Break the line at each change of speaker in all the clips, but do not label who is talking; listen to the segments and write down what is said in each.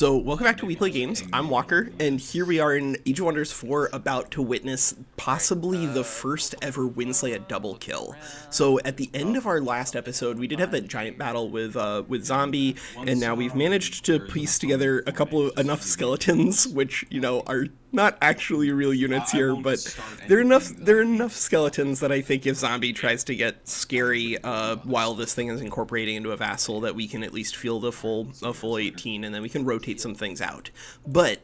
So, welcome back to We Play Games. I'm Walker, and here we are in Age of Wonders 4, about to witness possibly the first ever WinSlaya double kill. So, at the end of our last episode, we did have that giant battle with Zombie, and now we've managed to piece together a couple of enough skeletons, which, you know, are not actually real units here, but they're enough skeletons that I think if Zombie tries to get scary while this thing is incorporating into a vassal, that we can at least field a full 18, and then we can rotate some things out. But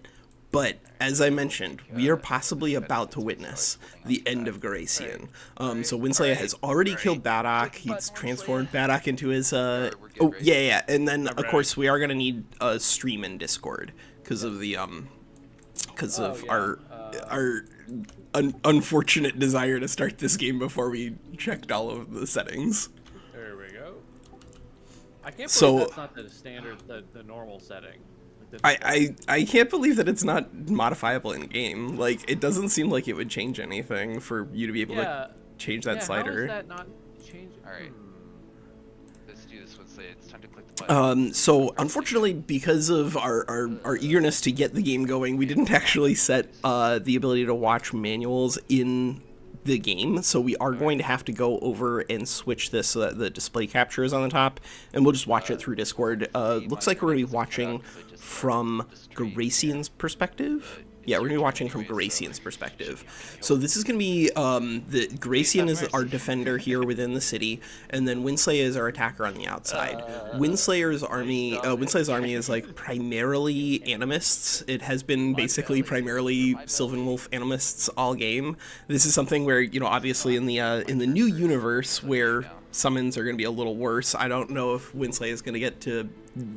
as I mentioned, we are possibly about to witness the end of Garacian. So WinSlaya has already killed Badok. He's transformed Badok into his and then of course we are gonna need a stream in Discord because of the our unfortunate desire to start this game before we checked all of the settings.
There we go. I can't believe that's not the standard, the normal setting.
I can't believe that it's not modifiable in game. Like, it doesn't seem like it would change anything for you to be able to change that slider.
How is that not changing?
All right. Let's do this one. It's time to click the button.
So unfortunately, because of our eagerness to get the game going, we didn't actually set the ability to watch manuals in the game, so we are going to have to go over and switch this so that the display capture is on the top, and we'll just watch it through Discord. Looks like we're going to be watching from Garacian's perspective. Yeah, we're going to be watching from Garacian's perspective. So this is going to be, the Garacian is our defender here within the city, and then WinSlaya is our attacker on the outside. WinSlaya's army is like primarily animists. It has been basically primarily Sylvan Wolf animists all game. This is something where, you know, obviously in the new universe where summons are going to be a little worse, I don't know if WinSlaya is going to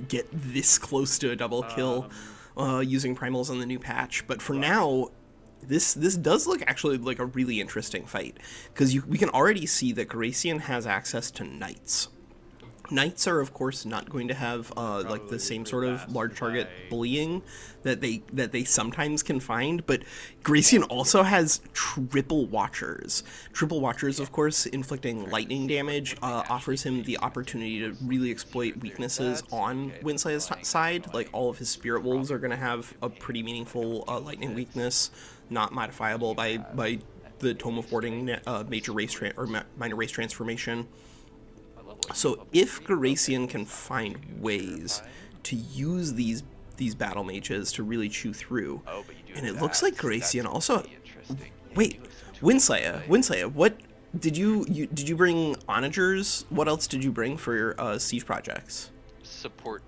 get this close to a double kill using primals on the new patch, but for now this does look actually like a really interesting fight, because we can already see that Garacian has access to knights. Knights are of course not going to have like the same sort of large target bullying that they sometimes can find, but Garacian also has triple watchers. Triple watchers, of course, inflicting lightning damage offers him the opportunity to really exploit weaknesses on WinSlaya's side. Like, all of his spirit wolves are going to have a pretty meaningful lightning weakness, not modifiable by the Tome of Warding major race minor race transformation. So if Garacian can find ways to use these battle mages to really chew through, and it looks like Garacian also... Wait, WinSlaya, what did you bring onagers? What else did you bring for your siege projects?
Support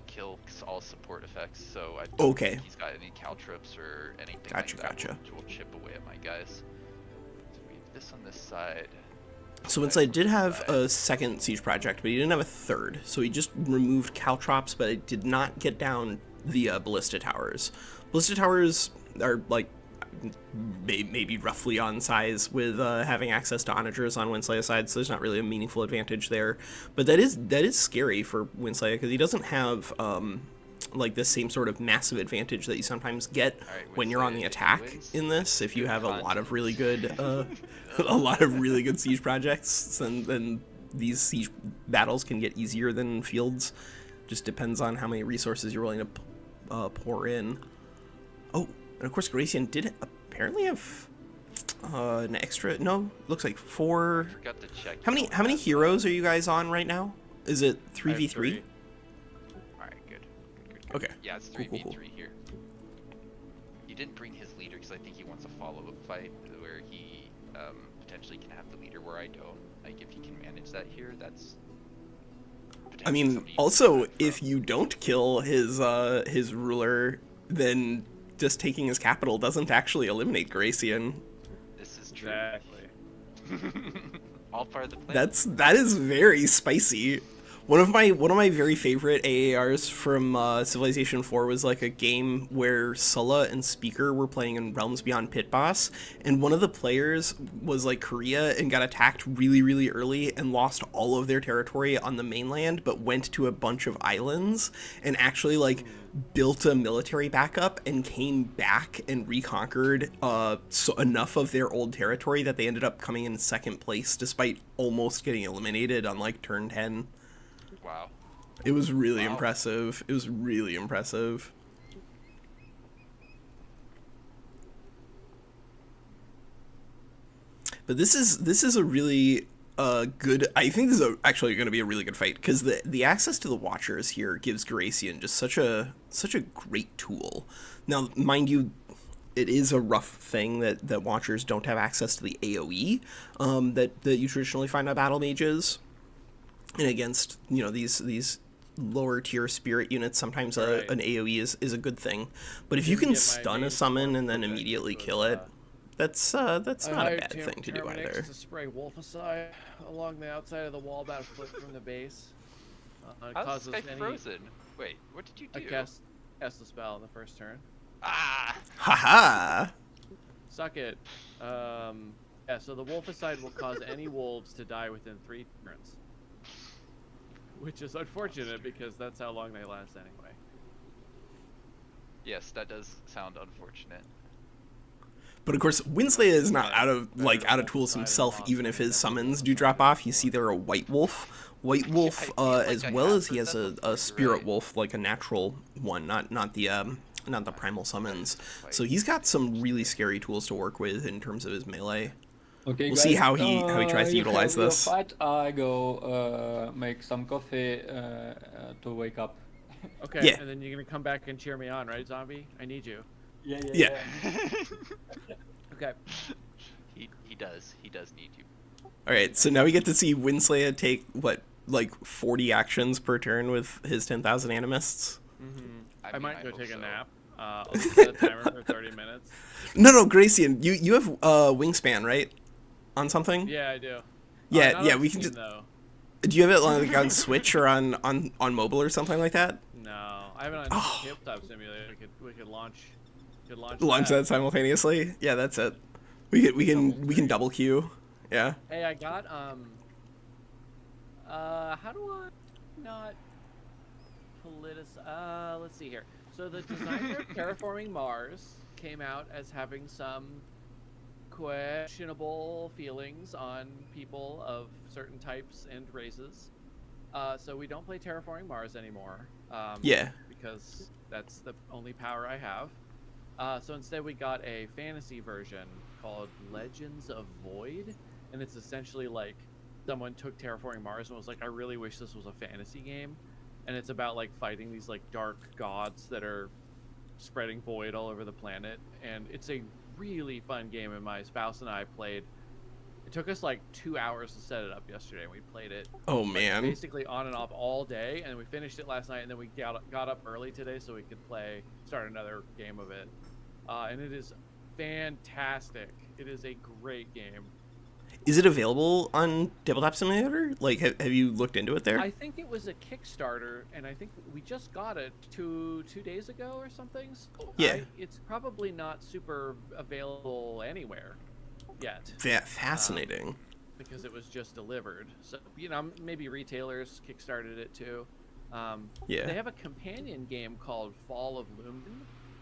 kill all support effects, so I don't think he's got any caltrops or anything like that. Gotcha. Which will chip away at my guys. So we have this on this side.
So WinSlaya did have a second siege project, but he didn't have a third. So he just removed caltrops, but it did not get down the ballista towers. Ballista towers are like maybe roughly on size with having access to onagers on WinSlaya's side, so there's not really a meaningful advantage there. But that is scary for WinSlaya, because he doesn't have like the same sort of massive advantage that you sometimes get when you're on the attack in this. If you have a lot of really good siege projects, then these siege battles can get easier than fields. Just depends on how many resources you're willing to pour in. Oh, and of course Garacian did apparently have an extra. No, looks like 4.
Forgot to check.
How many heroes are you guys on right now? Is it 3v3? Okay.
Yeah, it's 3v3 here. He didn't bring his leader because I think he wants a follow-up fight where he potentially can have the leader where I don't. Like, if he can manage that here, that's...
I mean, also, if you don't kill his ruler, then just taking his capital doesn't actually eliminate Garacian.
This is true.
Exactly.
All part of the plan.
That is very spicy. One of my very favorite AARs from Civilization 4 was like a game where Sulla and Speaker were playing in Realms Beyond Pit Boss, and one of the players was like Korea and got attacked really, really early and lost all of their territory on the mainland, but went to a bunch of islands and actually like built a military backup and came back and reconquered enough of their old territory that they ended up coming in second place despite almost getting eliminated on like turn 10.
Wow.
It was really impressive. It was really impressive. But this is a really good. I think this is actually going to be a really good fight because the access to the Watchers here gives Garacian just such a great tool. Now, mind you, it is a rough thing that Watchers don't have access to the AOE that you traditionally find on battle mages, and against these lower tier spirit units, sometimes an AOE is a good thing. But if you can stun a summon and then immediately kill it. That's not a bad thing to do either.
To spray Wolficide along the outside of the wall about a foot from the base.
How's this guy frozen? Wait, what did you do?
I cast the spell in the first turn.
Ah!
Haha!
Suck it. Yeah, so the Wolficide will cause any wolves to die within 3 turns. Which is unfortunate because that's how long they last anyway.
Yes, that does sound unfortunate.
But of course, WinSlaya is not out of tools himself, even if his summons do drop off. You see there a White Wolf. White Wolf, as well as he has a Spirit Wolf, like a natural one, not the Primal summons. So he's got some really scary tools to work with in terms of his melee.
Okay,
we'll
guys,
see how he tries to utilize this.
Fight. I go make some coffee to wake up.
Okay,
yeah.
And then you're gonna come back and cheer me on, right, Zombie? I need you.
Yeah.
Okay.
He does need you.
All right, so now we get to see WinSlaya take what, like 40 actions per turn with his 10,000 animists.
I might go take a nap. I'll set a timer for 30 minutes.
No, Garacian, you have wingspan, right? On something?
Yeah, I do.
Yeah, we can just.
Though.
Do you have it like on Switch or on mobile or something like that?
No, I have it on Tabletop Simulator. We could launch
that simultaneously. Yeah, that's it. We can double queue. Yeah.
Hey, I got how do I not politicize? Let's see here. So the designer of Terraforming Mars came out as having some questionable feelings on people of certain types and races. So we don't play Terraforming Mars anymore.
Yeah.
Because that's the only power I have. So instead we got a fantasy version called Legends of Void, and it's essentially like someone took Terraforming Mars and was like, I really wish this was a fantasy game, and it's about like fighting these like dark gods that are spreading void all over the planet, and it's a really fun game, and my spouse and I played. It took us like 2 hours to set it up yesterday, and we played it.
Oh man!
Basically on and off all day, and we finished it last night, and then we got up early today so we could start another game of it. And it is fantastic. It is a great game.
Is it available on Tabletop Simulator? Like, have you looked into it there?
I think it was a Kickstarter, and I think we just got it two days ago or something. So
yeah.
It's probably not super available anywhere yet.
Fascinating.
Because it was just delivered. So, maybe retailers kickstarted it too.
Yeah.
They have a companion game called Fall of Lumen,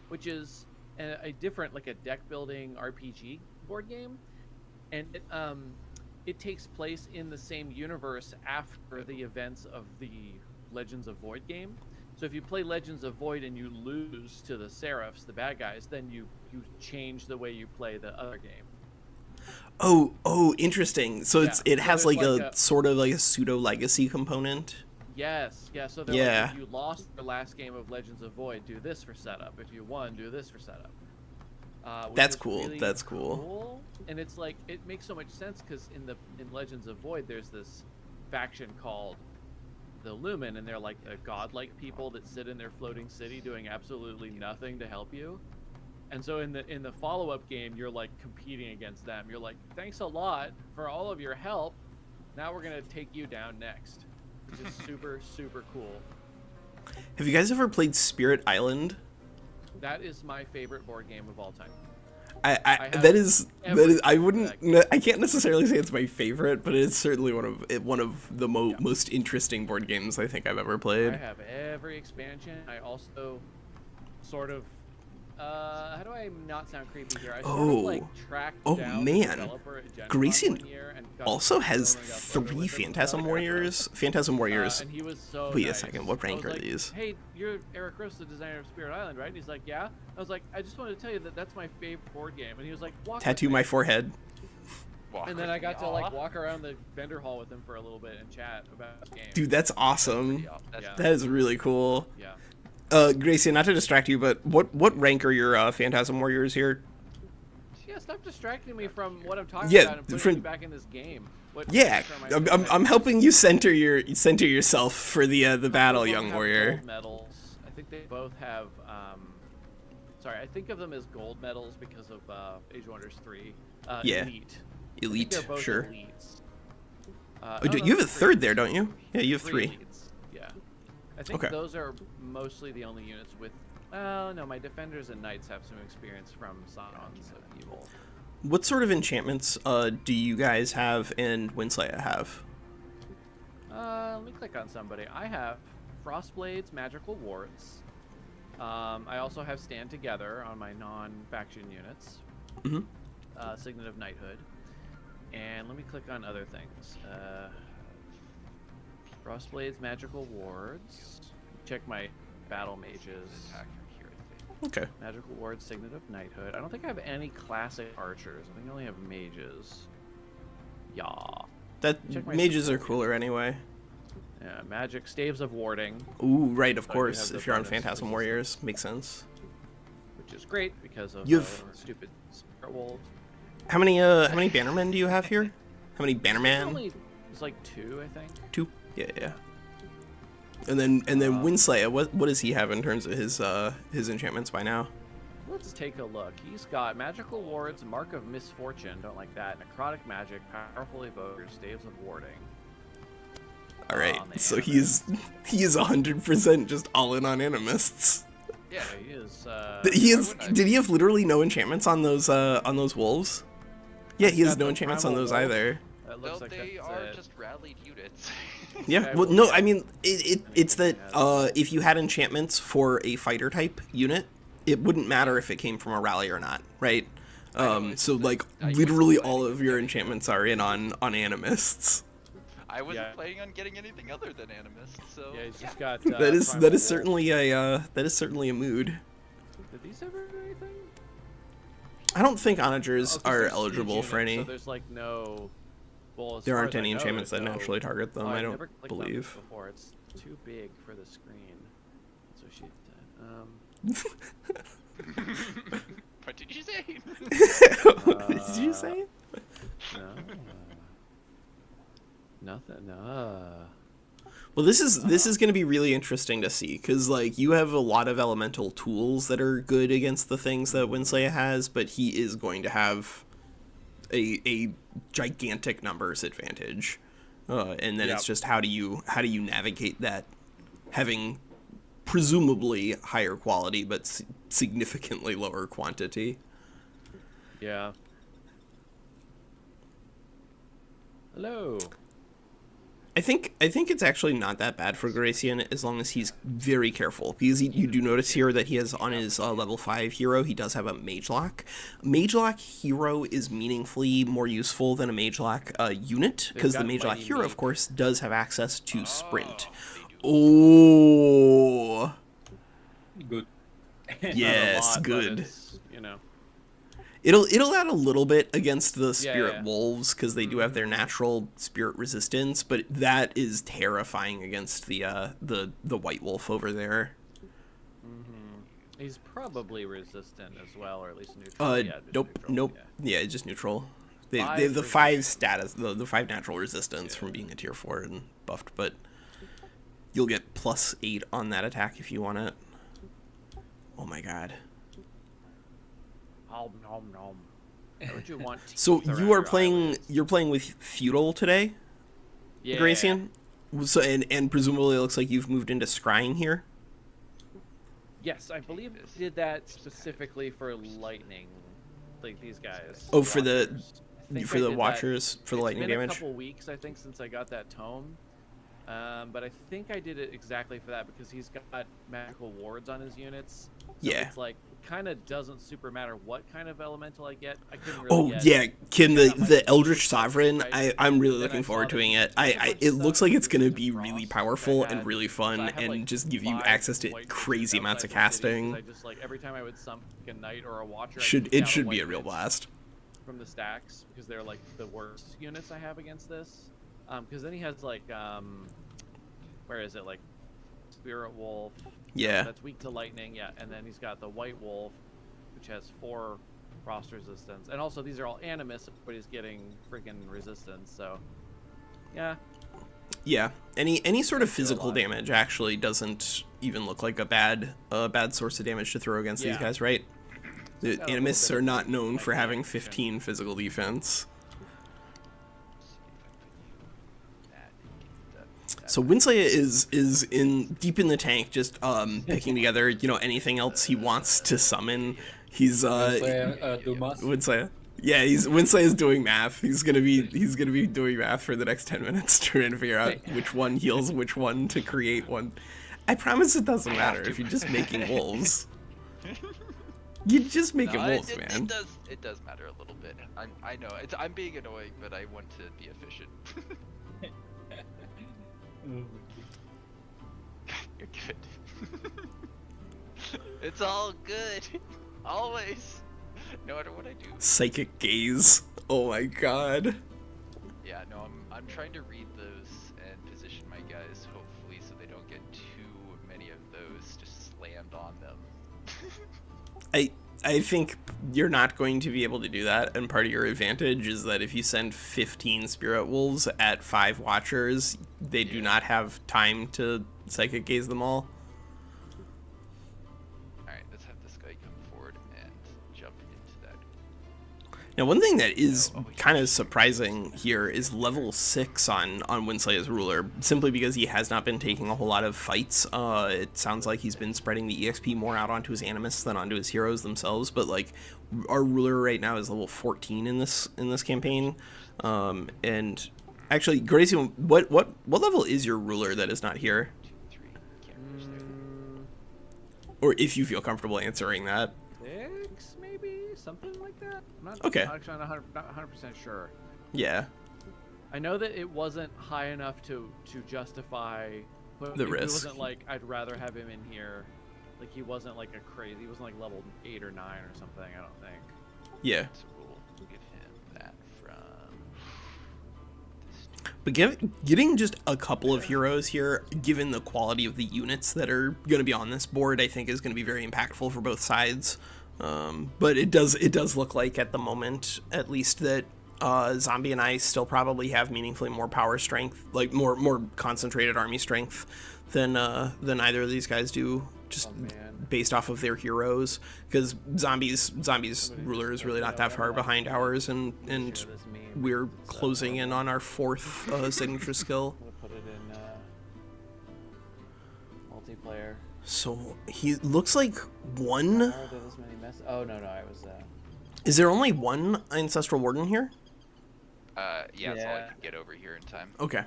which is a different, like a deck building RPG board game, and it takes place in the same universe after the events of the Legends of Void game. So if you play Legends of Void and you lose to the Seraphs, the bad guys, then you change the way you play the other game.
Oh, interesting. So it has like a sort of like a pseudo legacy component.
Yes, yeah. So they're like, if you lost your last game of Legends of Void, do this for setup. If you won, do this for setup.
That's cool.
Really
That's cool.
And it's like, it makes so much sense because in Legends of Void, there's this faction called the Lumen, and they're like the godlike people that sit in their floating city doing absolutely nothing to help you. And so in the follow-up game, you're like competing against them. You're like, thanks a lot for all of your help. Now we're gonna take you down next. Which is super, super cool.
Have you guys ever played Spirit Island?
That is my favorite board game of all time.
I can't necessarily say it's my favorite, but it's certainly one of the most interesting board games I think I've ever played.
I have every expansion. I also sort of How do I not sound creepy here? I sort
Oh.
of like tracked
Oh,
down
man.
the developer at Gen Con
Garacian
one year and got
Also
to
has
know him and got photo
3
with him and
Phantasm
stuff.
Warriors. Phantasm Warriors.
And he was so
Wait a
nice.
second, what rank
I was
are
like,
these?
Hey, you're Eric Gross, the designer of Spirit Island, right? And he's like, yeah. I was like, I just wanted to tell you that that's my favorite board game. And he was like, walk with
Tattoo
me.
my forehead.
Walk
And then
with
I got
me.
to like
Aw.
walk around the vendor hall with him for a little bit and chat about the game.
Dude, that's awesome.
That's
Yeah.
That is really cool.
Yeah.
Gracie, not to distract you, but what rank are your Phantasm Warriors here?
Yeah, stop distracting me from what I'm talking
Yeah,
about and putting
from-
me back in this game. What
Yeah,
rank are my
I'm
Phantasm
helping you center yourself for the battle,
Both of them
young
have
warrior.
Gold medals. I think they both have. Sorry, I think of them as gold medals because of Age of Wonders 3.
Yeah.
Elite. I think
Elite,
they're both
have
elites.
Oh,
No,
you have a
three.
third there, don't you? Yeah, you have 3.
Elites. Yeah. I think
Okay.
those are mostly the only units with. Well, no, my defenders and knights have some experience from Scions of Evil.
What sort of enchantments do you guys have and WinSlaya have?
Let me click on somebody. I have Frostblades, Magical Wards. I also have Stand Together on my non-faction units.
Mm-hmm.
Signet of Knighthood. And let me click on other things. Frostblades, Magical Wards. Check my battle mages.
Attack from here, I think.
Okay.
Magical Wards, Signet of Knighthood. I don't think I have any classic archers. I think I only have mages. Yeah. Check my
Mages are
support.
cooler anyway.
Yeah, magic, Staves of Warding,
Ooh, right, of
Oh, you
course.
have the
If you're on
bonus
Phantasm
resistance.
Warriors, makes sense.
which is great because of
You have-
stupid spirit wolves.
How many bannermen do you have here? How many bannerman?
It's like 2, I think.
2. Yeah. And then WinSlaya, what does he have in terms of his enchantments by now?
Let's take a look. He's got Magical Wards, Mark of Misfortune, don't like that, Necrotic Magic, Powerful Evokers, Staves of Warding.
All right,
On the
so
Animus.
he is 100% just all in on animists.
Yeah.
He is.
He
why
has.
wouldn't I?
Did he have literally no enchantments on those wolves? Yeah, he has
got
no
the
enchantments on
Primal
those
wolf.
either.
That
No,
looks like
they
that's
are
it.
just rallied units.
Yeah.
Okay,
Well,
well,
no,
yeah.
I mean it's that if you had enchantments for a fighter type unit, it wouldn't matter if it came from a rally or not, right?
it's
So
just
like
I wasn't
literally
planning
all
on
of your
getting
enchantments are in on animists.
I wasn't
Yeah.
planning on getting anything other than Animus, so
Yeah, he's just got.
That is
Primal wolf.
certainly a mood.
Did these ever do anything?
I don't think onagers
Oh, 'cause
are
they're siege
eligible for
units,
any.
So there's like no. Well, as
There
far
aren't
as I
any
know,
enchantments
there's
that
no-
naturally target them.
Oh,
I
I've
don't
never clicked on this
believe.
before. It's too big for the screen. So she said.
What did you say?
What did you say?
No. Nothing. No.
Well, this is going to be really interesting to see because like you have a lot of elemental tools that are good against the things that WinSlaya has, but he is going to have a gigantic numbers advantage, and then it's
Yep.
just how do you navigate that, having presumably higher quality but significantly lower quantity.
Yeah. Hello.
I think it's actually not that bad for Garacian as long as he's very careful because you do notice here that he has on his level 5 hero he does have a mage lock. Mage lock hero is meaningfully more useful than a mage lock unit because the
got
mage lock
Mighty
hero of
Mage.
course does have access to sprint.
They do.
Oh
Good.
yes,
Not a lot, but
good.
it's, you know.
It'll add a little bit against the spirit
yeah.
wolves because they do have their natural spirit resistance, but that is terrifying against the white wolf over there.
He's probably resistant as well, or at least neutral. Yeah, just
Nope,
neutral,
nope.
yeah.
Yeah, just neutral. They
Five
have the 5
resistance.
status, the 5 natural resistance from being a tier 4 and buffed, but you'll get +8 on that attack if you want it. Oh my god.
Nom nom nom. Why would you want
So
teeth around
you are
your
playing
eyelids?
you're playing with feudal today,
Yeah.
Garacian? So and presumably it looks like you've moved into scrying here.
Yes, I believe
this.
did that specifically for lightning, like these guys.
Oh, for the-
Watchers. I think
For
I
the
did that.
watchers for the lightning
It's been
damage.
a couple weeks, I think, since I got that tome, But I think I did it exactly for that because he's got magical wards on his units. So
Yeah.
it's like kind of doesn't super matter what kind of elemental I get. I couldn't really
Oh
get.
yeah, Kim,
Yeah, my
the Eldritch
first
Sovereign.
right?
I'm really
Then I
looking
saw
forward to
that
doing
he
it.
had a bunch
It
of
looks
stuff
like it's gonna
resistant
be
to
really
frost.
powerful
Like, I
and
had-
really
so
fun,
I have,
and
like,
just give you
5
access to
white
crazy
creatures
amounts of
outside the city, 'cause
casting.
I just like every time I would summon a knight or a watcher, I'd
Should
put
it
down
should
white
be a real
units
blast.
from the stacks because they're like the worst units I have against this. Because then he has like where is it, like Spirit Wolf?
Yeah.
That's weak to lightning. Yeah, and then he's got the White Wolf, which has 4 frost resistance, and also these are all animus, but he's getting freaking resistance. So yeah,
Yeah. Any sort of
Makes it a
physical
lot.
damage actually doesn't even look like a bad source of damage to throw against these
Yeah.
guys, right? The
got a little
Animus
bit
are
of
not known for
like
having
action.
15 physical defense. So WinSlaya is in deep in the tank, just picking together, anything else he wants to summon. He's
Dumas.
WinSlaya. Yeah, WinSlaya's doing math. He's gonna be doing math for the next 10 minutes, trying to figure out which one heals which one to create one. I promise it doesn't matter if you're just making wolves. You're just making wolves, man.
It does matter a little bit. I know I'm being annoying, but I want to be efficient. You're good. It's all good. Always. No matter what I do.
Psychic gaze. Oh my god.
Yeah, no, I'm trying to read those and position my guys, hopefully, so they don't get too many of those just slammed on them.
I think you're not going to be able to do that, and part of your advantage is that if you send 15 Spirit Wolves at 5 Watchers, they do not have time to Psychic Gaze them all.
Alright, let's have this guy come forward and jump into that.
Now, one thing that is kind of surprising here is level 6 on WinSlaya's ruler, simply because he has not been taking a whole lot of fights. It sounds like he's been spreading the EXP more out onto his Animus than onto his heroes themselves, but like our ruler right now is level 14 in this campaign. And actually, Garacian, what level is your ruler that is not here?
2, 3, can't reach there.
Or if you feel comfortable answering that.
6 maybe, something like that. I'm not
Okay.
actually not 100% sure.
Yeah.
I know that it wasn't high enough to justify
The
it
risk.
wasn't like I'd rather have him in here. Like he wasn't like he wasn't like level 8 or 9 or something, I don't think.
Yeah.
So we'll give him that from this.
But getting just a couple of heroes here, given the quality of the units that are going to be on this board, I think is going to be very impactful for both sides. But it does look like at the moment, at least, that Zombie and I still probably have meaningfully more power strength, like more concentrated army strength than either of these guys do, just
Oh, man.
based off of their heroes. Because Zombie's ruler is really not that far behind ours, and
Share this meme.
we're
It's,
closing in on our 4th signature skill.
I'm gonna put it in multiplayer.
So he looks like one.
How are there this many Oh no, I was
Is there only one Ancestral Warden here?
Yeah, that's all I
Yeah.
could get over here in time.
Okay.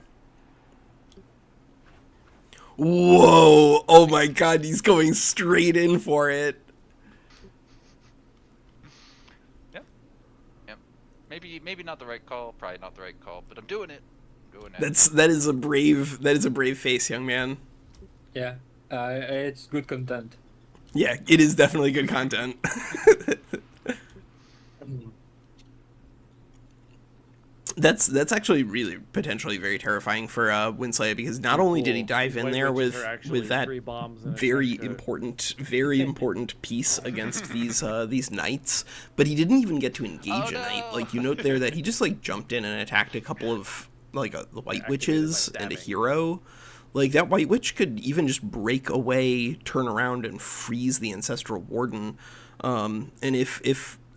Whoa! Oh my god, he's going straight in for it.
Yep. Maybe not the right call, probably not the right call, but I'm doing it. I'm doing it.
That is a brave face, young man.
Yeah, it's good content.
Yeah, it is definitely good content. That's actually really potentially very terrifying for WinSlaya, because not only did he dive in
White
there
witches
with
are actually
that
3 bombs and a
very
extra-
important piece against these knights, but he didn't even get to engage
Oh,
a knight.
no.
Like, you note there that he just like jumped in and attacked a couple of the white
Activated
witches
by
and a
stabbing.
hero. Like, that white witch could even just break away, turn around, and freeze the Ancestral Warden. And if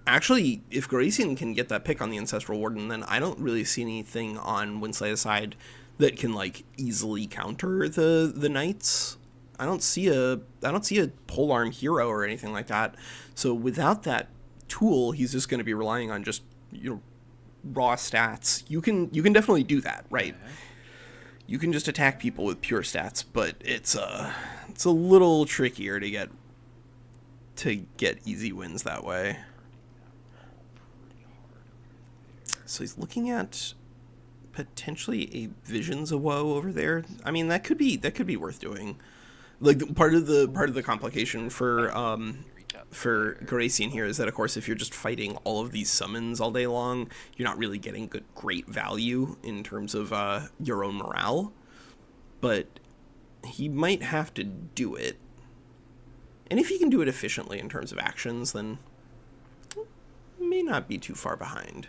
Garacian can get that pick on the Ancestral Warden, then I don't really see anything on WinSlaya's side that can like easily counter the knights. I don't see a polearm hero or anything like that. So without that tool, he's just going to be relying on just raw stats. You can definitely do that, right? You can just attack people with pure stats, but it's a little trickier to get easy wins that way. So he's looking at potentially a Visions of Woe over there. I mean, that could be worth doing. Like part of the complication for Garacian here is that, of course, if you're just fighting all of these summons all day long, you're not really getting great value in terms of your own morale. But he might have to do it. And if he can do it efficiently in terms of actions, then may not be too far behind.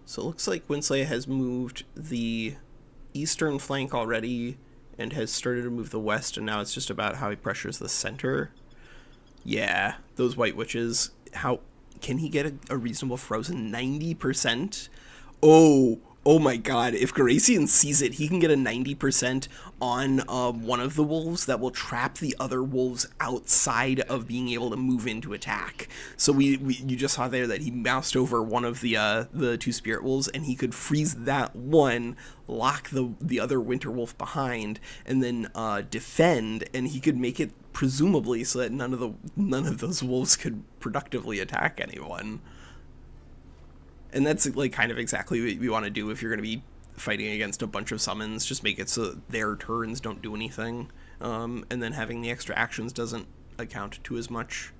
So it looks like WinSlaya has moved the eastern flank already and has started to move the west, and now it's just about how he pressures the center. Yeah, those White Witches. How can he get a reasonable frozen? 90%? Oh my god, if Garacian sees it, he can get a 90% on one of the wolves that will trap the other wolves outside of being able to move in to attack. So you just saw there that he moused over one of the two spirit wolves, and he could freeze that one, lock the other winter wolf behind, and then defend, and he could make it presumably so that none of those wolves could productively attack anyone. And that's like kind of exactly what we want to do if you're going to be fighting against a bunch of summons. Just make it so their turns don't do anything. And then having the extra actions doesn't account to as much.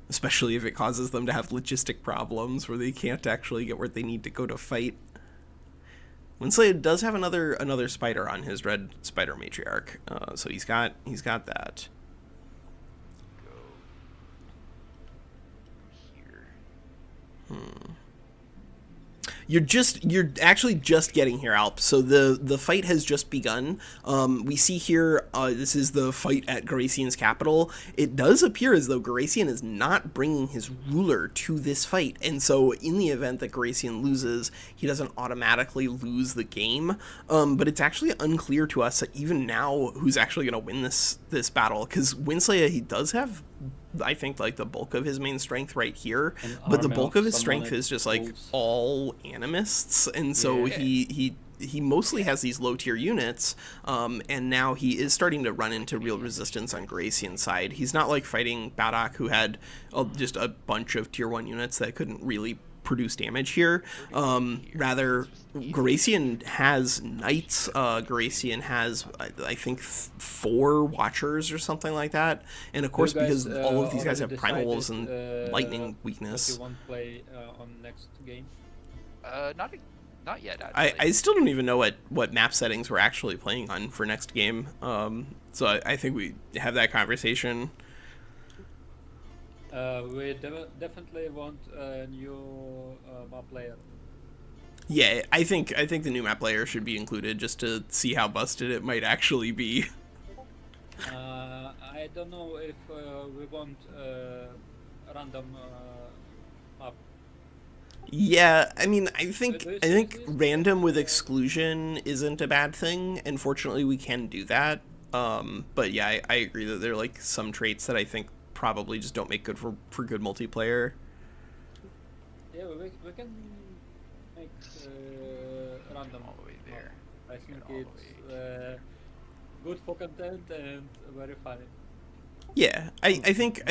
Especially if it causes them to have logistic problems where they can't actually get where they need to go to fight. WinSlaya does have another spider on his red spider matriarch. So he's got that.
Go here.
You're actually just getting here, Alp. So the fight has just begun. We see here, this is the fight at Garacian's capital. It does appear as though Garacian is not bringing his ruler to this fight. And so in the event that Garacian loses, he doesn't automatically lose the game. But it's actually unclear to us even now who's actually going to win this battle. Because WinSlaya, he does have, I think, like the bulk of his main strength right here, but the bulk of his strength is just like all animists, and so he mostly has these low tier units, and now he is starting to run into real resistance on Garacian's side. He's not like fighting Badok, who had just a bunch of tier 1 units that couldn't really produce damage here. Rather, Garacian has knights. Garacian has, I think, 4 watchers or something like that. And of course, because all of these guys have primal wolves and lightning weakness.
You want to play on next game?
Not yet. Actually.
I still don't even know what map settings we're actually playing on for next game. So I think we have that conversation.
We definitely want a new map player.
Yeah, I think the new map player should be included just to see how busted it might actually be.
I don't know if we want random map.
Yeah, I mean, I think random with exclusion isn't a bad thing, and fortunately we can do that. But yeah, I agree that there are like some traits that I think probably just don't make good for good multiplayer.
Yeah, we can make random
all the way there.
I think it's good for content and very funny.
Yeah, I think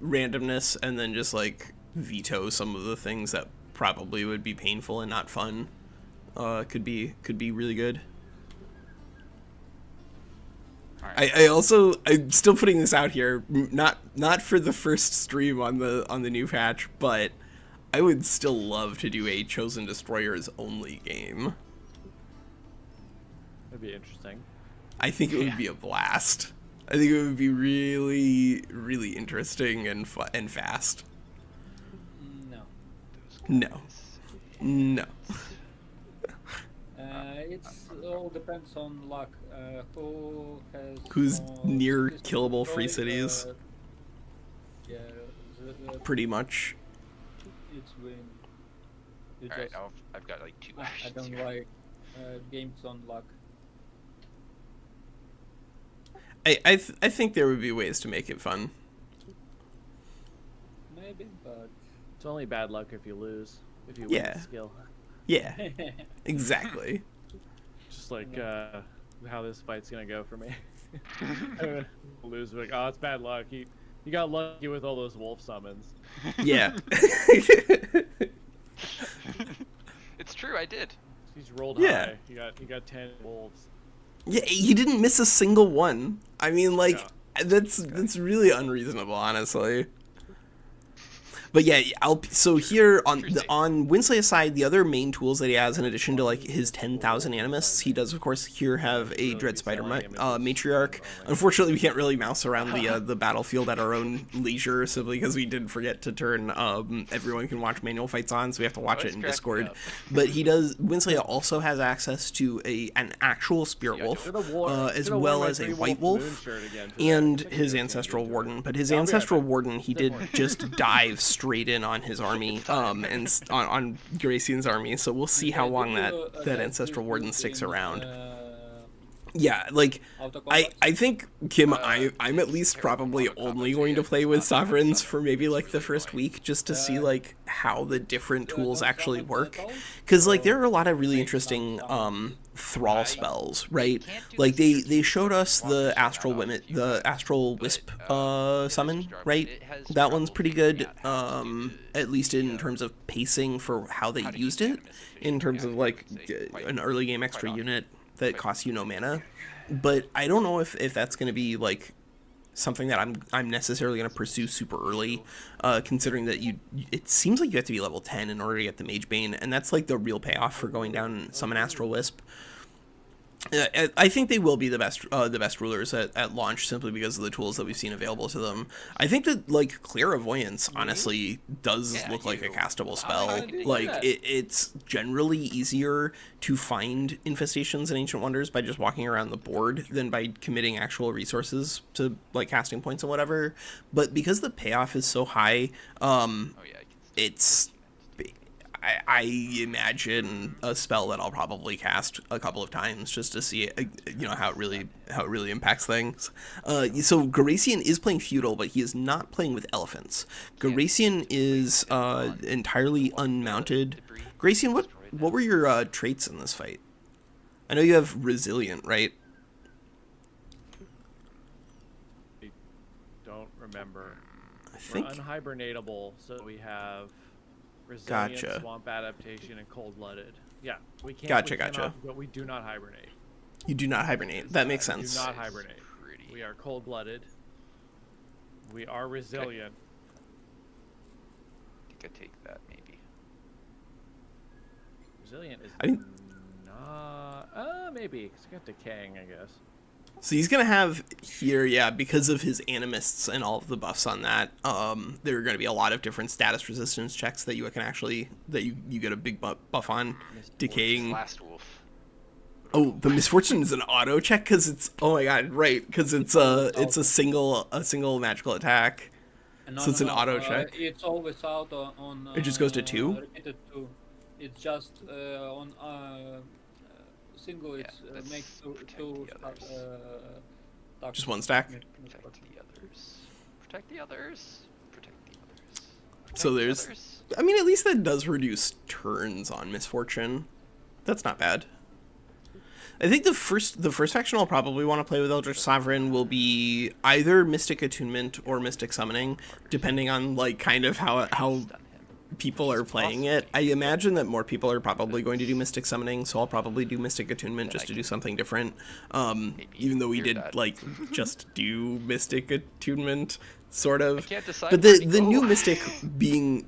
randomness and then just like veto some of the things that probably would be painful and not fun could be really good. I'm still putting this out here, not for the first stream on the new patch, but I would still love to do a Chosen Destroyers only game.
That'd be interesting.
I think it would be a blast. I think it would be really, really interesting and and fast. No.
It all depends on luck.
Who's near killable free cities?
Yeah,
pretty much.
It's win.
Alright, I've got like 2
I
actions
don't
here.
like games on luck.
I think there would be ways to make it fun.
Maybe, but
It's only bad luck if you lose. If you win
Yeah.
with skill.
Yeah, exactly.
Just like how this fight's gonna go for me. I'm gonna lose. Like, oh, it's bad luck. You got lucky with all those wolf summons.
Yeah.
It's true, I did.
He's rolled
Yeah.
high. You got 10 wolves.
Yeah, he didn't miss a single one. I mean, like,
Yeah.
that's really unreasonable, honestly. But yeah, so here on WinSlaya's side, the other main tools that he has, in addition to like his 10,000 animists, he does of course here have a Dread Spider Matriarch. Unfortunately, we can't really mouse around the battlefield at our own leisure, simply because we did forget to turn everyone can watch manual fights on, so we have to watch it in Discord. But WinSlaya also has access to an actual Spirit Wolf, as well as a White Wolf, and his Ancestral Warden. But his Ancestral Warden, he did just dive straight in on his army, and on Garacian's army, so we'll see how long that Ancestral Warden sticks around. Yeah, like, I think, Kim, I'm at least probably only going to play with Sovereigns for maybe, like, the first week, just to see, like, how the different tools actually work. Because, like, there are a lot of really interesting, thrall spells, right? Like, they showed us the Astral Wisp, summon, right? That one's pretty good, at least in terms of pacing for how they used it, in terms of, like, an early game extra unit that costs you no mana. But I don't know if that's going to be like something that I'm necessarily going to pursue super early, considering that it seems like you have to be level 10 in order to get the Mage Bane, and that's like the real payoff for going down and summon Astral Wisp. I think they will be the best rulers at launch, simply because of the tools that we've seen available to them. I think that, like, Clairvoyance honestly does look like a castable spell. Like, it's generally easier to find infestations and Ancient Wonders by just walking around the board than by committing actual resources to, like, casting points and whatever. But because the payoff is so high, it's... I imagine a spell that I'll probably cast a couple of times just to see, how it really impacts things. So Garacian is playing feudal, but he is not playing with elephants. Garacian is entirely unmounted. Garacian, what were your traits in this fight? I know you have resilient, right?
I don't remember.
I think.
We're unhibernatable, so we have Resilient,
Gotcha.
Swamp Adaptation, and Cold-Blooded. Yeah, we can't.
Gotcha.
But we do not hibernate.
You do not hibernate. That makes sense.
We do not hibernate. We are cold-blooded. We are resilient.
I think I take that maybe.
Resilient is
I mean,
not. Maybe. It's got decaying, I guess.
so he's gonna have here, yeah, because of his animists and all of the buffs on that. There are gonna be a lot of different status resistance checks that you can actually you get a big buff on. Decaying.
Last wolf.
Oh, the misfortune is an auto check because it's my god, right? Because it's a single magical attack. So it's an auto check.
It's always out on.
It just goes to 2?
Repeated 2. It's just on single. It's makes two.
Just one stack.
Protect the others. Protect the others. Protect the others.
So there's. I mean, at least that does reduce turns on misfortune. That's not bad. I think the first faction I'll probably want to play with Eldritch Sovereign will be either Mystic Attunement or Mystic Summoning, depending on, like, kind of how people are playing it. I imagine that more people are probably going to do Mystic Summoning, so I'll probably do Mystic Attunement just to do something different. Even though we did, like, just do Mystic Attunement, sort of. But the new Mystic being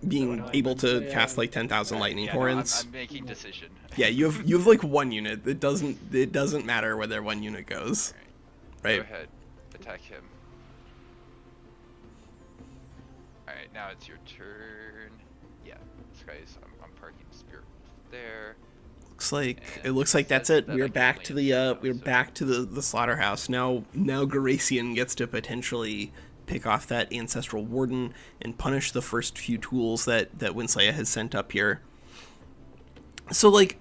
able to cast, like, 10,000 Lightning Torrents.
I'm making decision.
Yeah, you have like one unit. It doesn't matter where their one unit goes. Right.
Go ahead. Attack him. Alright, now it's your turn. Yeah, this guy's I'm parking Spirit Wolf there.
It looks like that's it. We're back to the slaughterhouse. Now Garacian gets to potentially pick off that Ancestral Warden and punish the first few tools that WinSlaya has sent up here. So, like,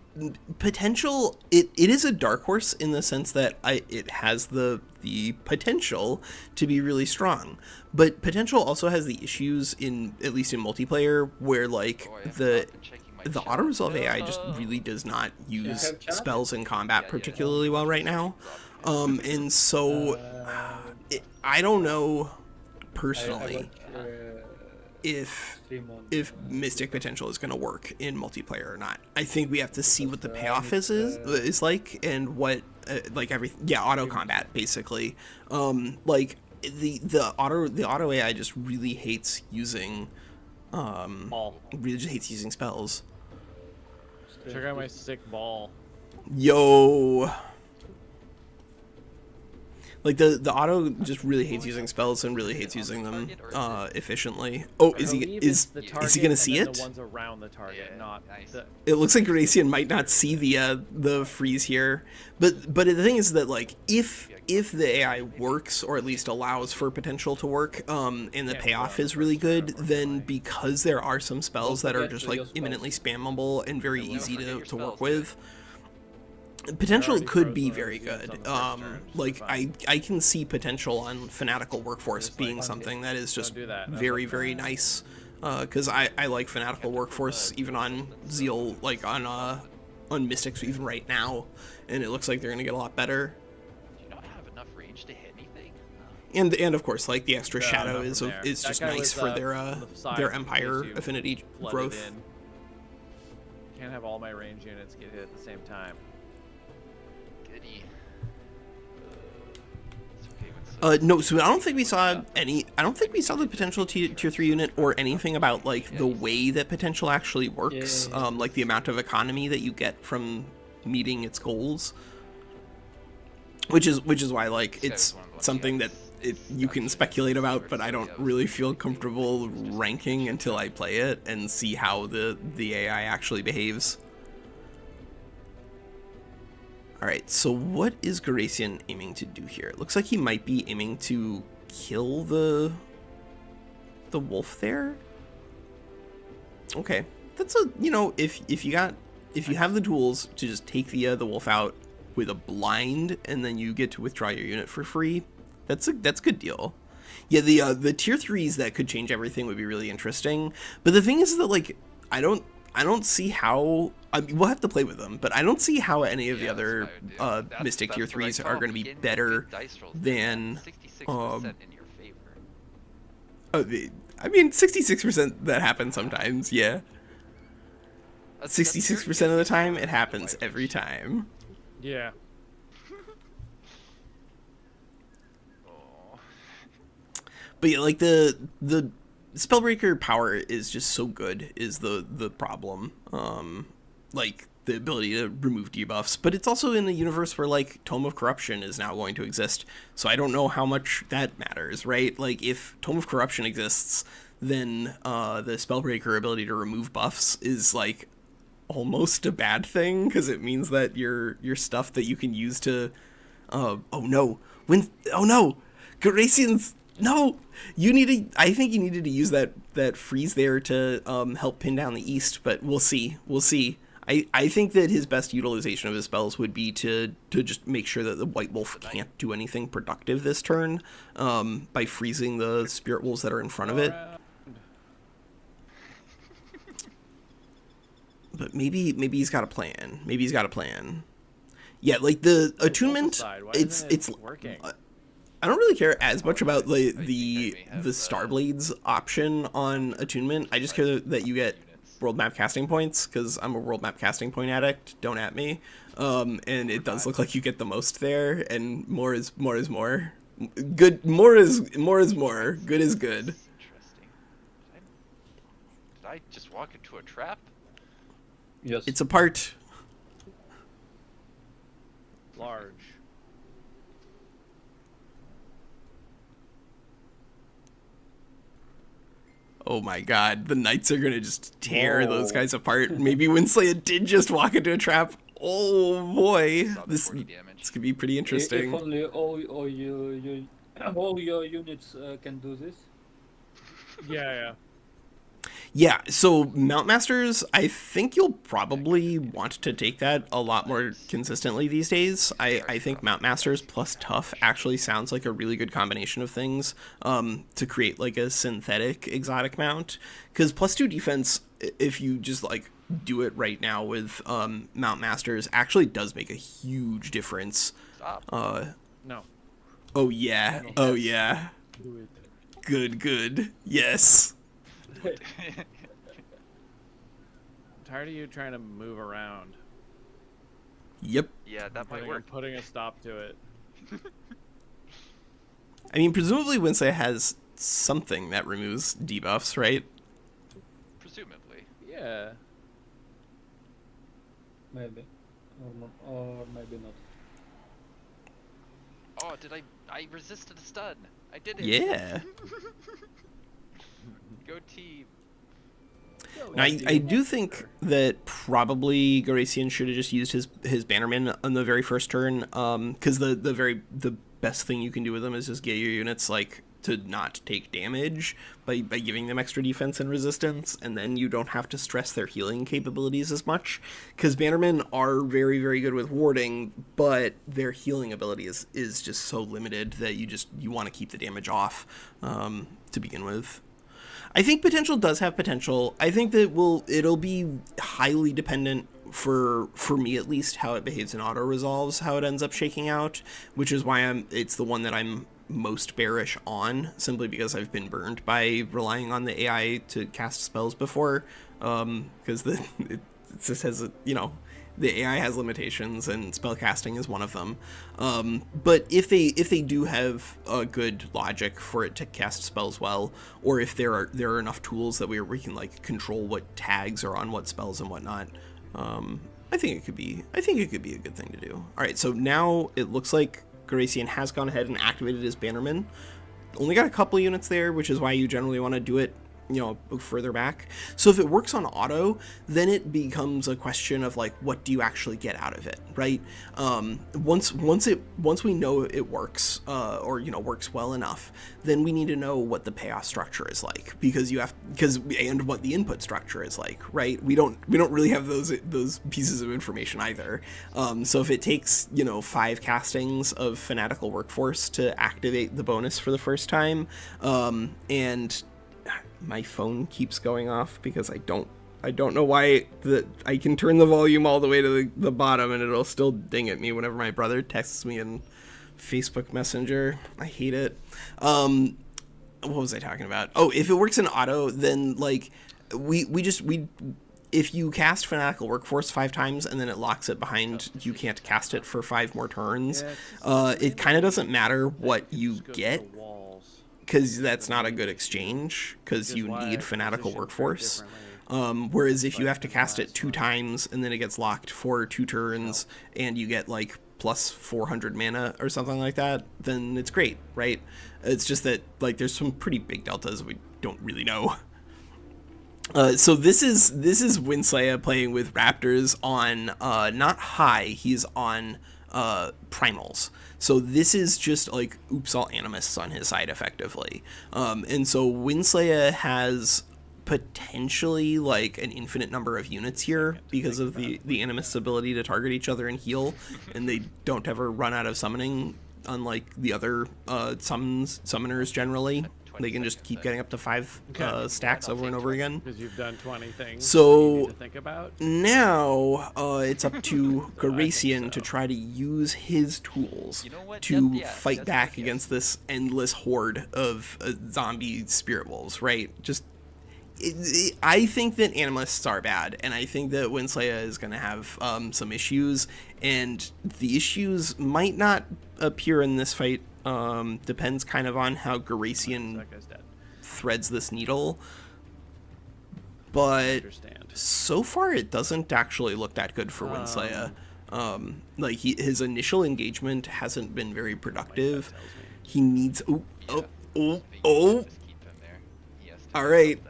potential, it is a dark horse in the sense that it has the potential to be really strong, but potential also has the issues in, at least in multiplayer, where like
Oh, I have
the
not been checking my
the
chat.
auto resolve AI just really does not use
have chat?
spells in combat
Yeah,
particularly well right now.
Drop it.
And so I don't know
I
personally
watch,
if
stream on,
Mystic Potential is going to work in multiplayer or not. I think we have to see what the
I
payoff
need,
is like, and what like everything. Yeah, auto combat basically. Like the auto AI just really hates using
Ball.
really just hates using spells.
Check out my sick ball.
Yo. Like the auto just really hates using spells and really hates using them efficiently. Oh,
I
is he
believe it's the
is
target
he gonna
and
see
then
it?
The ones around the target,
Yeah,
not
nice.
the.
It looks like Garacian might not see the freeze here, but the thing is that like if the AI works, or at least allows for potential to work, and the payoff is really good, then because there are some spells that are just like imminently spammable and very easy to work with, potential
already
could
froze
be
when I
very
was using
good.
some of the first turn, so
Like
fine.
I can see potential on Fanatical Workforce
Just like,
being something that is just
do that.
very nice. Because I like Fanatical Workforce even on Zeal, like on Mystics even right now, and it looks like they're gonna get a lot better.
Do you not have enough range to hit anything?
And of course, like the extra
Yeah,
shadow
nothing
is
there.
is
That
just
guy
nice
was,
for
from the side
their
in
Empire
case you
affinity
flooded
growth.
in. Can't have all my range units get hit at the same time.
Goody. It's okay when
No, so I don't think we saw any. I don't think we saw the potential tier 3 unit or anything about like the way that potential actually works.
Yeah.
Like the amount of economy that you get from meeting its goals, which is why like it's something that you can speculate about, but I don't really feel comfortable ranking until I play it and see how the AI actually behaves. Alright, so what is Garacian aiming to do here? It looks like he might be aiming to kill the wolf there. Okay. That's a, you know, if you have the tools to just take the wolf out with a blind and then you get to withdraw your unit for free, that's a good deal. Yeah, the tier 3s that could change everything would be really interesting. But the thing is that like I don't see how. I mean, we'll have to play with them, but I don't see how any of the other Mystic tier 3s are going to be better than.
66% in your favor.
I mean, 66% that happens sometimes. Yeah, 66% of the time it happens every time.
Yeah.
Oh.
But yeah, like the Spellbreaker power is just so good is the problem. Like the ability to remove debuffs, but it's also in a universe where like Tome of Corruption is now going to exist. So I don't know how much that matters, right? Like if Tome of Corruption exists, then the Spellbreaker ability to remove buffs is like almost a bad thing, because it means that your stuff that you can use to oh no, Garacian's. No, I think you needed to use that freeze there to help pin down the east, but we'll see. I think that his best utilization of his spells would be to just make sure that the White Wolf can't do anything productive this turn by freezing the Spirit Wolves that are in front of it. But maybe he's got a plan. Yeah, like the attunement, it's
working.
I don't really care as much about the Starblades option on attunement. I just care that you get world map casting points, because I'm a world map casting point addict. Don't at me. And it does look like you get the most there, and more is more. Good, more is more. Good is good.
Interesting. Did I just walk into a trap?
Yes.
It's a part.
Large.
Oh my god, the knights are gonna just tear those guys apart. Maybe WinSlaya did just walk into a trap. Oh boy,
Saw the
this
40 damage.
could be pretty interesting.
If only all your units can do this.
Yeah.
Yeah, so Mount Masters, I think you'll probably want to take that a lot more consistently these days. I think Mount Masters plus Tough actually sounds like a really good combination of things to create like a synthetic exotic mount. Because plus 2 defense, if you just like do it right now with Mount Masters, actually does make a huge difference.
Stop.
No.
Oh yeah, oh yeah.
Do it.
Good, yes.
I'm tired of you trying to move around.
Yep.
Yeah, that might work.
Putting a stop to it.
I mean, presumably WinSlaya has something that removes debuffs, right?
Presumably.
Yeah.
Maybe. Or maybe not.
Oh, did I resisted a stun. I did it.
Yeah.
Go team.
Now, I do think that probably Garacian should have just used his Bannerman on the very first turn, because the best thing you can do with them is just get your units like to not take damage by giving them extra defense and resistance, and then you don't have to stress their healing capabilities as much, because Bannermen are very, very good with warding, but their healing ability is just so limited that you want to keep the damage off to begin with. I think potential does have potential. I think that it'll be highly dependent for me at least how it behaves in auto resolves, how it ends up shaking out, which is why it's the one that I'm most bearish on, simply because I've been burned by relying on the AI to cast spells before, because it just has the AI has limitations, and spellcasting is one of them. But if they do have a good logic for it to cast spells well, or if there are enough tools that we can like control what tags are on what spells and whatnot, I think it could be a good thing to do. All right, so now it looks like Garacian has gone ahead and activated his Bannerman. Only got a couple units there, which is why you generally want to do it further back. So if it works on auto, then it becomes a question of like, what do you actually get out of it, right? Once we know it works, or works well enough, then we need to know what the payoff structure is like, and what the input structure is like, right? We don't really have those pieces of information either. So if it takes 5 castings of Fanatical Workforce to activate the bonus for the first time, and my phone keeps going off because I don't know why I can turn the volume all the way to the bottom and it'll still ding at me whenever my brother texts me in Facebook Messenger. I hate it. What was I talking about? Oh, if it works in auto, then like if you cast Fanatical Workforce 5 times and then it locks it behind, you can't cast it for 5 more turns. It kind of doesn't matter what you get, because that's not a good exchange, because you need Fanatical Workforce. Whereas if you have to cast it 2 times and then it gets locked for 2 turns and you get like plus 400 mana or something like that, then it's great, right? It's just that like there's some pretty big deltas we don't really know. So this is WinSlaya playing with Raptors on not high, he's on primals. So this is just like oops all animists on his side effectively. And so WinSlaya has potentially like an infinite number of units here because of the animist's ability to target each other and heal, and they don't ever run out of summoning, unlike the other summoners generally. They can just keep getting up to 5 stacks over and over again.
Because you've done 20 things.
So
you need to think about.
Now it's up to Garacian to try to use his tools to fight back against this endless horde of zombie spirit wolves, right? I think that animists are bad, and I think that WinSlaya is going to have some issues, and the issues might not appear in this fight. Depends kind of on how Garacian threads this needle, but so far it doesn't actually look that good for WinSlaya. Like his initial engagement hasn't been very productive. He needs all right.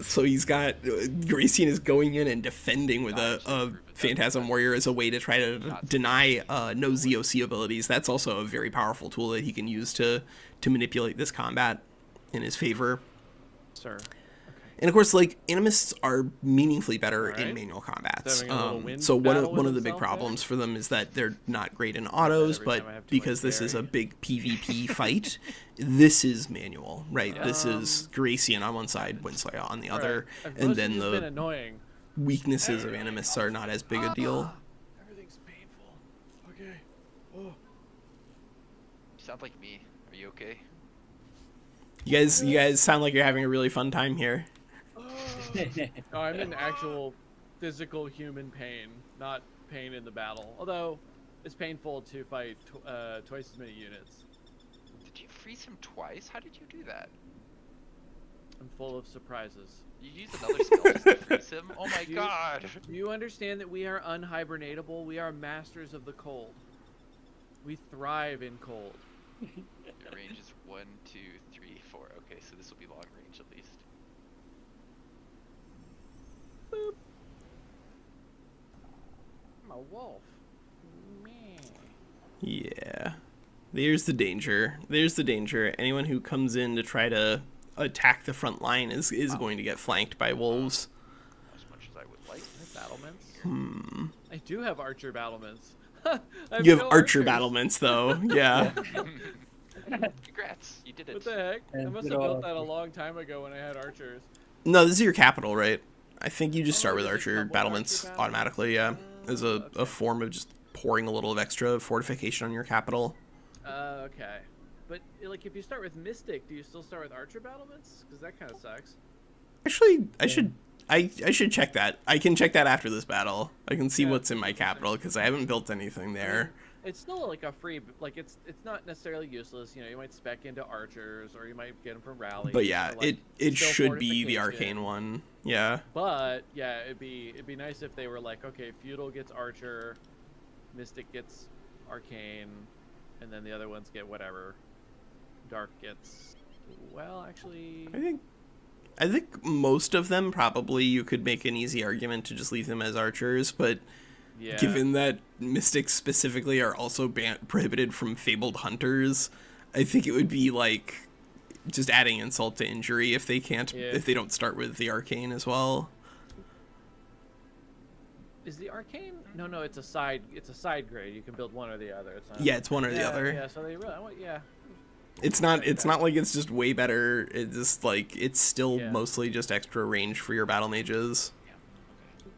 So he's got Garacian is going in and defending with a Phantasm Warrior as a way to try to deny no ZOC abilities. That's also a very powerful tool that he can use to manipulate this combat in his favor.
Sir. Okay.
And of course, like, animists are meaningfully better in
Alright.
manual combats.
Having a little wind
So
battle
one
with
of the big
himself there?
problems for them is that they're not great in autos,
every
but
time I have too much
because this is a
berry.
big PvP fight, this is manual, right? This
Um,
is Garacian on one side, WinSlaya on the other,
Right.
and
Most
then
of you's been
the
annoying.
weaknesses of animists are not as big a deal.
Everything's painful. Okay. Oh.
You sound like me. Are you okay?
You guys sound like you're having a really fun time here.
No, I'm in actual physical human pain, not pain in the battle. Although, it's painful to fight twice as many units.
Did you freeze him twice? How did you do that?
I'm full of surprises.
You used another spell just to freeze him? Oh my
You-
god!
Do you understand that we are unhibernatable? We are masters of the cold. We thrive in cold.
Your range is 1, 2, 3, 4. Okay, so this will be long range at least.
Boop. I'm a wolf. Meh.
Yeah. There's the danger. There's the danger. Anyone who comes in to try to attack the front line is going to get flanked by wolves.
As much as I would like.
I have battlements. I do have archer battlements.
You have archer battlements, though. Yeah.
Congrats, you did it.
What the heck? I
And
must have built that a long time ago when I had archers.
No, this is your capital, right? I think you just start
Oh,
with
does it
archer
come with
battlements
archer
automatically, yeah. As a
Okay.
form of just pouring a little of extra fortification on your capital.
Okay. But like, if you start with Mystic, do you still start with archer battlements? Because that kind of sucks.
Actually, I should check that. I can check that after this battle. I can see
Yeah,
what's in my capital because I haven't built anything there.
It's still like a free, like it's not necessarily useless. You know, you might spec into archers, or you might get them from rallies.
But yeah,
or, like,
it
still
should be the
fortification.
arcane one. Yeah.
But yeah, it'd be nice if they were like, okay, feudal gets archer, mystic gets arcane, and then the other ones get whatever. Dark gets, well, actually,
I think most of them probably you could make an easy argument to just leave them as archers, but
yeah.
given that mystics specifically are also prohibited from fabled hunters, I think it would be like just adding insult to injury if they can't
Yeah.
if they don't start with the arcane as well.
Is the arcane? No, it's a side grade. You can build one or the other. It's not.
Yeah, it's one or the
Yeah,
other.
Yeah, so they really, yeah.
It's not like it's just way better. It's just like it's still
Yeah.
mostly just extra range for your battle mages.
Yeah, okay.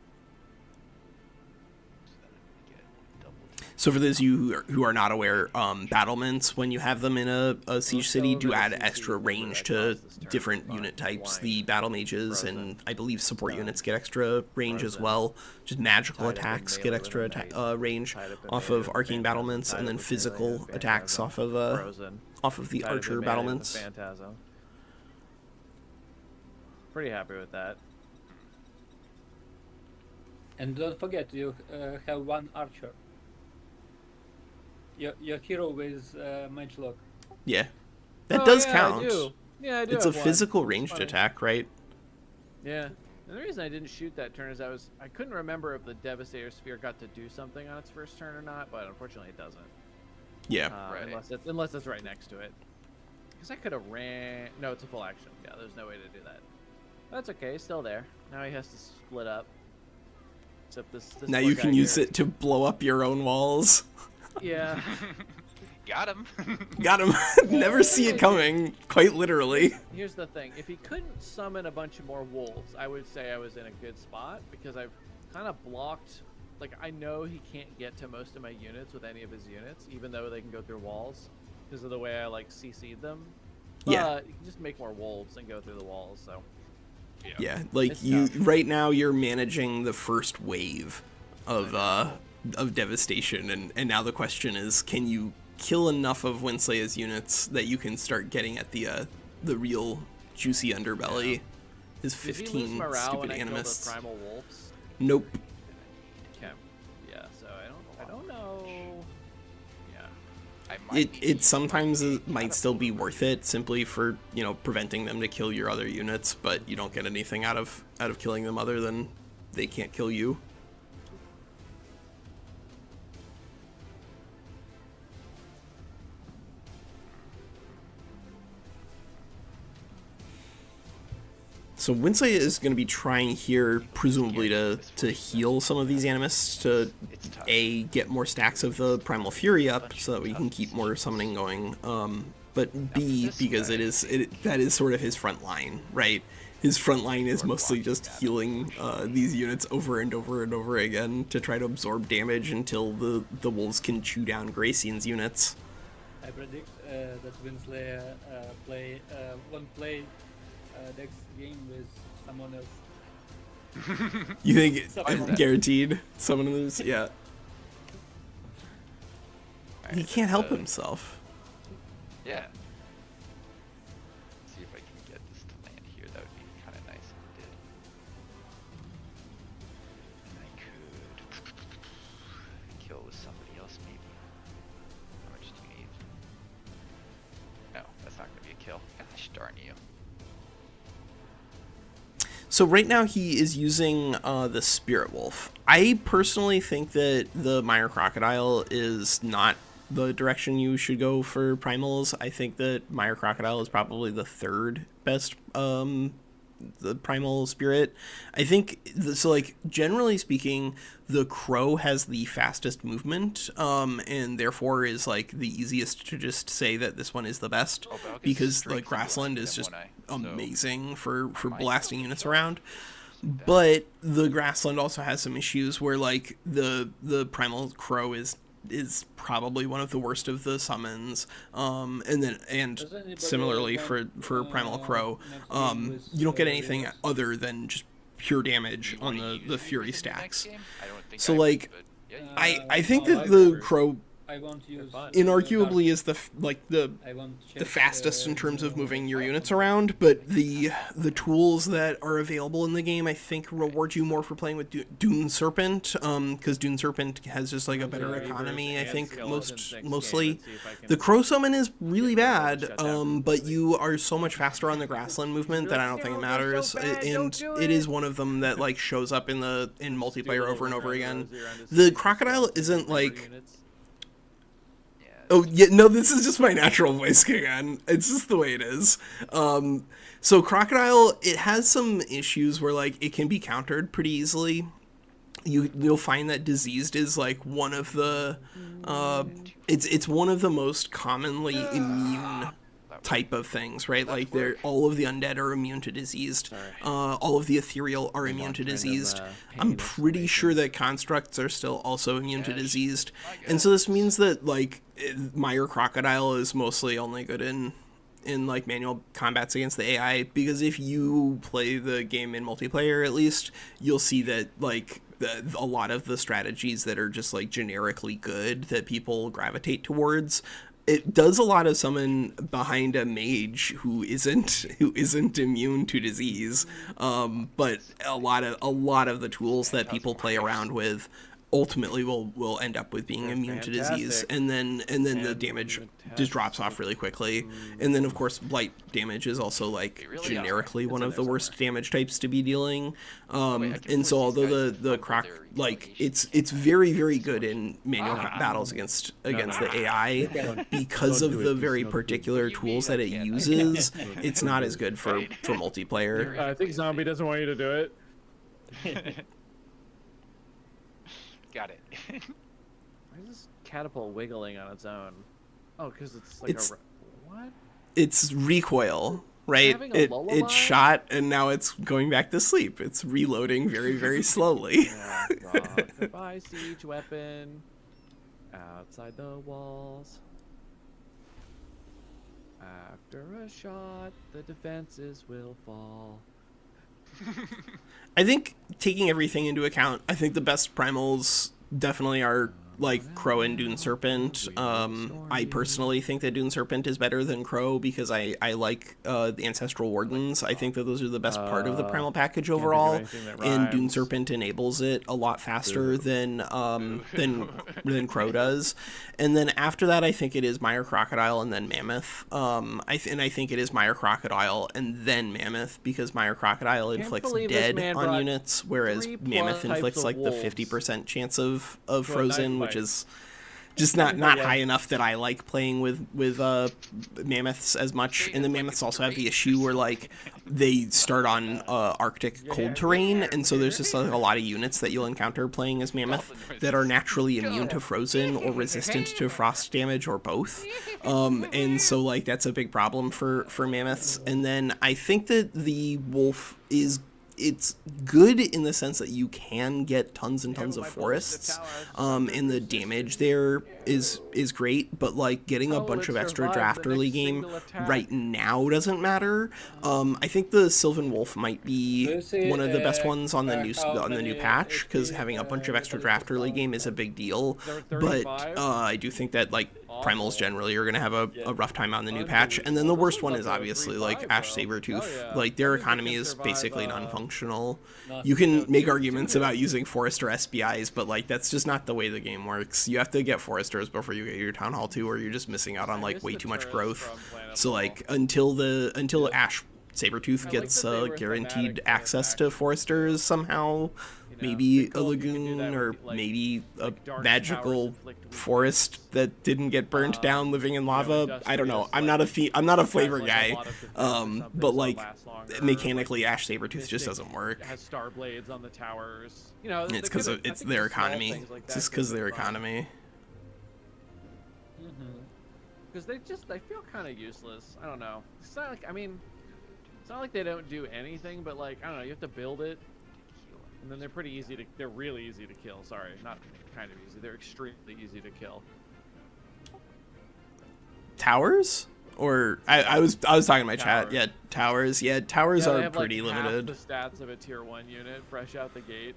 So then I'm gonna get double.
So for those of you who are not aware, battlements, when you have them in a siege city, do add extra range to different unit types. The battle mages and I believe support units get extra range as well. Just magical attacks get extra range off of arcane battlements, and then physical attacks off of the archer battlements.
Phantasm. Pretty happy with that.
And don't forget, you have one archer. Your hero with mage lock.
Yeah, that
Oh,
does
yeah,
count.
I do. Yeah, I do.
It's a
have one.
physical
It's
ranged
funny.
attack, right?
Yeah. And the reason I didn't shoot that turn is I couldn't remember if the Devastator Sphere got to do something on its first turn or not, but unfortunately it doesn't.
Yeah.
Right.
Unless it's right next to it. Because I could have ran. No, it's a full action. Yeah, there's no way to do that. That's okay. It's still there. Now he has to split up. Except this
Now
poor
you
guy
can use
here-
it to blow up your own walls.
Yeah.
Got him.
Got him. Never see it coming, quite literally.
Here's the thing. If he couldn't summon a bunch of more wolves, I would say I was in a good spot because I've kind of blocked. Like, I know he can't get to most of my units with any of his units, even though they can go through walls because of the way I, like, CC'd them. But
Yeah.
you can just make more wolves and go through the walls, so.
Yeah, like
It's
you
tough.
right now you're managing the first wave of devastation, and now the question is, can you kill enough of WinSlaya's units that you can start getting at the real juicy underbelly? His
Did he lose
15
morale
stupid
when I killed the
animists.
primal wolves?
Nope.
Okay. Yeah, so I don't know. Yeah.
I might need
It sometimes
a
might still be worth it simply for, preventing them to kill your other units, but you don't get anything out of killing them other than they can't kill you. So WinSlaya is going to be trying here, presumably to heal some of these Animus to A, get more stacks of the Primal Fury up so that we can keep more summoning going, but B, because that is sort of his front line, right? His front line is mostly just healing these units over and over and over again to try to absorb damage until the wolves can chew down Garacian's units.
I predict that WinSlaya won't play next game with someone else.
You think it's guaranteed someone of those? Yeah. He can't help himself.
Yeah. See if I can get this to land here. That would be kind of nice if it did. And I could kill with somebody else maybe. How much do you need? No, that's not gonna be a kill. Gosh darn you.
So right now he is using the Spirit Wolf. I personally think that the Mire Crocodile is not the direction you should go for primals. I think that Mire Crocodile is probably the third best the primal spirit. I think so, like, generally speaking, the crow has the fastest movement, and therefore is like the easiest to just say that this one is the best, because like grassland is just amazing for blasting units around. But the grassland also has some issues where like the primal crow is probably one of the worst of the summons, and similarly for primal crow, you don't get anything other than just pure damage on the fury stacks. So like I think that the crow inarguably is the fastest in terms of moving your units around, but the tools that are available in the game I think reward you more for playing with Dune Serpent, because Dune Serpent has just like a better economy. I think mostly the crow summon is really bad, but you are so much faster on the grassland movement that I don't think it matters, and it is one of them that like shows up in multiplayer over and over again. The crocodile isn't like, oh, yeah, no, this is just my natural voice again. It's just the way it is. So Crocodile, it has some issues where, like, it can be countered pretty easily. You'll find that Diseased is, like, one of the... it's one of the most commonly immune type of things, right? Like, all of the undead are immune to Diseased. All of the ethereal are immune to Diseased. I'm pretty sure that constructs are still also immune to Diseased. And so this means that, like, Mire Crocodile is mostly only good in like manual combats against the AI, because if you play the game in multiplayer, at least, you'll see that like a lot of the strategies that are just like generically good that people gravitate towards, it does a lot of summon behind a mage who isn't immune to disease, but a lot of the tools that people play around with ultimately will end up with being immune to disease, and then the damage just drops off really quickly. And then of course blight damage is also like generically one of the worst damage types to be dealing, and so although the croc, like, it's very, very good in manual battles against the AI, because of the very particular tools that it uses, it's not as good for multiplayer.
I think Zombie doesn't want you to do it.
Got it.
Why is this catapult wiggling on its own? Oh, because it's like what?
It's recoil, right? It shot and now it's going back to sleep. It's reloading very, very slowly.
Yeah, goodbye, siege weapon. Outside the walls. After a shot, the defenses will fall.
I think, taking everything into account, I think the best primals definitely are like Crow and Dune Serpent. I personally think that Dune Serpent is better than Crow because I like the Ancestral Wardens. I think that those are the best part of the primal package overall, and Dune Serpent enables it a lot faster than Crow does. And then after that, I think it is Mire Crocodile and then Mammoth. I think it is Mire Crocodile and then Mammoth, because Mire Crocodile inflicts dead on units, whereas Mammoth inflicts like the 50% chance of frozen, which is just not high enough that I like playing with mammoths as much. And the mammoths also have the issue where like they start on Arctic cold terrain, and so there's just like a lot of units that you'll encounter playing as mammoth that are naturally immune to frozen or resistant to frost damage or both. And so like that's a big problem for mammoths. And then I think that the wolf it's good in the sense that you can get tons and tons of forests, and the damage there is great, but like getting a bunch of extra draft early game right now doesn't matter. I think the Sylvan Wolf might be one of the best ones on the new patch, because having a bunch of extra draft early game is a big deal. But I do think that like primals generally are going to have a rough time on the new patch. And then the worst one is obviously like Ash Sabertooth. Like their economy is basically non-functional. You can make arguments about using Forester SBIs, but like that's just not the way the game works. You have to get Foresters before you get your Town Hall 2, or you're just missing out on like way too much growth. So like until Ash Sabertooth gets guaranteed access to Foresters somehow, maybe a lagoon or maybe a magical forest that didn't get burnt down living in lava. I don't know. I'm not a flavor guy. But like mechanically Ash Sabertooth just doesn't work.
It has star blades on the towers.
It's because it's their economy. It's just because their economy.
Because they feel kind of useless. I don't know. It's not like, I mean, it's not like they don't do anything, but like, I don't know, you have to build it. And then they're really easy to kill. Sorry, not kind of easy. They're extremely easy to kill.
Towers? Or I was talking to my chat. Yeah, towers. Yeah, towers are
have
pretty
like
limited.
Half the stats of a tier 1 unit fresh out the gate.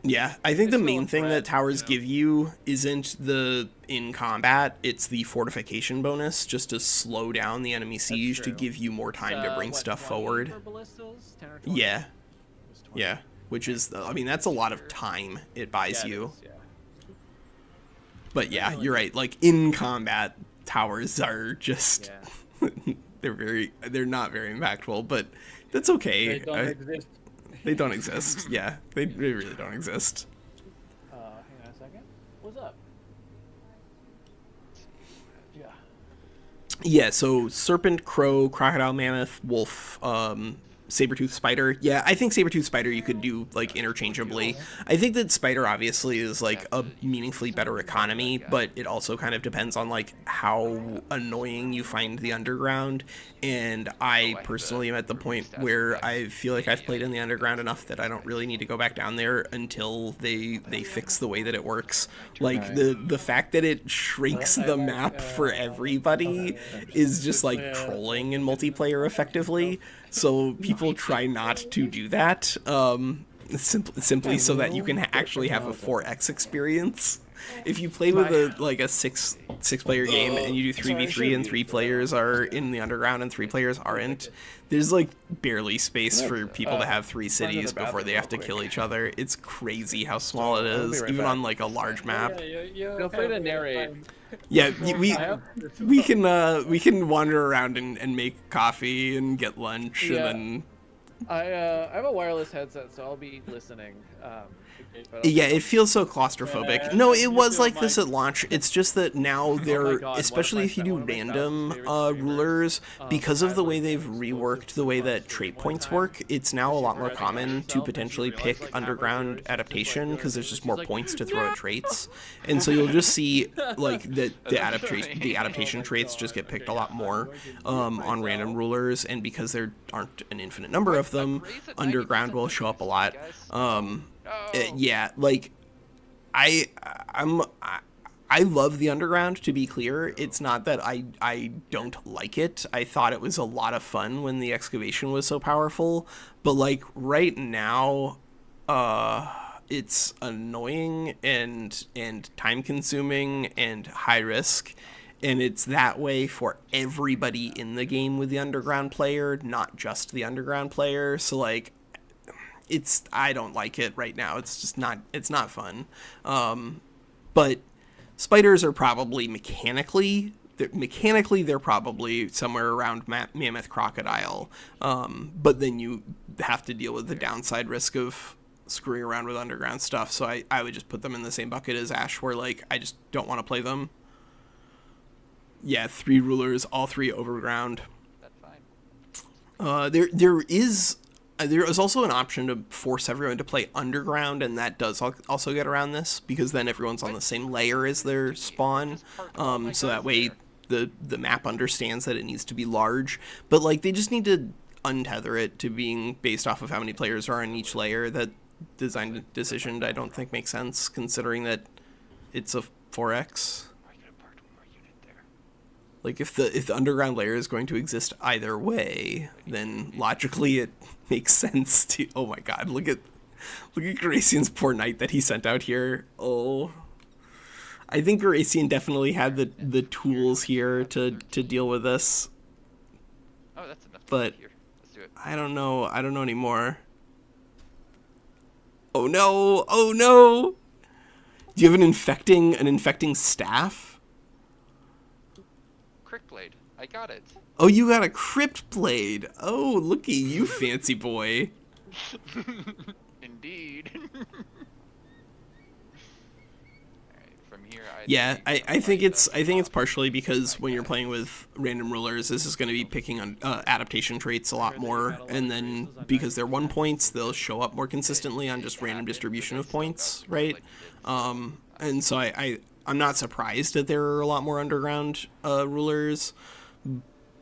Yeah, I think the main thing that towers give you isn't the in combat, it's the fortification bonus, just to slow down the enemy siege to give you more time to bring stuff forward. Yeah. Yeah, which is, I mean, that's a lot of time it buys you. But yeah, you're right. Like in combat, towers are just they're not very impactful, but that's okay. They don't exist. Yeah, they really don't exist.
Hang on a second. What's up? Yeah.
Yeah, so serpent, crow, crocodile, mammoth, wolf, Sabertooth, spider. Yeah, I think Sabertooth, spider you could do like interchangeably. I think that spider obviously is like a meaningfully better economy, but it also kind of depends on like how annoying you find the underground. And I personally am at the point where I feel like I've played in the underground enough that I don't really need to go back down there until they fix the way that it works. Like the fact that it shrinks the map for everybody is just like trolling in multiplayer effectively. So people try not to do that, simply so that you can actually have a 4x experience. If you play with a six player game and you do 3v3 and 3 players are in the underground and 3 players aren't, there's like barely space for people to have 3 cities before they have to kill each other. It's crazy how small it is, even on like a large map.
Feel free to narrate.
Yeah, we can wander around and make coffee and get lunch and then.
I have a wireless headset, so I'll be listening.
Yeah, it feels so claustrophobic. No, it was like this at launch. It's just that now they're, especially if you do random rulers, because of the way they've reworked the way that trait points work, it's now a lot more common to potentially pick underground adaptation because there's just more points to throw at traits. And so you'll just see like the adaptation traits just get picked a lot more on random rulers, and because there aren't an infinite number of them, underground will show up a lot. Yeah, like I love the underground, to be clear. It's not that I don't like it. I thought it was a lot of fun when the excavation was so powerful, but like right now it's annoying and time consuming and high risk, and it's that way for everybody in the game with the underground player, not just the underground player. So like I don't like it right now. It's just not fun. But spiders are probably mechanically they're probably somewhere around mammoth, crocodile. But then you have to deal with the downside risk of screwing around with underground stuff, so I would just put them in the same bucket as Ash, where like I just don't want to play them. Yeah, 3 rulers, all 3 overground.
That's fine.
There is also an option to force everyone to play underground, and that does also get around this, because then everyone's on the same layer as their spawn, so that way the map understands that it needs to be large. But like they just need to untether it to being based off of how many players are on each layer. That design decision I don't think makes sense, considering that it's a 4x. Like if the underground layer is going to exist either way, then logically it makes sense to. Oh my god, look at Garacian's poor knight that he sent out here. Oh, I think Garacian definitely had the tools here to deal with this.
Oh, that's enough.
But
here. Let's do it.
I don't know anymore. Oh no! Oh no! Do you have an infecting staff?
Crick blade. I got it.
Oh, you got a crypt blade. Oh, looky you, fancy boy.
Indeed. Alright, from here
Yeah, I think it's partially because when you're playing with random rulers, this is going to be picking on adaptation traits a lot more, and then because they're 1 points, they'll show up more consistently on just random distribution of points, right? And so I'm not surprised that there are a lot more underground rulers,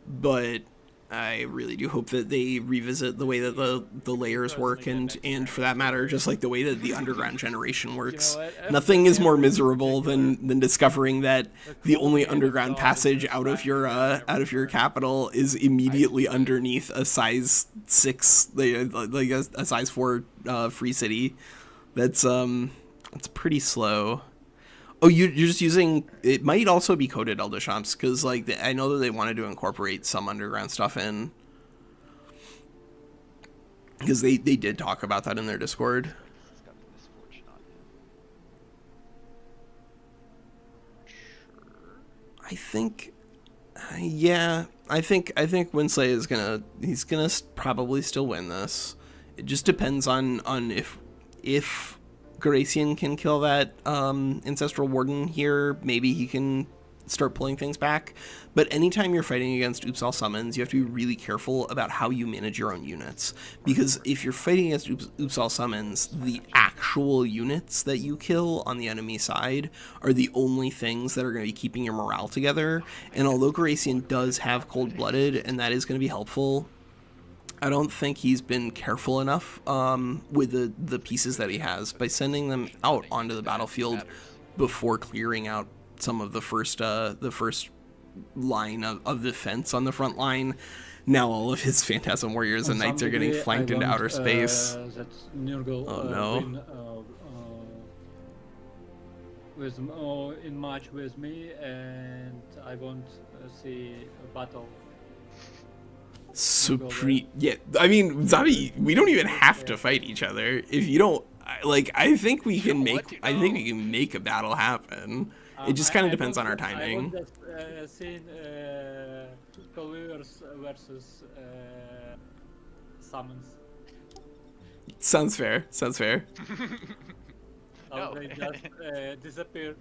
but I really do hope that they revisit the way that the layers work, and for that matter, just like the way that the underground generation works.
You know what?
Nothing is more miserable than discovering that the only underground passage out of your capital is immediately underneath a size 6, like a size 4 free city. That's pretty slow. Oh, you're just using. It might also be coded Eldashamps, because like I know that they wanted to incorporate some underground stuff in, because they did talk about that in their Discord.
He's got the misfortune on him. Sure.
I think, yeah, I think WinSlaya he's gonna probably still win this. It just depends on if Garacian can kill that Ancestral Warden here, maybe he can start pulling things back. But anytime you're fighting against Oops All Summons, you have to be really careful about how you manage your own units. Because if you're fighting against Oops All Summons, the actual units that you kill on the enemy side are the only things that are going to be keeping your morale together. And although Garacian does have Cold-Blooded, and that is going to be helpful, I don't think he's been careful enough with the pieces that he has by sending them out onto the battlefield before clearing out some of the first line of defense on the front line. Now all of his Phantasm Warriors and Knights are getting flanked into outer space.
That Nurgle,
Oh no.
win in match with me, and I won't see a battle.
Yeah, I mean, Zabi, we don't even have to fight each other. If you don't like, I think we can make a battle happen. It just kind of depends on our timing.
I want just seen colors versus summons.
Sounds fair.
No.
They just disappear.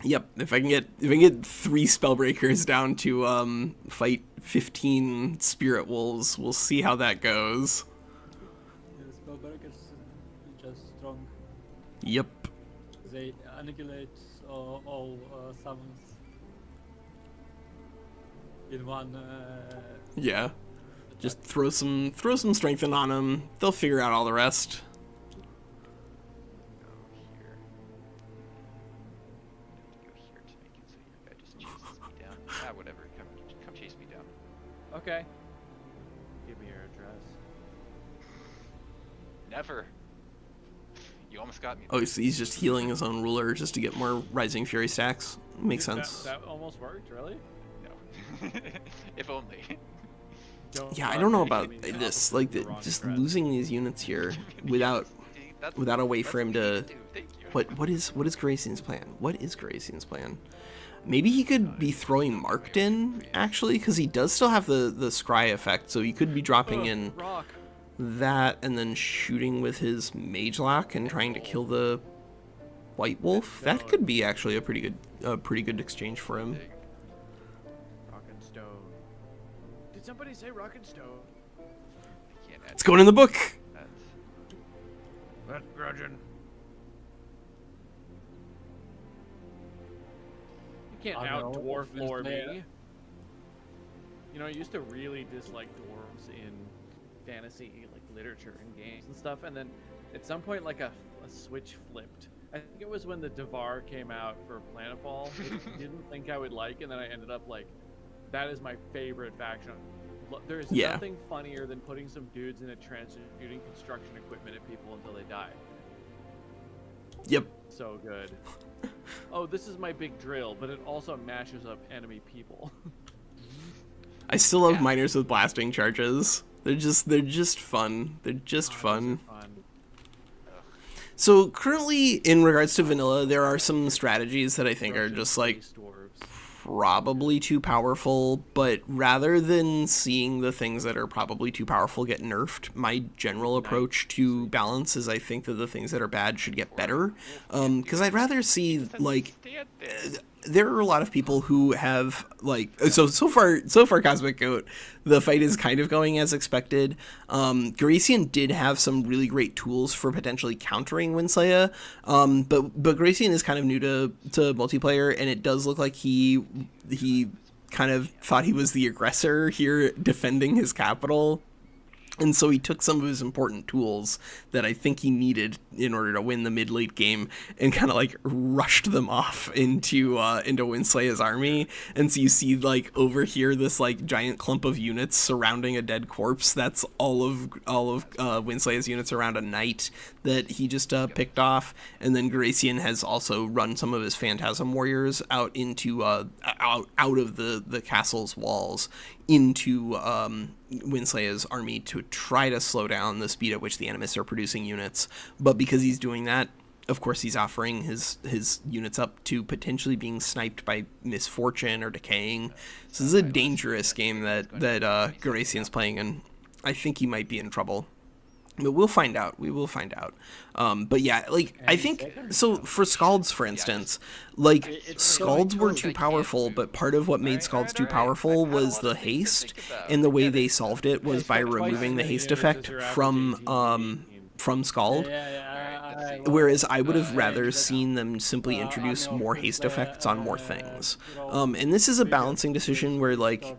Yep. If I can get 3 Spellbreakers down to fight 15 Spirit Wolves, we'll see how that goes.
Spellbreakers just strong.
Yep.
They annihilate all summons in one.
Yeah. Just throw some strengthen on them. They'll figure out all the rest.
Whatever. Come chase me down.
Okay. Give me your address.
Never. You almost got me.
Oh, so he's just healing his own ruler just to get more Rising Fury stacks. Makes sense.
That almost worked, really?
No. If only.
Yeah, I don't know about this. Like, just losing these units here without a way for him to. What is Garacian's plan? What is Garacian's plan? Maybe he could be throwing Marked in, actually, because he does still have the scry effect, so he could be dropping in
Rock.
that and then shooting with his mage lock and trying to kill the white wolf. That could be actually a pretty good exchange for him.
Rock and stone. Did somebody say rock and stone?
It's going in the book.
That's grudging. You can't
I
out
know,
dwarf lore
WinSlaya.
me. You know, I used to really dislike dwarves in fantasy, like literature and games and stuff, and then at some point, like a switch flipped. I think it was when the Devar came out for Planetfall, which I didn't think I would like, and then I ended up like, that is my favorite faction. There's nothing funnier than putting some dudes in a trance and shooting construction equipment at people until they die.
Yep.
So good. Oh, this is my big drill, but it also mashes up enemy people.
I still love miners with blasting charges. They're just fun. They're just fun. So currently, in regards to vanilla, there are some strategies that I think are just like probably too powerful, but rather than seeing the things that are probably too powerful get nerfed, my general approach to balance is I think that the things that are bad should get better. Because I'd rather see, like, there are a lot of people who have, like, so far Cosmic Goat, the fight is kind of going as expected. Garacian did have some really great tools for potentially countering WinSlaya, but Garacian is kind of new to multiplayer, and it does look like he kind of thought he was the aggressor here defending his capital. And so he took some of his important tools that I think he needed in order to win the mid-late game and kind of like rushed them off into WinSlaya's army. And so you see like over here this like giant clump of units surrounding a dead corpse. That's all of WinSlaya's units around a knight that he just picked off. And then Garacian has also run some of his Phantasm warriors out into out of the castle's walls into WinSlaya's army to try to slow down the speed at which the enemies are producing units. But because he's doing that, of course, he's offering his units up to potentially being sniped by misfortune or decaying. So this is a dangerous game that Garacian's playing, and I think he might be in trouble. But we'll find out. We will find out. But yeah, like, I think, so for Scalds, for instance, like, Scalds were too powerful, but part of what made Scalds too powerful was the haste, and the way they solved it was by removing the haste effect from Scald. Whereas I would have rather seen them simply introduce more haste effects on more things. And this is a balancing decision where, like,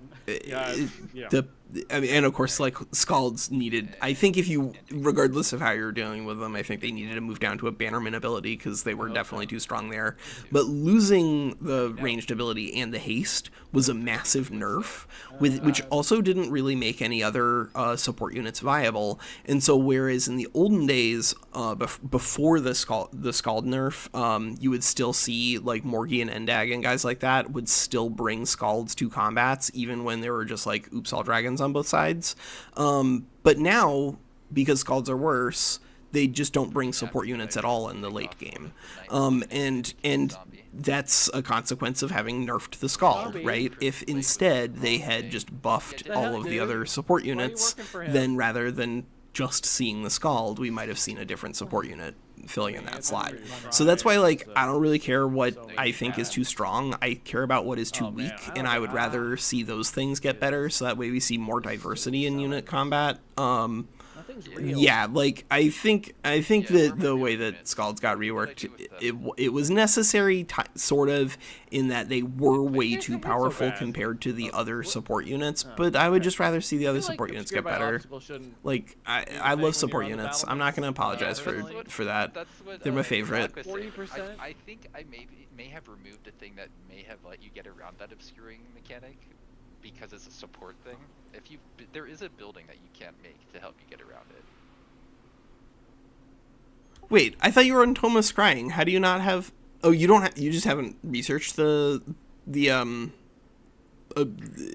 and of course, like, Scalds needed, I think if you, regardless of how you're dealing with them, I think they needed to move down to a Bannerman ability because they were definitely too strong there. But losing the ranged ability and the haste was a massive nerf, which also didn't really make any other support units viable. And so whereas in the olden days, before the Scald nerf, you would still see, like, Morgie and Endag and guys like that would still bring Scalds to combats, even when there were just, like, oops, all dragons on both sides. But now, because Scalds are worse, they just don't bring support units at all in the late game. And that's a consequence of having nerfed the Scald, right? If instead they had just buffed all of the other support units, then rather than just seeing the Scald, we might have seen a different support unit filling in that slot. So that's why, like, I don't really care what I think is too strong. I care about what is too weak, and I would rather see those things get better, so that way we see more diversity in unit combat. Yeah, like, I think that the way that Scalds got reworked, it was necessary, sort of, in that they were way too powerful compared to the other support units, but I would just rather see the other support units get better. Like, I love support units. I'm not going to apologize for that. They're my favorite.
I think I may have removed a thing that may have let you get around that obscuring mechanic, because it's a support thing. There is a building that you can't make to help you get around it.
Wait, I thought you were on Thomas Scrying. How do you not have? Oh, you don't. You just haven't researched the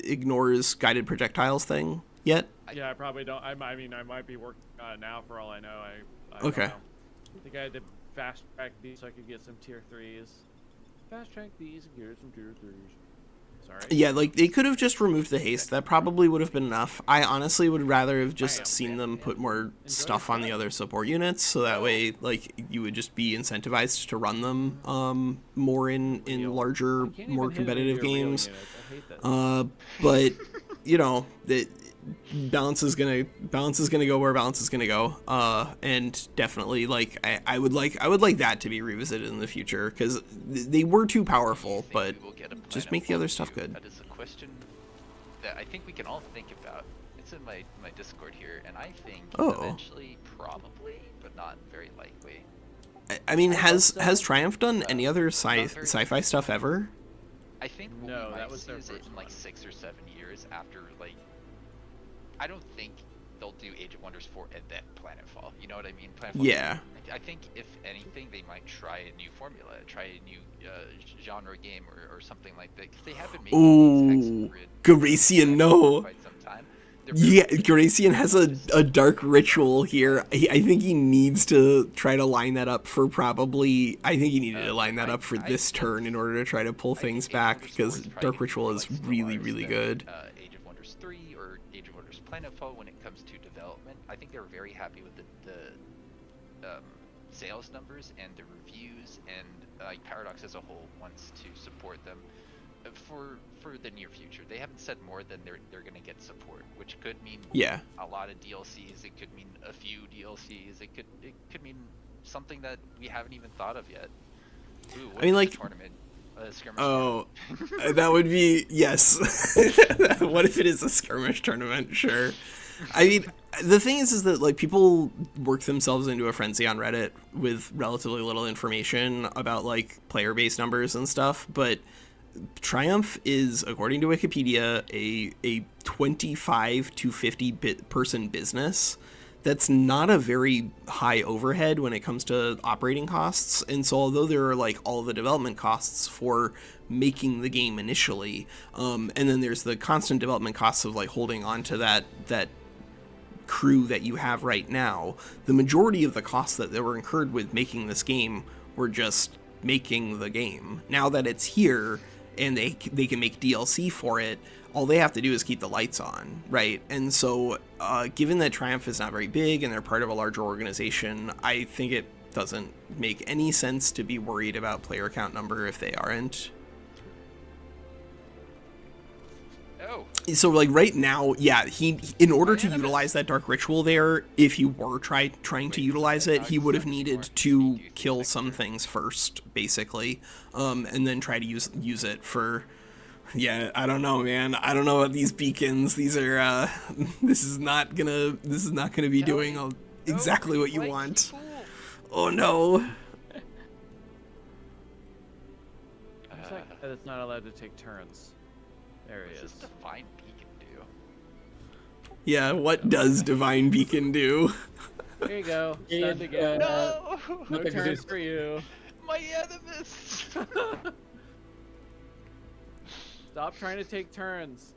ignores guided projectiles thing yet.
Yeah, I probably don't. I mean, I might be working on it now for all I know. I
Okay.
Don't know. I think I had to fast track these so I could get some tier 3s. Fast track these and get some tier 3s. Sorry.
Yeah, like they could have just removed the haste. That probably would have been enough. I honestly would rather have just seen them put more stuff on the other support units, so that way, like, you would just be incentivized to run them more in larger,
You can't
more
even hit any of
competitive
your real
games.
units. I hate this.
But you know, the balance is gonna go where balance is gonna go. And definitely, like, I would like that to be revisited in the future, because they were too powerful.
Think
But
we will get a
just
plan
make
of
the other
what to
stuff
do?
good.
That is a question that I think we can all think about. It's in my Discord here, and I think eventually, probably, but not very likely.
I mean, has
so.
Triumph done any other
very-
sci-fi stuff ever?
I think we
No,
might
that was their
use it
first
in like
one.
6 or 7 years after, like, I don't think they'll do Age of Wonders 4 and then Planetfall. You know what I mean? Planetfall.
Yeah.
I think if anything, they might try a new formula, try a new genre game or something like that. Because they have been making these
Ooh,
hexagrid
Garacian,
for
no.
quite some time.
Yeah, Garacian has a dark ritual here. I think he needs to try to line that up for probably. I think he needed to line that up for this turn in order to try to pull things back, because dark ritual is really, really good.
Age of Wonders 3 or Age of Wonders Planetfall when it comes to development. I think they're very happy with the sales numbers and the reviews, and like Paradox as a whole wants to support them for the near future. They haven't said more than they're going to get support, which could mean a lot of DLCs. It could mean a few DLCs. It could mean something that we haven't even thought of yet. Ooh,
I mean, like,
tournament. Skirmish
tournament. That would be, yes. What if it is a skirmish tournament? Sure. I mean, the thing is that, like, people work themselves into a frenzy on Reddit with relatively little information about, like, player base numbers and stuff, but Triumph is, according to Wikipedia, a 25 to 50 person business. That's not a very high overhead when it comes to operating costs. And so although there are, like, all the development costs for making the game initially, and then there's the constant development costs of, like, holding on to that crew that you have right now, the majority of the costs that were incurred with making this game were just making the game. Now that it's here and they can make DLC for it, all they have to do is keep the lights on, right? And so given that Triumph is not very big and they're part of a larger organization, I think it doesn't make any sense to be worried about player count number if they aren't.
Oh.
So, like, right now, yeah, he in order to utilize that dark ritual there, if you were trying to utilize it, he would have needed to kill some things first, basically, and then try to use it for. Yeah, I don't know, man. I don't know about these beacons. These are this is not gonna be doing exactly what you want. Oh no.
It's not allowed to take turns. There he is.
What does Divine Beacon do?
Yeah, what does Divine Beacon do?
There you go.
It,
Stunned again.
No!
No
not
turns
exist.
for you.
My enemies!
Stop trying to take turns.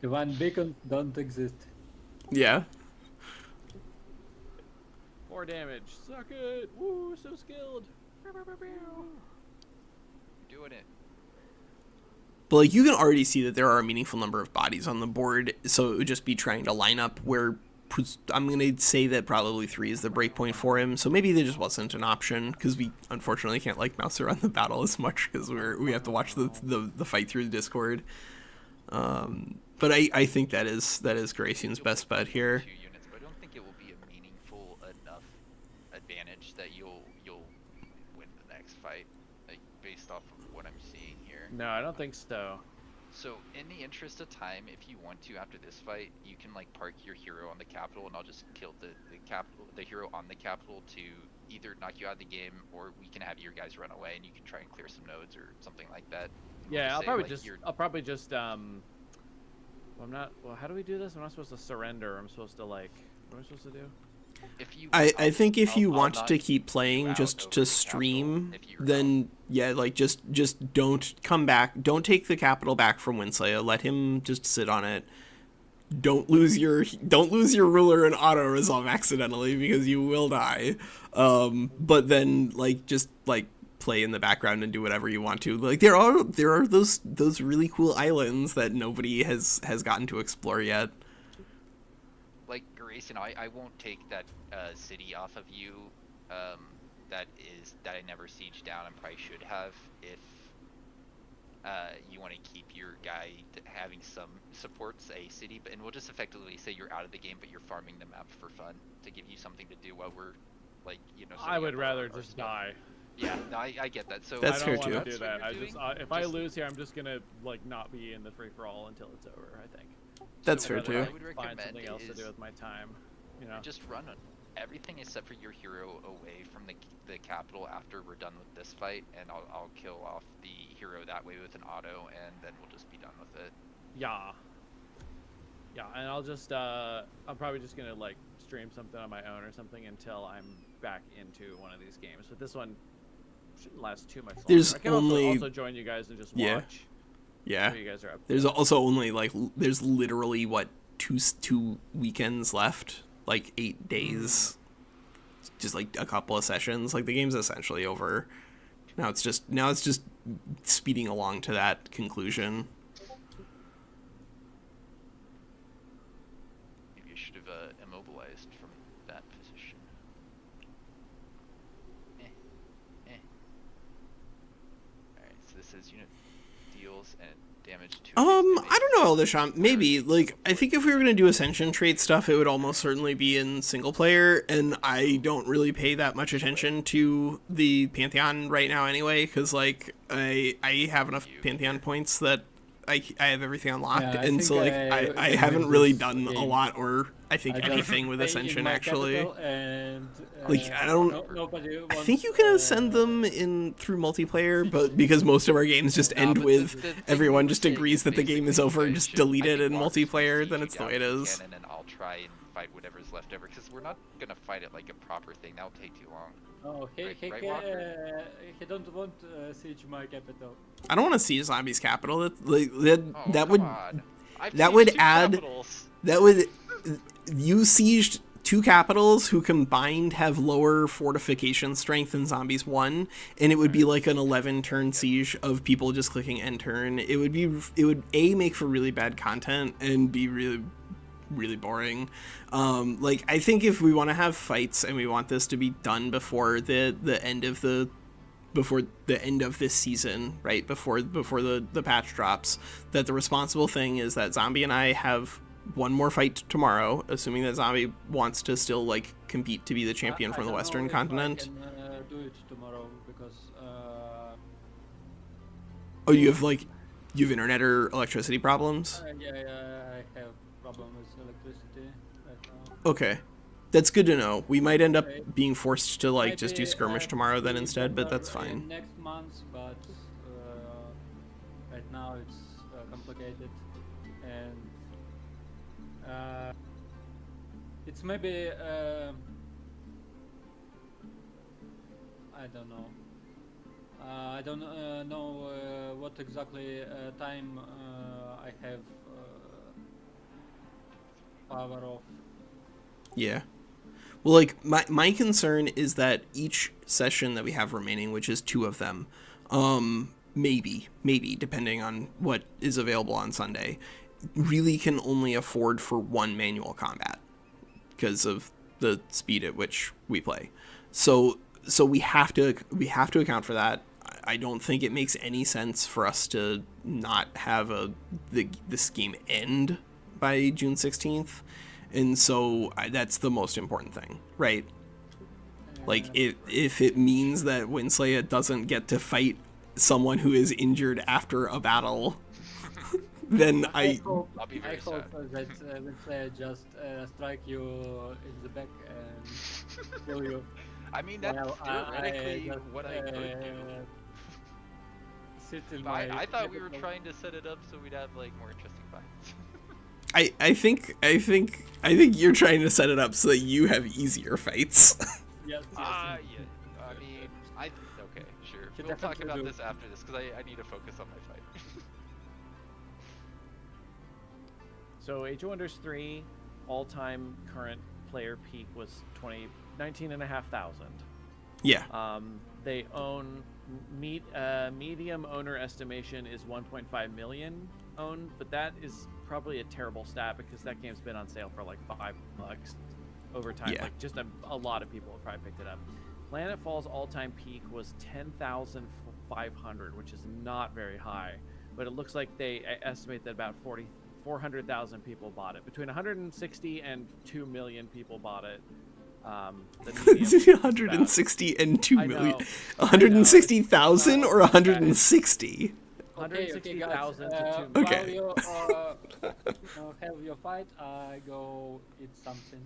Divine beacons don't exist.
Yeah.
4 damage. Suck it. Woo, so skilled.
Doing it.
But, like, you can already see that there are a meaningful number of bodies on the board, so it would just be trying to line up where I'm going to say that probably 3 is the breakpoint for him, so maybe there just wasn't an option, because we unfortunately can't, like, mouse around the battle as much, because we have to watch the fight through the Discord. But I think that is Garacian's best bet here.
2 units, but I don't think it will be a meaningful enough advantage that you'll win the next fight, like, based off of what I'm seeing here.
No, I don't think so.
So, in the interest of time, if you want to, after this fight, you can, like, park your hero on the capital, and I'll just kill the hero on the capital to either knock you out of the game, or we can have your guys run away, and you can try and clear some nodes or something like that.
Yeah, I'll
Say,
probably
like,
just
you're-
well, how do we do this? I'm not supposed to surrender. I'm supposed to, like, what am I supposed to do?
If you,
I think if you
I'll
want
knock
to keep
you
playing
out
just
over
to
the
stream,
capital if you're
then yeah, like just don't come back. Don't take the capital back from WinSlaya. Let him just sit on it. Don't lose your ruler and auto resolve accidentally, because you will die. But then, like, just like play in the background and do whatever you want to. Like there are those really cool islands that nobody has gotten to explore yet.
Like Garacian, I won't take that city off of you. That I never siege down and probably should have if you want to keep your guy having some supports a city, and we'll just effectively say you're out of the game, but you're farming the map for fun to give you something to do while we're like,
I would rather just die.
Yeah, no, I get that. So
that's
I
fair
don't
too.
want to do that. If I lose here, I'm just gonna like not be in the free for all until it's over. I think.
That's
so
fair
what
too.
I would recommend
Find something else to do with my time.
Just run everything except for your hero away from the capital after we're done with this fight, and I'll kill off the hero that way with an auto, and then we'll just be done with it.
Yeah, and I'll just I'm probably just gonna like stream something on my own or something until I'm back into one of these games. But this one shouldn't last too much longer.
There's
I can
only
also join you guys and just watch.
Yeah.
What you guys are up to.
There's also only like there's literally what two weekends left, like 8 days. Just like a couple of sessions. Like the game's essentially over. Now it's just speeding along to that conclusion.
Maybe you should have immobilized from that position. Alright, so this is unit deals and damage to
I don't know, Aldisham. Maybe, like, I think if we were going to do Ascension trait stuff, it would almost certainly be in single player, and I don't really pay that much attention to the Pantheon right now anyway, because, like, I have enough Pantheon points that I have everything unlocked,
Yeah,
and so, like, I haven't really done a lot, or I think anything with Ascension, actually.
And,
like, I don't... I think you can ascend them in through multiplayer, but because most of our games just end with everyone just agrees that the game is over and just delete it in multiplayer, then it's the way it is.
And I'll try and fight whatever's left over, because we're not gonna fight it like a proper thing. That'll take too long.
Oh, he don't want siege my capital.
I don't want to siege zombies' capital. That
That
would add. That would you sieged 2 capitals who combined have lower fortification strength than zombies 1, and it would be like an 11 turn siege of people just clicking end turn. It would A, make for really bad content, and be really boring. Like, I think if we want to have fights and we want this to be done before the end of this season, right, before the patch drops, that the responsible thing is that Zombie and I have one more fight tomorrow, assuming that Zombie wants to still like compete to be the champion from the Western continent.
I can do it tomorrow because
Oh, you have internet or electricity problems?
yeah, I have problem with electricity right now.
Okay. That's good to know. We might end up
Okay.
being forced to like just do
Maybe,
skirmish tomorrow then
maybe
instead, but
better
that's fine.
Next month, but right now it's complicated, and it's maybe I don't know. I don't know what exactly time I have power off.
Yeah. Well, like, my concern is that each session that we have remaining, which is 2 of them, maybe, depending on what is available on Sunday, really can only afford for 1 manual combat because of the speed at which we play. So we have to account for that. I don't think it makes any sense for us to not have this game end by June 16th. And so that's the most important thing, right? Like, if it means that WinSlaya doesn't get to fight someone who is injured after a battle, then
I hope
very sad.
that WinSlaya just strike you in the back and kill you.
I mean, that's
Well,
theoretically
just,
what I could do.
Sit in
I
my
thought we were
capital.
trying to set it up so we'd have like more interesting fights.
I think you're trying to set it up so that you have easier fights.
Yes,
Yeah. I mean, okay, sure.
Should
We'll talk
definitely
about
do.
this after this because I need to focus on my fight.
So Age of Wonders 3 all-time current player peak was 19,500.
Yeah.
They own medium owner estimation is 1.5 million owned, but that is probably a terrible stat because that game's been on sale for like $5 over time.
Yeah.
Like just a lot of people have probably picked it up. Planetfall's all-time peak was 10,500, which is not very high, but it looks like they estimate that about 400,000 people bought it. Between 160 and 2 million people bought it. The medium
160 and 2
I
million.
know.
160,000 or 160?
160,000
guys,
to 2 million.
Okay.
While you have your fight, I go eat something.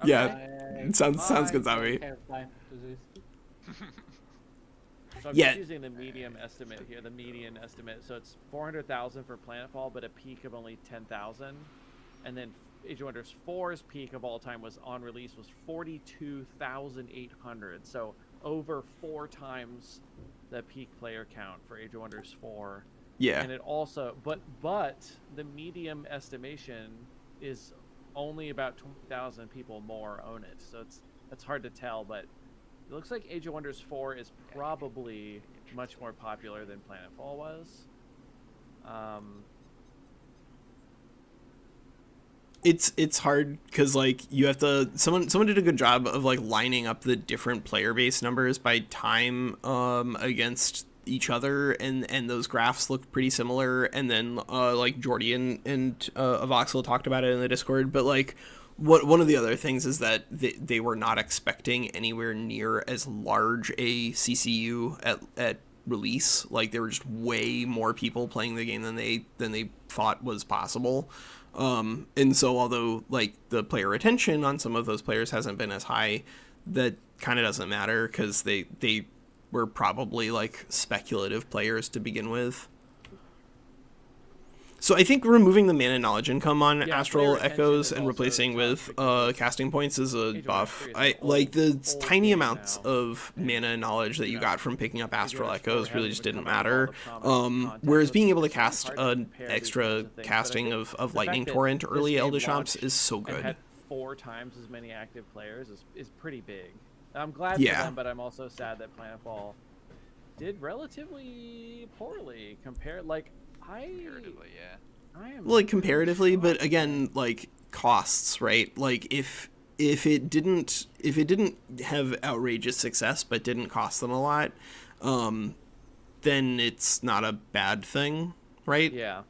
Yeah,
Okay.
it sounds good,
I
Zombie.
don't have time to this.
So I'm
Yeah.
just using the medium estimate here, the median estimate. So it's 400,000 for Planetfall, but a peak of only 10,000. And then Age of Wonders 4's peak of all time was on release was 42,800. So over 4 times the peak player count for Age of Wonders 4.
Yeah.
And it also, but the medium estimation is only about 20,000 people more own it. So that's hard to tell, but it looks like Age of Wonders 4 is probably much more popular than Planetfall was.
It's hard because like you have to someone did a good job of like lining up the different player base numbers by time against each other, and those graphs looked pretty similar. And then like Jordy and Avoxel talked about it in the Discord, but like one of the other things is that they were not expecting anywhere near as large a CCU at release. Like there were just way more people playing the game than they thought was possible. And so although like the player retention on some of those players hasn't been as high, that kind of doesn't matter because they were probably like speculative players to begin with. So I think removing the mana knowledge income on Astral
player retention
Echoes
is
and
also
replacing
tough
with
because
casting points is a
Age of
buff.
Empires
I
is
like the
old
tiny
game
amounts
now.
of mana knowledge that you got from picking up Astral
Empires
Echoes
4
really
hasn't
just
been
didn't
coming out with
matter.
all the prominent content,
Whereas
so
being able to
it's really
cast
hard to
an
compare these
extra
sorts of things, but I
casting
think
of
the fact
Lightning
that
Torrent
this
early
game
Elder Shops
launched
is so
and
good.
had 4 times as many active players is pretty big. I'm glad
Yeah.
for them, but I'm also sad that Planetfall did relatively poorly compared. Like
Comparatively, yeah.
I am
Like comparatively, but
shocked.
again, like costs, right? Like if it didn't have outrageous success but didn't cost them a lot, then it's not a bad thing, right?
Yeah.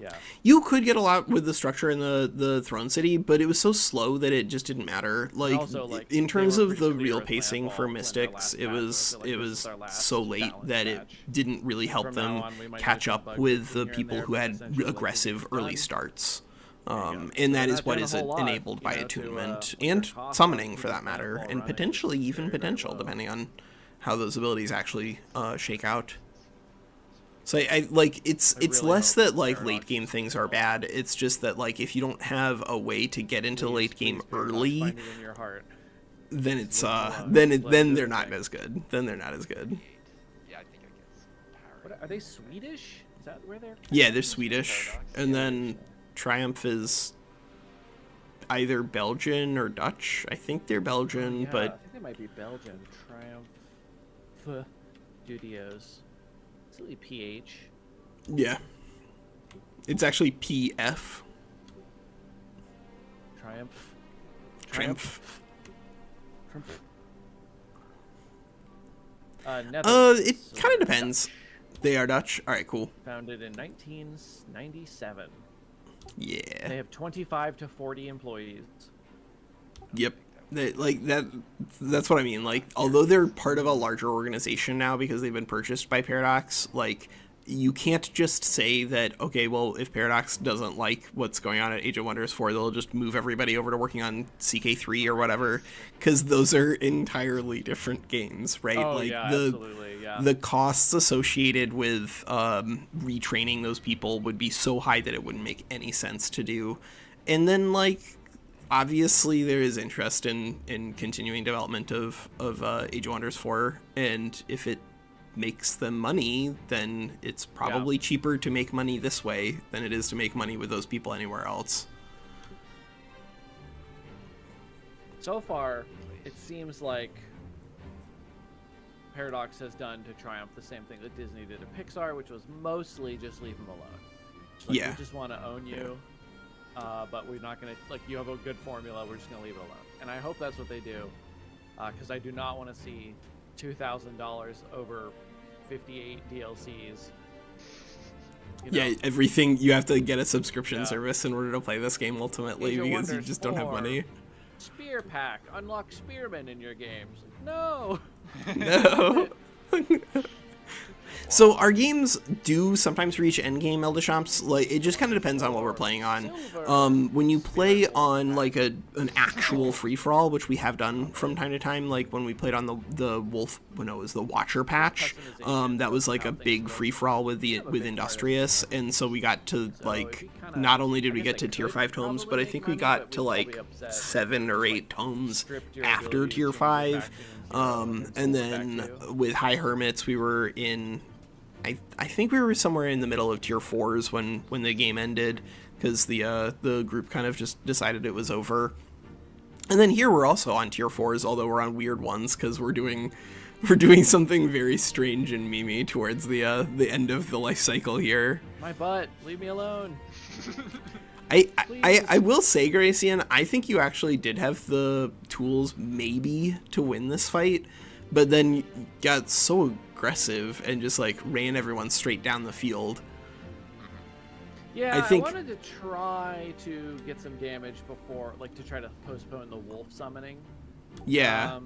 Yeah.
You could get a lot with the structure in the Throne City, but it was so slow that it just didn't matter. Like,
also, like,
in
they
terms
were
of
pretty
the
clear
real
with
pacing
Planetfall
for
when the
Mystics,
last
it
patch
was
like,
it
this
was
is our last
so late
balanced
that it
patch.
didn't really help
From now
them
on, we might
catch
make some
up
bug
with
fixes
the
here and
people
there,
who
but
had
essentially, like,
aggressive
it's
early
done.
starts.
There you go.
And
So
that
they're
is
not
what
doing a
is
whole lot,
enabled by
you know, to,
attunement
with
and
their cost
summoning
on
for that
keeping
matter,
Planetfall
and
running
potentially
is
even
very, very
potential
low.
depending on how those abilities actually shake out. So I like it's
I really
less
hope
that like
Paradox
late game
is
things
doing
are
well.
bad. It's just that like if you don't have a way to get into
Please,
late game
please, Paradox,
early,
find it in your heart.
then it's
leave them alone.
then
Just let them
then
do
they're
their
not
thing.
as good. Then they're not as good.
Yeah, I think I guess.
What, are they Swedish? Is that where they're?
Yeah, they're Swedish,
Paradox,
and
yeah.
then Triumph is either Belgian or Dutch. I think they're Belgian,
Yeah, I
but
think they might be Belgian. Triumph Studios. It's really PH.
yeah, it's actually PF.
Triumph.
Triumph.
Triumph.
It
Netherlands,
kind of
Dutch.
depends. They are Dutch. All right, cool.
Founded in 1997. They
Yeah.
have 25 to 40 employees.
Yep. Like that. That's what I mean. Like, although they're part of a larger organization now because they've been purchased by Paradox, like you can't just say that. Okay, well, if Paradox doesn't like what's going on at Age of Wonders 4, they'll just move everybody over to working on CK3 or whatever, because those are entirely different games, right?
Oh
like
yeah,
the
absolutely, yeah.
the costs associated with retraining those people would be so high that it wouldn't make any sense to do. And then like obviously there is interest in continuing development of Age of Wonders 4, and if it makes them money, then it's probably cheaper to make money this way than it is to make money with those people anywhere else.
So far, it seems like Paradox has done to Triumph the same thing that Disney did to Pixar, which was mostly just leave them alone. Like,
Yeah.
we just want to own you, but we're not going to, like, you have a good formula, we're just going to leave it alone. And I hope that's what they do, because I do not want to see $2,000 over 58 DLCs.
Yeah, everything, you have to get a subscription service in order to play this game ultimately,
Age of
because you
Wonders
just don't have
4.
money.
Spear pack, unlock spearmen in your games. No.
No. So our games do sometimes reach endgame Elder Shops. Like, it just kind of depends on what we're playing on. When you play on like an actual free for all, which we have done from time to time, like when we played on the Wolf, when it was the Watcher patch, that was like a big free for all with Industrious, and so we got to like, not only did we get to tier 5 tomes, but I think we got to like 7 or 8 tomes after tier 5. And then with High Hermits, we were in, I think we were somewhere in the middle of tier 4s when the game ended, because the group kind of just decided it was over. And then here we're also on tier 4s, although we're on weird ones, because we're doing something very strange and memey towards the end of the life cycle here.
My butt, leave me alone.
I will say, Garacian, I think you actually did have the tools maybe to win this fight, but then you got so aggressive and just like ran everyone straight down the field.
Yeah,
I
wanted to try to get some damage before, like, to try to postpone the wolf summoning.
Yeah.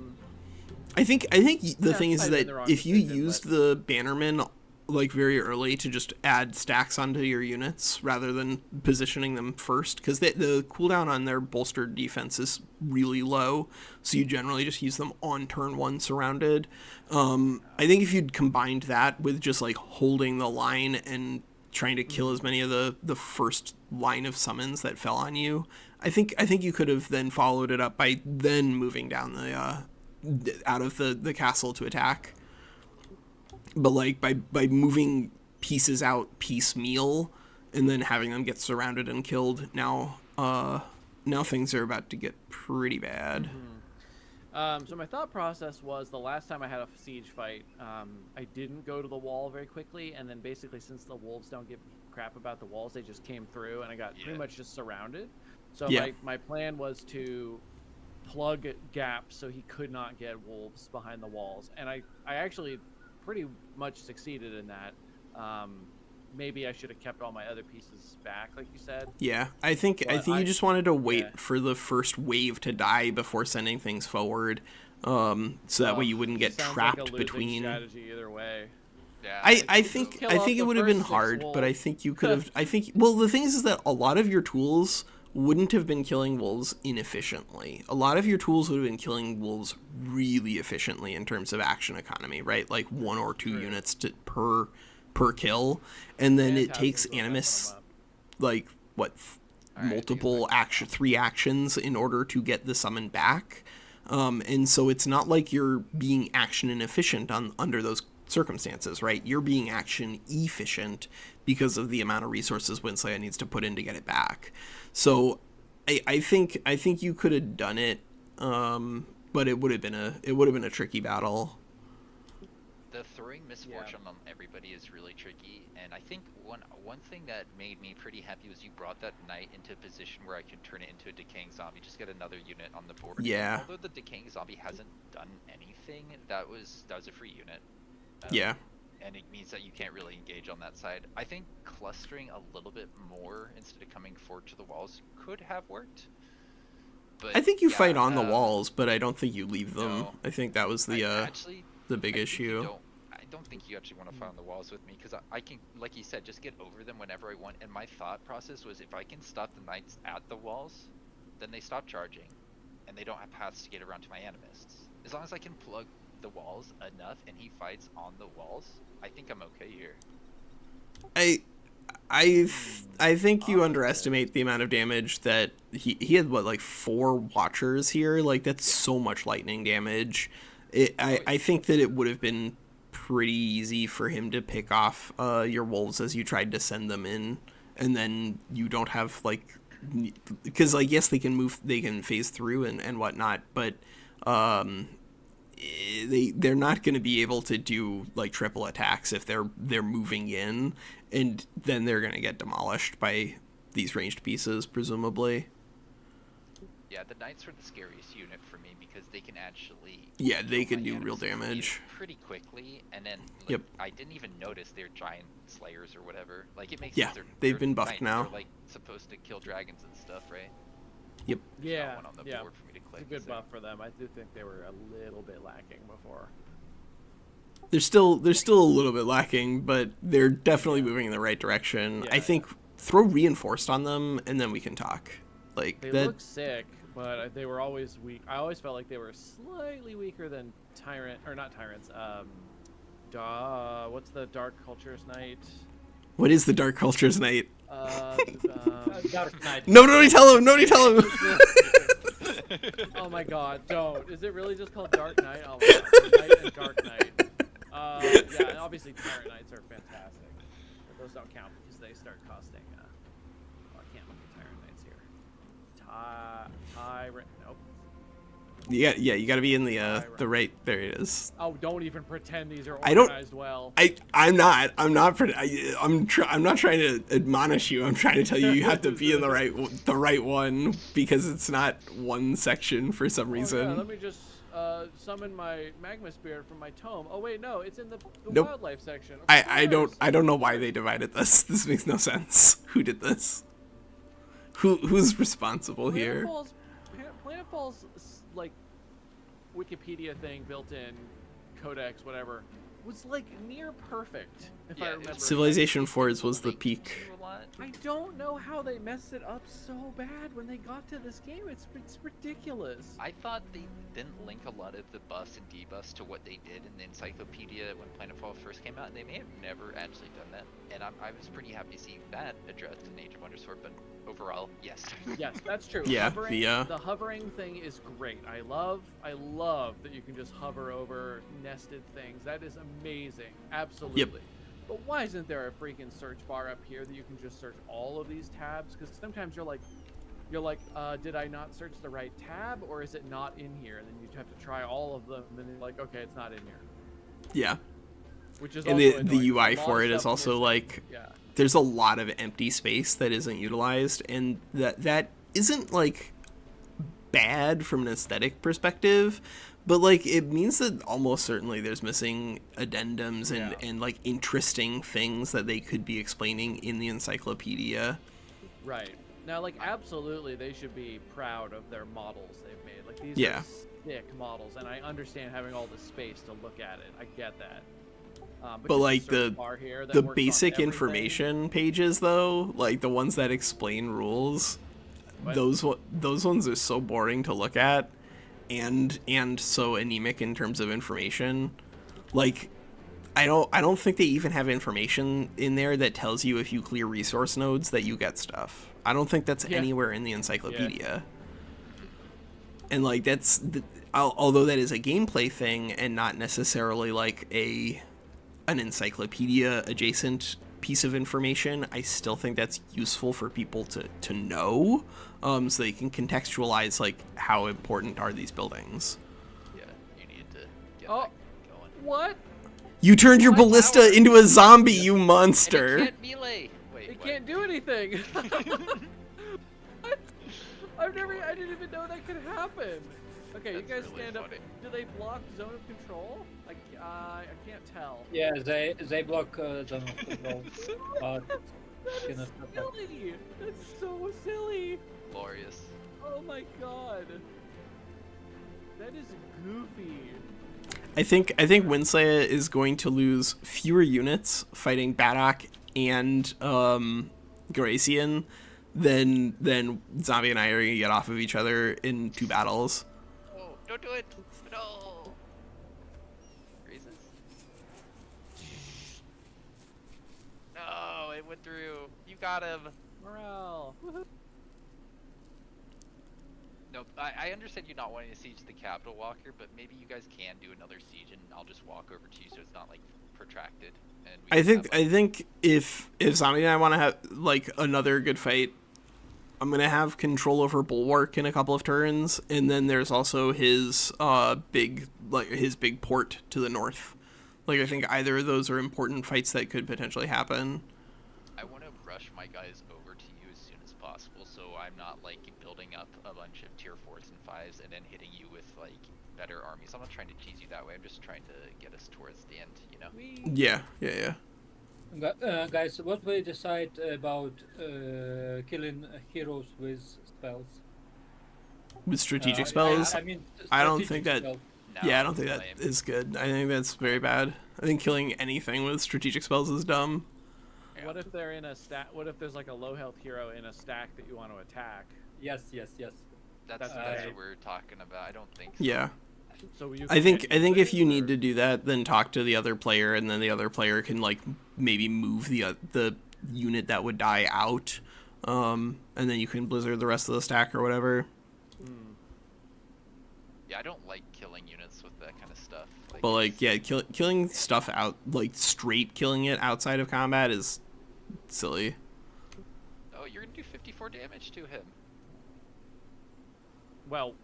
I think the thing is that if you used the Bannerman like very early to just add stacks onto your units rather than positioning them first, because the cooldown on their bolstered defense is really low, so you generally just use them on turn 1 surrounded. I think if you'd combined that with just like holding the line and trying to kill as many of the first line of summons that fell on you, I think you could have then followed it up by then moving down the out of the castle to attack. But like by moving pieces out piecemeal and then having them get surrounded and killed, now things are about to get pretty bad.
So my thought process was, the last time I had a siege fight, I didn't go to the wall very quickly, and then basically, since the wolves don't give crap about the walls, they just came through, and I got pretty much just surrounded. So my plan was to plug gaps so he could not get wolves behind the walls, and I actually pretty much succeeded in that. Maybe I should have kept all my other pieces back, like you said.
Yeah, I think you just wanted to wait for the first wave to die before sending things forward, so that way you wouldn't get trapped
like a
between.
Strategy either way.
Yeah,
I think it would have been hard, but I think you could have. Well, the thing is that a lot of your tools wouldn't have been killing wolves inefficiently. A lot of your tools would have been killing wolves really efficiently in terms of action economy, right? Like 1 or 2 units per kill, and then it takes Animus like multiple 3 actions in order to get the summon back. And so it's not like you're being action inefficient under those circumstances, right? You're being action efficient because of the amount of resources WinSlaya needs to put in to get it back. So I think you could have done it, but it would have been a tricky battle.
The throwing misfortune on everybody is really tricky, and I think one thing that made me pretty happy was you brought that knight into a position where I can turn it into a decaying zombie, just get another unit on the board.
Yeah.
Although the decaying zombie hasn't done anything, that was a free unit.
Yeah.
And it means that you can't really engage on that side. I think clustering a little bit more instead of coming forward to the walls could have worked. But
I think you fight on the walls, but I don't think you leave them.
No.
I think that was the big issue.
I don't think you actually want to fight on the walls with me, because I can, like you said, just get over them whenever I want. And my thought process was, if I can stop the knights at the walls, then they stop charging, and they don't have paths to get around to my animists. As long as I can plug the walls enough and he fights on the walls, I think I'm okay here.
I think you underestimate the amount of damage that he had. What, like 4 Watchers here? Like, that's so much lightning damage. I think that it would have been pretty easy for him to pick off your wolves as you tried to send them in, and then you don't have like, because like, yes, they can move, they can phase through and whatnot, but they're not going to be able to do like triple attacks if they're moving in, and then they're going to get demolished by these ranged pieces, presumably.
Yeah, the knights are the scariest unit for me because they can actually...
Yeah, they
kill
can
my
do real
enemies
damage.
pretty quickly, and then like,
Yep.
I didn't even notice they're giant slayers or whatever. Like, it makes
Yeah,
sense.
they've been buffed
knights.
now.
They're like supposed to kill dragons and stuff, right?
Yep.
There's
Yeah,
not one on the board for me to
it's
click.
a good
is there?
buff for them. I do think they were a little bit lacking before.
They're still a little bit lacking, but they're definitely moving in the right direction.
Yeah.
I think throw reinforced on them, and then we can talk. Like
They
that.
look sick, but they were always weak. I always felt like they were slightly weaker than Tyrant, or not Tyrants. What's the Dark Cultures Knight?
What is the Dark Cultures Knight?
Dark Knight.
No, nobody tell him. Nobody tell him.
Oh my God! Don't. Is it really just called Dark Knight? Oh my God. Knight and Dark Knight. Yeah, and obviously Tyrant Knights are fantastic. But those don't count because they start costing. Oh, I can't look at Tyrant Knights here. Tyrant. Nope.
You got to be in the right. There it is.
Oh, don't even pretend these are
I don't-
organized well.
I'm not not trying to admonish you. I'm trying to tell you you have to be in the right one, because it's not one section for some
Oh,
reason.
yeah, let me just summon my magma spirit from my tome. Oh wait, no, it's in the
Nope.
wildlife section. Of
I
course.
don't know why they divided this. This makes no sense. Who did this? Who's responsible here?
Planetfall's like Wikipedia thing built in codex, whatever, was like near perfect. If I
Yeah,
remember.
Civilization 4 was the
Like,
peak.
a lot.
I don't know how they messed it up so bad when they got to this game. It's ridiculous.
I thought they didn't link a lot of the buffs and debuffs to what they did in the encyclopedia when Planetfall first came out, and they may have never actually done that. And I was pretty happy to see that addressed in Age of Wonders 4, but overall, yes.
Yes, that's true.
Yeah,
hovering,
the,
the hovering thing is great. I love that you can just hover over nested things. That is amazing. Absolutely. But why isn't there a freaking search bar up here that you can just search all of these tabs? Because sometimes you're like, did I not search the right tab, or is it not in here? And then you have to try all of them, and then you're like, okay, it's not in here.
Yeah.
Which is
And
also
the
annoying.
UI
A lot
for
of
it is
stuff
also
missing.
like
Yeah.
there's a lot of empty space that isn't utilized, and that isn't like bad from an aesthetic perspective, but like it means that almost certainly there's missing addendums and like interesting things that they could be explaining in the encyclopedia.
Right. Now, like, absolutely, they should be proud of their models they've made. Like, these
Yeah.
are sick models, and I understand having all the space to look at it. I get that.
But
just
like
search bar here that
the
works on
basic
everything.
information pages though, like the ones that explain rules,
What?
those ones are so boring to look at, and so anemic in terms of information. Like I don't think they even have information in there that tells you if you clear resource nodes that you get stuff. I don't think that's anywhere in the encyclopedia. And like although that is a gameplay thing and not necessarily like an encyclopedia adjacent piece of information, I still think that's useful for people to know, so they can contextualize like how important are these buildings.
Yeah, you need to get
Oh.
that going.
What?
You turned your
My
ballista
power.
into a zombie, you
And
monster.
it can't melee. Wait,
It
what?
can't do anything. What? I didn't even know that could happen. Okay, you
That's
guys
really
stand up.
funny.
Do they block zone of control? I can't tell.
Yeah, they block zone of control. But
That's
cannot stop that.
silly. That's so silly.
Glorious.
Oh my god. That is goofy.
I think WinSlaya is going to lose fewer units fighting Badok and Garacian than Zombie and I are gonna get off of each other in 2 battles.
Oh, don't do it. No. Reasons. No, it went through. You got him.
Morale.
No, I understand you not wanting to siege the Capital Walker, but maybe you guys can do another siege and I'll just walk over to you so it's not like protracted. And we can have, like,
I think if Zombie and I want to have like another good fight, I'm gonna have control over Bulwark in a couple of turns, and then there's also his big port to the north. Like I think either of those are important fights that could potentially happen.
I want to rush my guys over to you as soon as possible, so I'm not like building up a bunch of tier 4s and 5s and then hitting you with like better armies. I'm not trying to cheese you that way. I'm just trying to get us towards the end, you know?
Yeah.
Guys, what we decide about killing heroes with spells?
With strategic spells?
I mean,
I don't think
strategic
that.
spell.
No,
Yeah, I don't think that
lame.
is good. I think that's very bad. I think killing anything with strategic spells is dumb.
Yeah.
What if they're in a stack? What if there's like a low health hero in a stack that you want to attack?
Yes.
That's what we're talking about. I don't think so.
Yeah.
So you
I think
can
if you
or-
need to do that, then talk to the other player, and then the other player can like maybe move the unit that would die out, and then you can blizzard the rest of the stack or whatever.
Yeah, I don't like killing units with that kind of stuff.
But like, yeah, killing stuff out, like straight killing it outside of combat is silly.
Oh, you're gonna do 54 damage to him.
Well,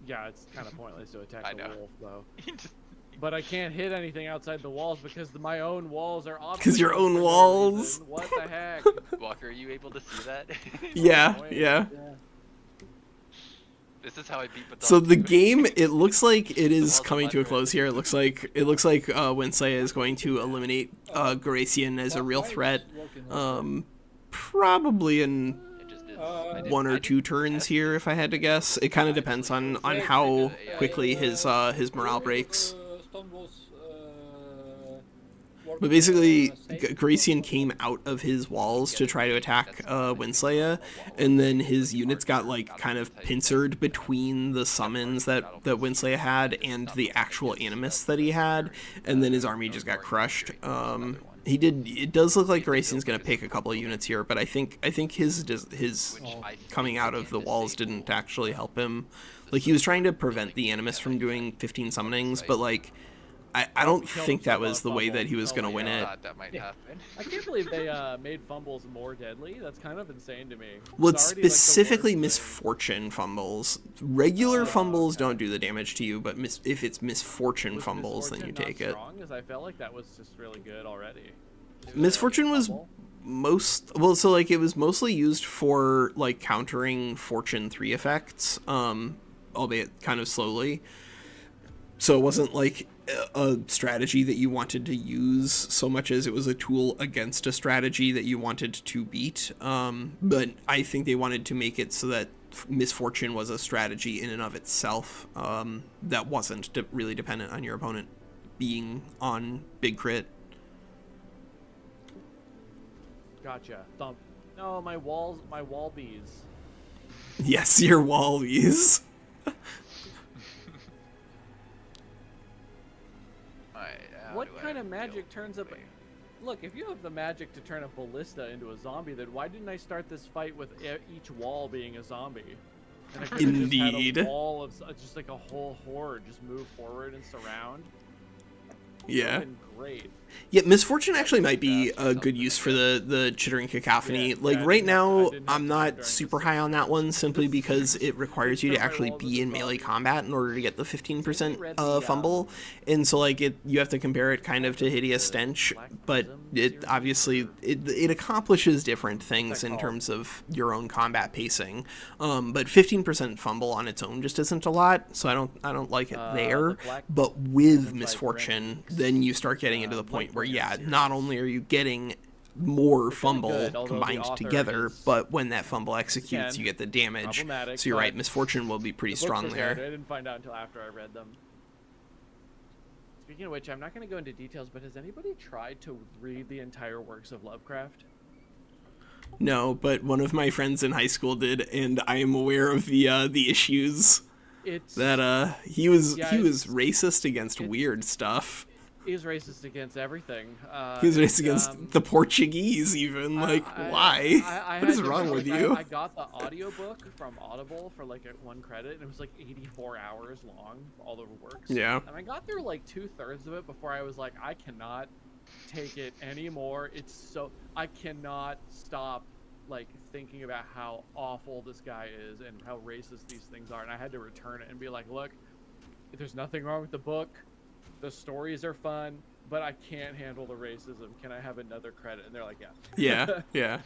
yeah, it's kind of pointless to attack
I
the
know.
wolf though.
He just-
But I can't hit anything outside the walls because my own walls are obstacles.
'Cause your own
for no
walls.
reason. What the heck?
Walker, are you able to see that?
Yeah.
Yeah.
This is how I beat Badok.
So the
too.
game, it looks like it is
walls
coming
of
to a
Badok.
close here. It looks like WinSlaya is going to eliminate Garacian as a real threat. Probably in
It just is.
one or two turns here, if I had to guess. It kind of depends on how quickly his morale breaks. But basically, Garacian came out of his walls to try to attack WinSlaya, and then his units got like kind of pincered between the summons that WinSlaya had and the actual animus that he had, and then his army just got crushed. It does look like Garacian's gonna pick a couple of units here, but I think his coming out of the walls didn't actually help him. Like he was trying to prevent the animus from doing 15 summonings, but like I don't think that was the way that he was gonna win
I
it.
thought that might happen.
I can't believe they made fumbles more deadly. That's kind of insane to me.
Well, it's
already, like, the
specifically
worst thing.
misfortune fumbles. Regular fumbles don't do the damage to you, but if it's misfortune
Was
fumbles, then you
Misfortune
take
not
it.
strong? 'Cause I felt like that was just really good already.
Misfortune was
Fumble?
it was mostly used for like countering Fortune 3 effects, albeit kind of slowly. So it wasn't like a strategy that you wanted to use so much as it was a tool against a strategy that you wanted to beat. But I think they wanted to make it so that Misfortune was a strategy in and of itself, that wasn't really dependent on your opponent being on big crit.
Gotcha. Thump. No, my wall bees.
Yes, your wallies.
Alright, how
What
do I
kind of
deal
magic turns up?
with-
Look, if you have the magic to turn a ballista into a zombie, then why didn't I start this fight with each wall being a zombie? And I could've
Indeed.
Just had a wall of just like a whole horde just move forward and surround.
Yeah.
Been great.
Yeah, Misfortune actually might be a good use for the Chittering Cacophony.
Yeah,
like,
yeah, I
right
didn't have to- I
now,
didn't have
I'm
to
not
during
super
this
high on that
section.
one, simply because it requires you to
Turn my
actually
walls
be
into
in melee
zombies.
combat in order to get the 15%
read the,
fumble. And so, like, you have to compare it kind of to Hideous
the
Stench,
Black
but
Prism
it
series,
obviously,
or-
it accomplishes different things
What's that
in
called?
terms of your own combat pacing. But 15% fumble on its own just isn't a lot, so I don't like it there.
the Black
But with
Prism by
Misfortune,
Granite.
then you start getting into the
White
point where,
Prism
yeah,
series.
not only are you getting more
It's really
fumble
good, although the
combined
author
together,
is,
but when that fumble executes,
again,
you get the damage.
problematic,
So you're right,
but
Misfortune will be pretty
The books
strong
are good.
there.
I didn't find out until after I read them. Speaking of which, I'm not going to go into details, but has anybody tried to read the entire works of Lovecraft?
No, but one of my friends in high school did, and I am aware of the issues
It's
that he was
Yeah,
he was
it's-
racist against
it's-
weird stuff.
he's racist against everything.
He was racist
and,
against the Portuguese, even. Like,
I-
why?
I
What is
had to-
wrong with
like,
you?
I got the audiobook from Audible for like one credit, and it was like 84 hours long, all the works.
Yeah.
And I got through like 2/3 of it before I was like, I cannot take it anymore. It's so I cannot stop like thinking about how awful this guy is and how racist these things are, and I had to return it and be like, look, there's nothing wrong with the book, the stories are fun, but I can't handle the racism. Can I have another credit? And they're like, yeah.
Yeah.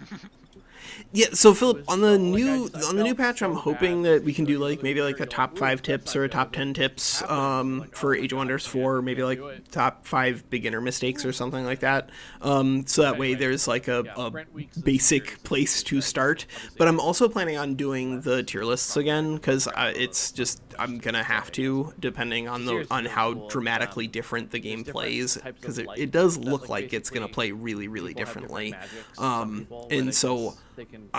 Yeah, so Philip, on the
so, like,
new
I
new
felt
patch,
so
I'm hoping
bad
that we can do like maybe like a
you're
top
like,
5
"Ooh,
tips
that's
or a
not
top
good."
10
It
tips
happens, like,
for
oh my
Age of
God,
Wonders
can't-
4, maybe
can't
like
do it.
top 5 beginner mistakes or something like that. So that way
Right.
there's like a
Brent Weeks' series
basic
is
place to
that,
start.
obviously,
But I'm also planning on doing the tier lists again because it's just I'm gonna have to, depending on
Seriously,
on
really
how
cool.
dramatically different the game
different
plays,
types of
because it
light
does
that,
look
like,
like it's gonna
basically
play really
people have different
differently.
magics, some people, where
And so
they can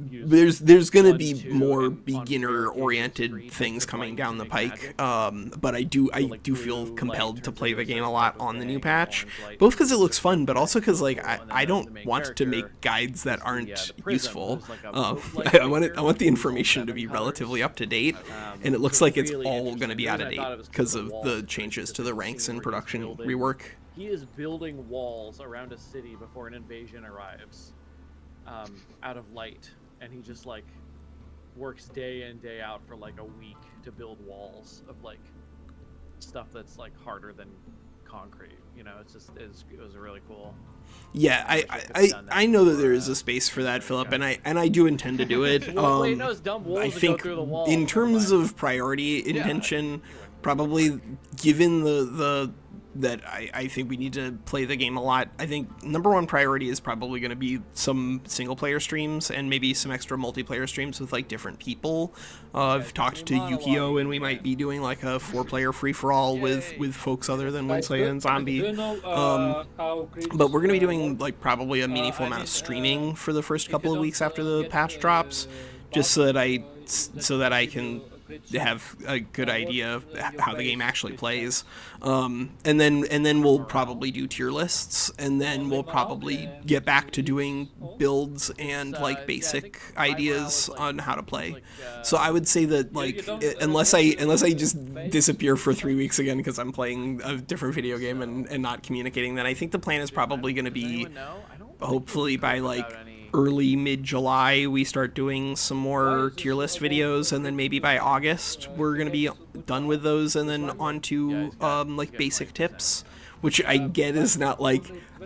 use
there's going to
1,
be
2,
more
and on rare
beginner
occasions, 3
oriented
types
things
of
coming
light
down
to
the
make
pike.
magic.
But I do
like,
feel
blue
compelled
light
to
turns
play
into
the
a
game a
certain
lot
type of
on the new
thing,
patch,
orange light
both because
turns
it
into
looks
a certain
fun, but
thing,
also because
so
like
cool. And then
I
the
don't
main
want to
character
make guides that
is
aren't
the prism.
useful.
There's, like, a boat-like
I want
figure
the
with all
information to
7
be
colors.
relatively up to date, and it
So
looks like it's
really
all going to be out
interesting.
of
The reason I thought
date
it was
because
cool,
of
walls
the
is
changes
because
to the
there's a
ranks
scene
and
where he's
production
building-
rework.
He is building walls around a city before an invasion arrives, out of light, and he just like works day in day out for like a week to build walls of like stuff that's like harder than concrete. You know, it was really cool.
Yeah,
I wish I could've done that
I know that
for,
there is a space for that,
for
Philip,
Garacian.
and I do intend to do it.
Well, wait, no, it's dumb wolves
I
that go
think
through the walls.
in
Never
terms
mind.
of priority intention, probably given the that I think we need to play the game a lot. I think number one priority is probably going to be some single player streams and maybe some extra multiplayer streams with like different people. I've talked to Yukio, and we might be doing like a 4-player free for all with folks other than WinSlaya and Zombie.
Do you know, how
But we're going to be doing
works?
like probably a meaningful
I
amount
mean,
of streaming for the first
if
couple
you
of weeks
don't,
after the
get,
patch drops, just so that I can have a good idea of how the game actually plays. And then we'll probably do tier lists, and then we'll probably get back to doing builds and like
I
basic
think Primal
ideas
is, like-
on how to play.
like,
So I would say that like
you don't-
unless I just disappear for 3 weeks again because I'm playing a different video game and not communicating, then I think the plan is probably going to
Does
be
anyone know? I don't think
hopefully
we
by
could
like
without any-
early mid-July we start doing some more tier list videos, and then maybe by August we're gonna be done with those, and then on to like basic tips, which I get is not like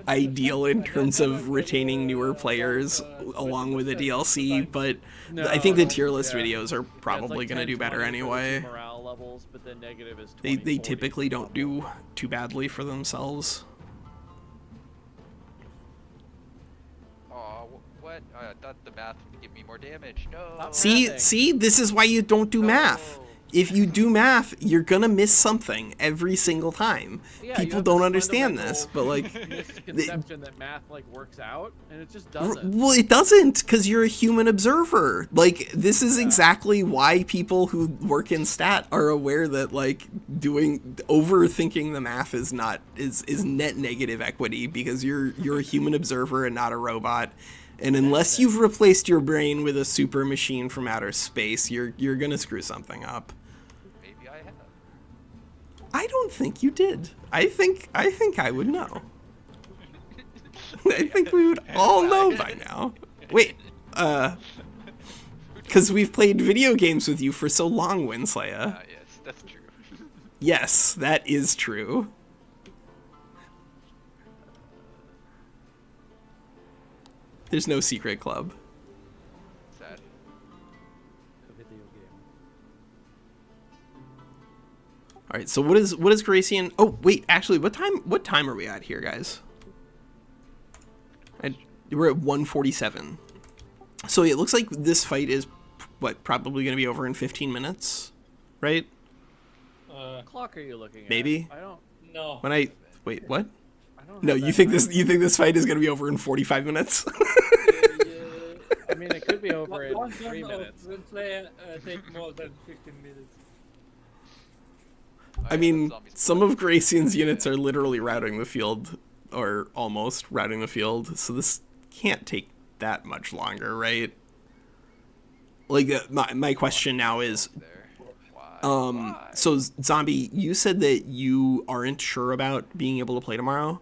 ideal in terms of retaining newer players along with the DLC, but I think the tier list videos are
Yeah, it's
probably
like
gonna
10,
do better
20 for the two
anyway.
morale levels, but then negative is
They
20, 40
typically
for
don't do too badly for themselves.
Oh, what? I thought the math would give me more damage. No.
See, this is why you don't do math. If you do math, you're gonna miss something every single time.
Yeah, you
People
have
don't
this
understand this, but like,
misconception that math like works out, and it just doesn't.
well, it doesn't, because you're a human observer. Like, this is exactly why people who work in stat are aware that like overthinking the math is net negative equity, because you're a human observer and not a robot. And unless you've replaced your brain with a super machine from outer space, you're gonna screw something up.
Maybe I have.
I don't think you did. I think I would know. I think we would all know by now. Wait, because we've played video games with you for so long, WinSlaya.
Yes, that's true.
Yes, that is true. There's no secret club.
Sad.
Video game.
All right, so what is Garacian? Oh, wait, actually, what time are we at here, guys? We're at 1:47. So it looks like this fight is probably going to be over in 15 minutes, right?
What clock are you looking at?
Maybe.
I don't.
No.
Wait, what?
I don't
No,
have
you
that
think
time.
this fight is going to be over in 45 minutes?
I mean, it could be over in
One
3
turn
minutes.
of WinSlaya take more than 15 minutes.
I mean, some of Garacian's units are literally routing the field, or almost routing the field, so this can't take that much longer, right? Like, my question now is,
Why?
so Zombie, you said that you aren't sure about being able to play tomorrow?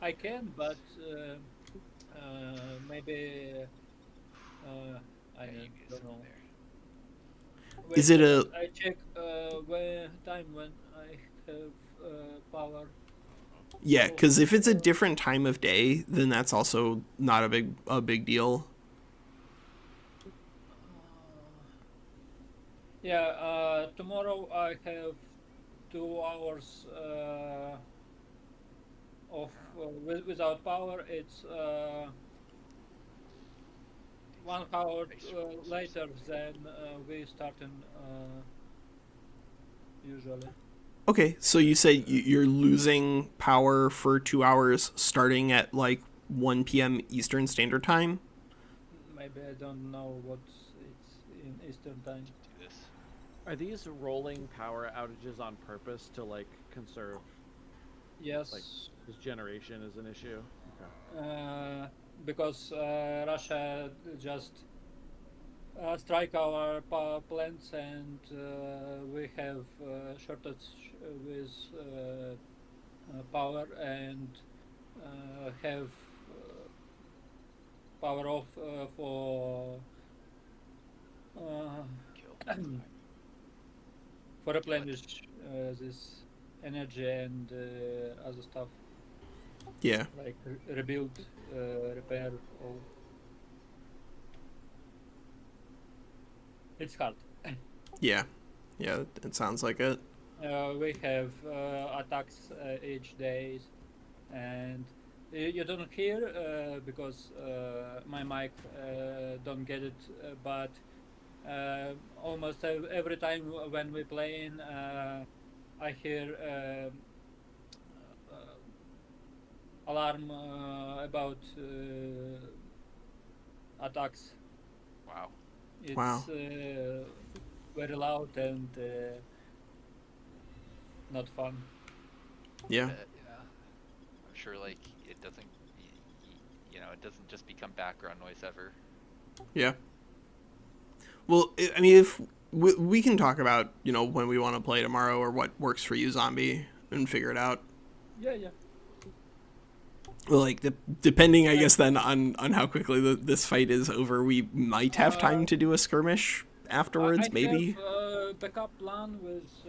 I can, but maybe I
Yeah, you can
don't
sit
know.
there.
Is it a-
I check when I have power.
Yeah, because if it's a different time of day, then that's also not a big deal.
Yeah, tomorrow I have 2 hours of without power. It's 1 hour later than we starting usually.
Okay, so you say you're losing power for 2 hours starting at like 1 p.m. Eastern Standard Time?
Maybe I don't know what it's in Eastern time.
Do this.
Are these rolling power outages on purpose to like conserve?
Yes.
Like, this generation is an issue. Okay.
Because Russia just strike our power plants and we have shortage with power and have power off for
Kill.
for replenish this energy and other stuff
Yeah.
like rebuild, repair, all. It's hard.
Yeah. Yeah, it sounds like it.
We have attacks each day, and you don't hear because my mic don't get it. But almost every time when we playing, I hear alarm about attacks.
Wow.
It's
Wow.
very loud and not fun.
Yeah.
Yeah. I'm sure like it doesn't, it doesn't just become background noise ever.
Yeah. Well, I mean, if we can talk about, when we want to play tomorrow or what works for you, Zombie, and figure it out.
Yeah, yeah.
Well, like, depending, I guess, then on how quickly this fight is over, we might have time to do a skirmish afterwards,
I
maybe.
have backup plan with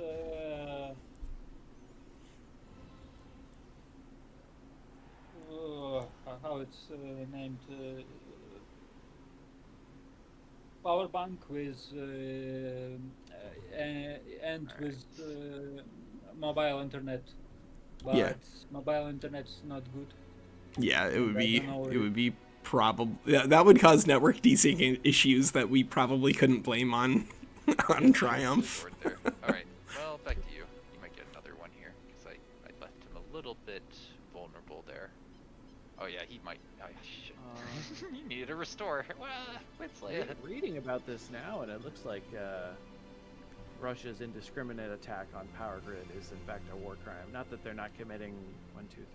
how it's named power bank with and with mobile internet, but
Yeah.
mobile internet's not good.
Yeah, it would
I
be
don't know
it would be probably that would cause network desync issues that we probably couldn't blame on Triumph.
There. All right. Well, back to you. You might get another one here because I left him a little bit vulnerable there. Oh yeah, he might. Oh, shit. You needed a restore. Well, WinSlaya.
Reading about this now, and it looks like Russia's indiscriminate attack on power grid is in fact a war crime. Not that they're not committing 1, 2,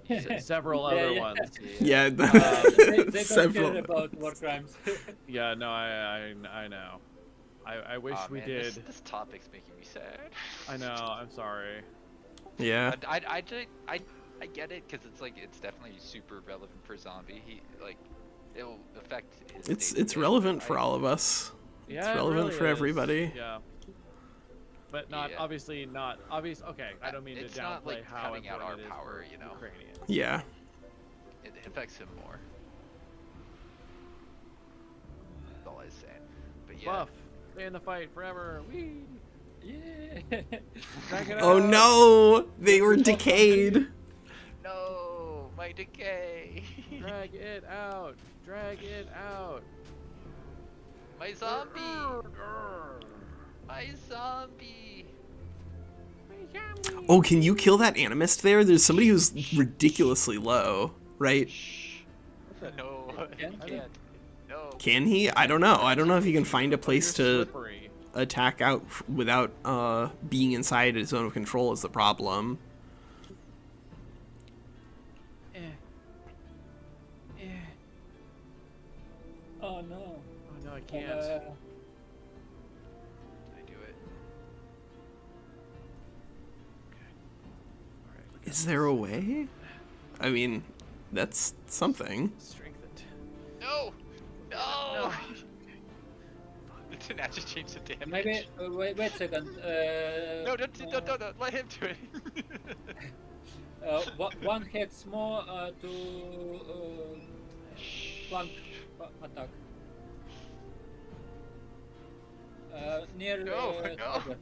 3, 4, several other
Yeah.
ones.
Yeah,
They don't
several.
care about war crimes.
Yeah, no, I know. I wish
Aw,
we
man,
did.
This topic's making me sad.
I know. I'm sorry.
Yeah.
I get it because it's like it's definitely super relevant for Zombie. It'll affect his.
It's relevant for all of us.
Yeah,
It's
it
relevant
really
for
is.
everybody.
Yeah. But not
Yeah.
obviously not obvious. Okay, I don't mean
It's
to
not
downplay
like
how
cutting out
important
our
it is
power,
for
you know.
Ukrainians.
Yeah.
It affects him more. That's all I was saying. But yeah.
Buff, stay in the fight forever. Whee!
Yeah.
Drag it
Oh
out.
no! They were decayed.
No, my decay.
Drag it out. Drag it out.
My zombie. My zombie.
Oh, can you kill that animist there? There's somebody who's ridiculously low, right?
Shh. No, he can't. No.
Can he? I don't know. I don't know if he can find a place
You're
to
slippery.
attack out without being inside his zone of control is the problem.
Oh no.
Oh no, I can't.
I do it.
Is there a way? I mean, that's something.
Strength and
No! No! It didn't actually change the damage.
Maybe wait a second.
No, don't let him do it.
One hex more to flank attack. Near.
No.
Tiger.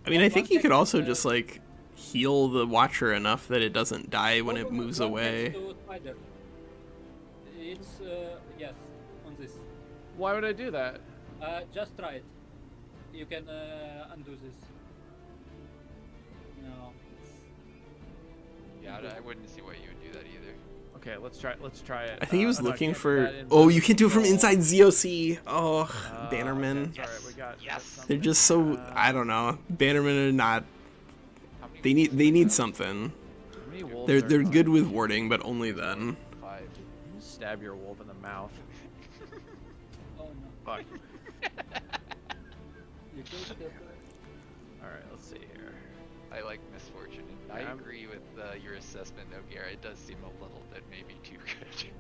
I mean, I think he could also
One
just like heal the Watcher enough that it doesn't die when it moves
one
away.
hex to Tiger. It's yes, on this.
Why would I do that?
Just try it. You can undo this. No.
Yeah, I wouldn't see why you would do that either.
Okay, let's try it.
I think he was
no, I
looking
can't do
for.
that in
Oh,
the
you can't do it from
control.
inside ZOC. Oh, Bannerman.
That's alright, we got
Yes.
something.
They're just so. I don't know. Bannerman are not.
How many
They need.
wolves
They
do we
need
have?
something.
How many wolves
They're
are-
good with warding, but only then.
5.
Stab your wolf in the mouth.
Oh no.
Fuck.
You killed the.
Alright, let's see here.
I like misfortune. And I
Yeah, I'm-
agree with your assessment, though, Gare. It does seem a little bit maybe too good.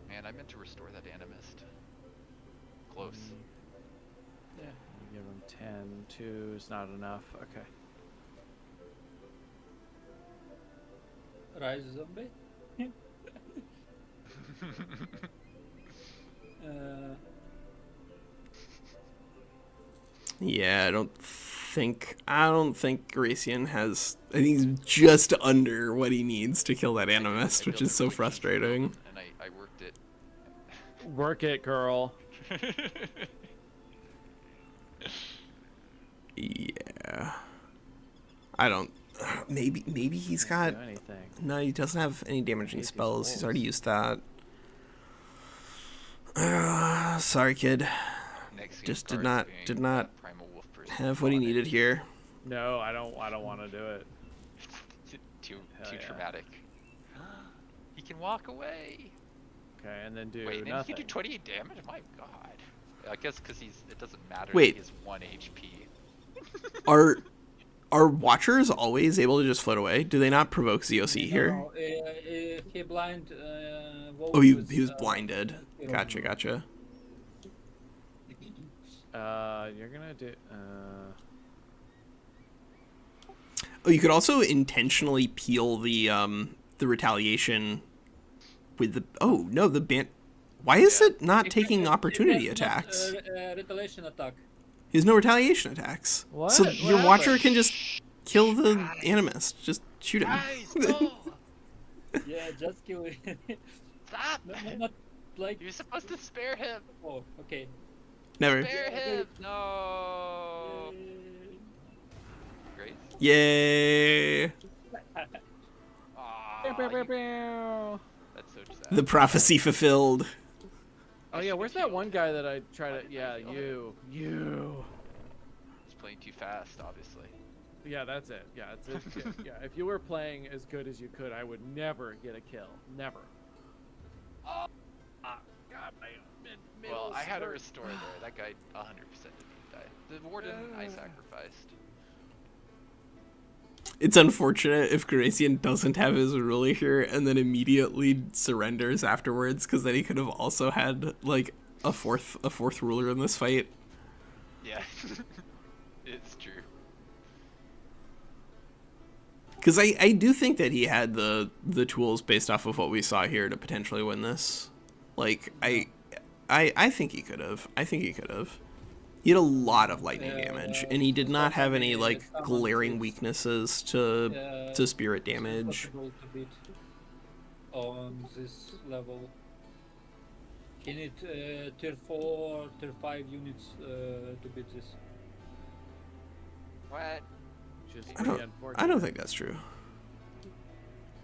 Man, I meant to restore that animist. Close.
Yeah.
Give him 10. 2 is not enough. Okay.
Rise zombie. uh,
Yeah, I don't think Garacian has. I think he's just under what he needs to kill that animist,
I
which
built
is
a
so
really easy
frustrating.
build, and I worked it.
Work it, girl.
Yeah. I don't. Maybe he's got.
Do anything.
No, he doesn't have any damaging
Use these
spells. He's already
wolves.
used that. Sorry, kid.
Next game
Just did
card
not-
being,
did not
Primal Wolf person
Have what he
on it.
needed here.
No, I don't want to do it.
Too
Hell yeah.
traumatic. He can walk away.
Okay, and then do
Wait, and he
nothing.
can do 28 damage? My god. I guess because it doesn't matter
Wait.
that he has 1 HP.
Are Watchers always able to just float away? Do they not provoke ZOC here?
No, he blind.
Oh, he was blinded. Gotcha.
You're gonna do.
Oh, you could also intentionally peel the retaliation with the. Oh no, the ban. Why is it not taking opportunity attacks?
Retaliation attack.
He has no retaliation attacks.
What?
So
What
your Watcher
happened?
can just kill the animist. Just shoot him.
Guys, no!
Yeah, just kill it.
Stop!
Not like.
You're supposed to spare him!
Oh, okay.
Never.
Spare him! No! Grace?
Yay!
Aw,
Pew, pew, pew,
you-
pew.
That's so sad.
The prophecy fulfilled.
Oh yeah, where's that one guy that I try to? Yeah, you.
He's playing too fast, obviously.
Yeah, that's it. Yeah, it's it. Yeah, if you were playing as good as you could, I would never get a kill. Never. Oh, God, my
Well, I had to
hurt.
restore there. That guy 100% didn't die. The warden I sacrificed.
It's unfortunate if Garacian doesn't have his ruler here and then immediately surrenders afterwards, because then he could have also had like a fourth ruler in this fight.
Yeah, it's true.
Because I do think that he had the tools based off of what we saw here to potentially win this. Like I think he could have. He had a lot of lightning damage, and he did not have any like glaring weaknesses to spirit damage.
Possible to beat on this level. He need tier 4, tier 5 units to beat this.
What?
Just
I
really
don't
unfortunate.
think that's true.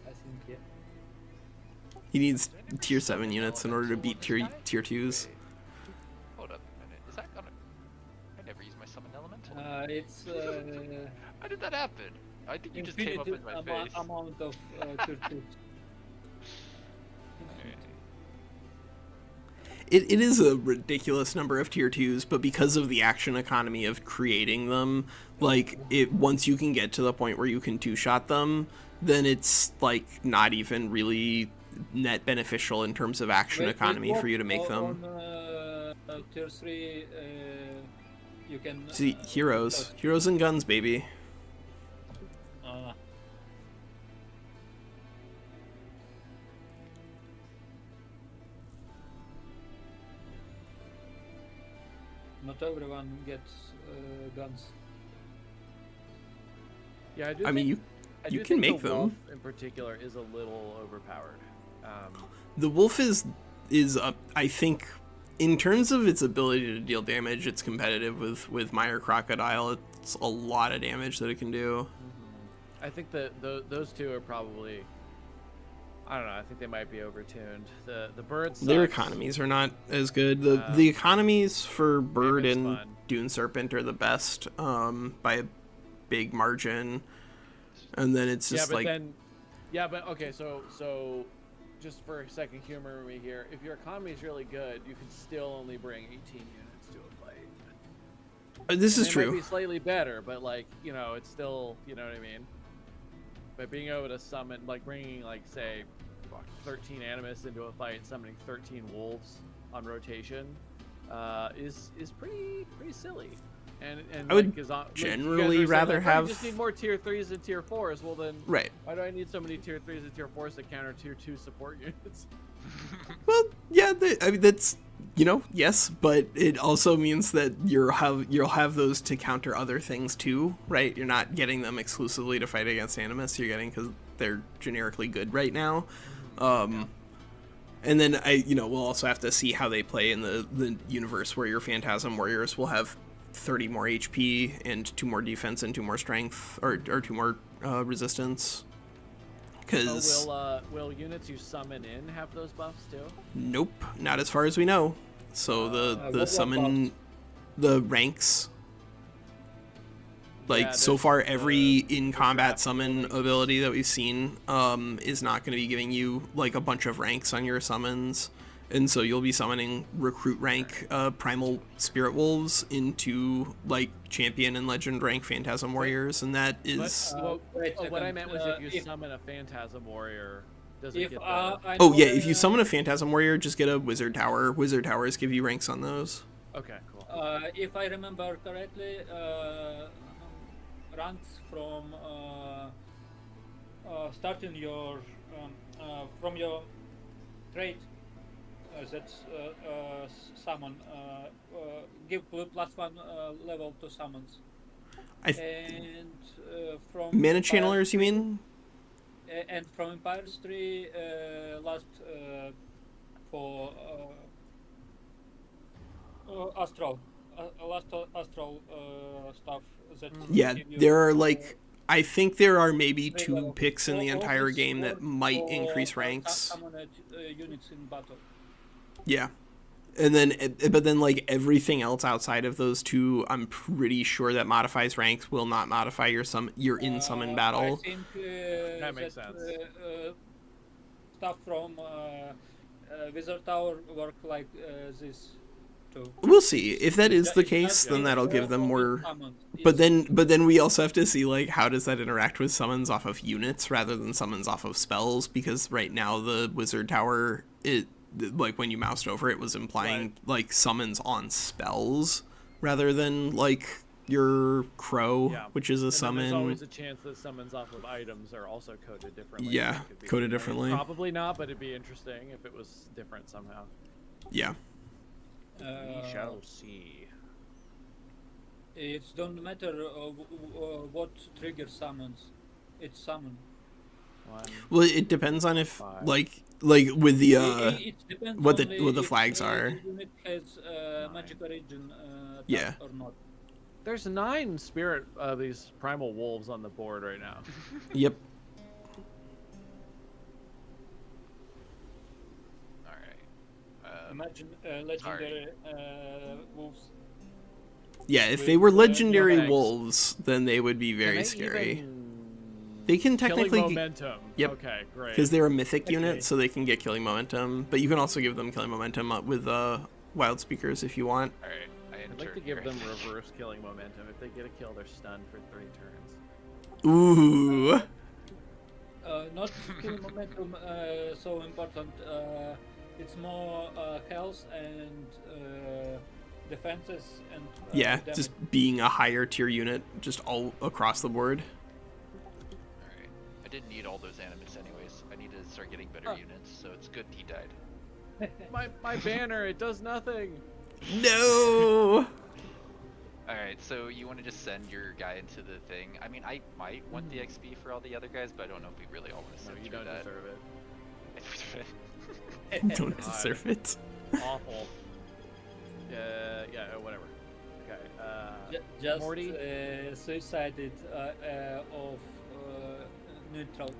I think, yeah.
He needs tier 7 units in order to beat tier 2s.
Hold up a minute. Is that gonna... I never use my summon elemental.
It's
How did that happen? I think you just came up in
infinite
my face.
amount of tier 2.
it is a ridiculous number of tier 2s, but because of the action economy of creating them, like, once you can get to the point where you can two-shot them, then it's, like, not even really net beneficial in terms of action economy for you to make them.
On tier 3, you can...
See, heroes. Heroes and guns, baby.
Not everyone gets guns.
Yeah, I do.
I mean, you can
think
make
the
them.
wolf in particular is a little overpowered.
The wolf is I think, in terms of its ability to deal damage, it's competitive with Mire Crocodile. It's a lot of damage that it can do.
I think that those two are probably, I don't know, I think they might be overtuned. The bird sucks.
Their economies are not as good. The economies for Bird
Game's
and
fun.
Dune Serpent are the best, by a big margin. And then it's just
okay, so just for a second, humor me here. If your economy is really good, you can still only bring 18 units to a fight.
This is
It
true.
might be slightly better, but like, you know, it's still, you know what I mean. But being able to summon, like bringing like say 13 animus into a fight, summoning 13 wolves on rotation, is pretty silly. And
I would
like,
generally rather
like,
have...
you just need more tier 3s and tier 4s. Well then,
Right.
why do I need so many tier 3s and tier 4s to counter tier 2 support units?
Well, yeah, I mean, that's, you know, yes, but it also means that you'll have those to counter other things too, right? You're not getting them exclusively to fight against Animus. You're getting because they're generically good right now. And then we'll also have to see how they play in the universe where your Phantasm Warriors will have 30 more HP and 2 more defense and 2 more strength, or 2 more resistance. Because
will units you summon in have those buffs too?
Nope, not as far as we know. So the summon, the ranks, like,
Yeah,
so
there's
far every in combat
draft
summon
abilities.
ability that we've seen is not going to be giving you like a bunch of ranks on your summons. And so you'll be summoning recruit rank Primal Spirit Wolves into like champion and legend rank Phantasm Warriors, and that is...
Wait a
What I
second,
meant was if you summon a Phantasm Warrior, does it
if
get the...
I
Oh
know,
yeah, if you summon a Phantasm Warrior, just get a Wizard Tower. Wizard Towers give you ranks on those.
Okay, cool.
if I remember correctly, ranks from starting your from your trait that's summon give +1 level to summons. And from
Mana Channelers, you mean?
And from Empires 3 last for astral stuff that
Yeah,
give you
there are like... I think there are maybe
3
2
levels.
picks in the
All
entire
this
game that
works
might
for
increase ranks.
summoned units in battle.
Yeah. And then, but then, like, everything else outside of those 2, I'm pretty sure that modifies ranks will not modify your in summon
I
battle.
think
That makes sense.
Stuff from Wizard Tower work like this too.
We'll see. If that is the
It's
case,
not
then that'll give them
only
more...
summons.
But
It's-
then we also have to see, like, how does that interact with summons off of units rather than summons off of spells? Because right now the Wizard Tower, like, when you moused over it, was implying like summons on spells rather than like your Crow,
Yeah.
which is a
And then
summon.
there's always a chance that summons off of items are also coded differently.
Yeah,
It could be-
coded differently.
Probably not, but it'd be interesting if it was different somehow.
Yeah.
We shall see.
It don't matter what trigger summons. It's summon.
One.
Well, it depends on if
Five.
like with the
It depends
what
only
the
if
flags
the
are.
unit has magic origin
Yeah.
or not.
There's 9 spirit of these primal wolves on the board right now.
Yep.
All right.
Imagine legendary wolves.
Yeah, if
With,
they were legendary
legs.
wolves, then they would be very
Can they
scary.
even-
They can
Killing
technically
momentum.
Yep.
Okay, great.
because they're a mythic unit,
Okay.
so they can get killing momentum. But you can also give them killing momentum with wild speakers if you want.
All right, I
I'd
enter
like to give
here.
them reverse killing momentum. If they get a kill, they're stunned for 3 turns.
Ooh.
Not skill momentum so important. It's more health and defenses and
Yeah,
damage.
just being a higher tier unit, just all across the board.
All right, I didn't need all those animus anyways. I need to start getting better units, so it's good he died.
My banner, it does nothing.
No.
All right, so you want to just send your guy into the thing? I mean, I might want the XP for all the other guys, but I don't know if we really all want to
No,
send
you
through
don't
that.
deserve it.
Don't deserve it.
Awful. Yeah, whatever. Okay.
Just
Morty?
suicided of neutral.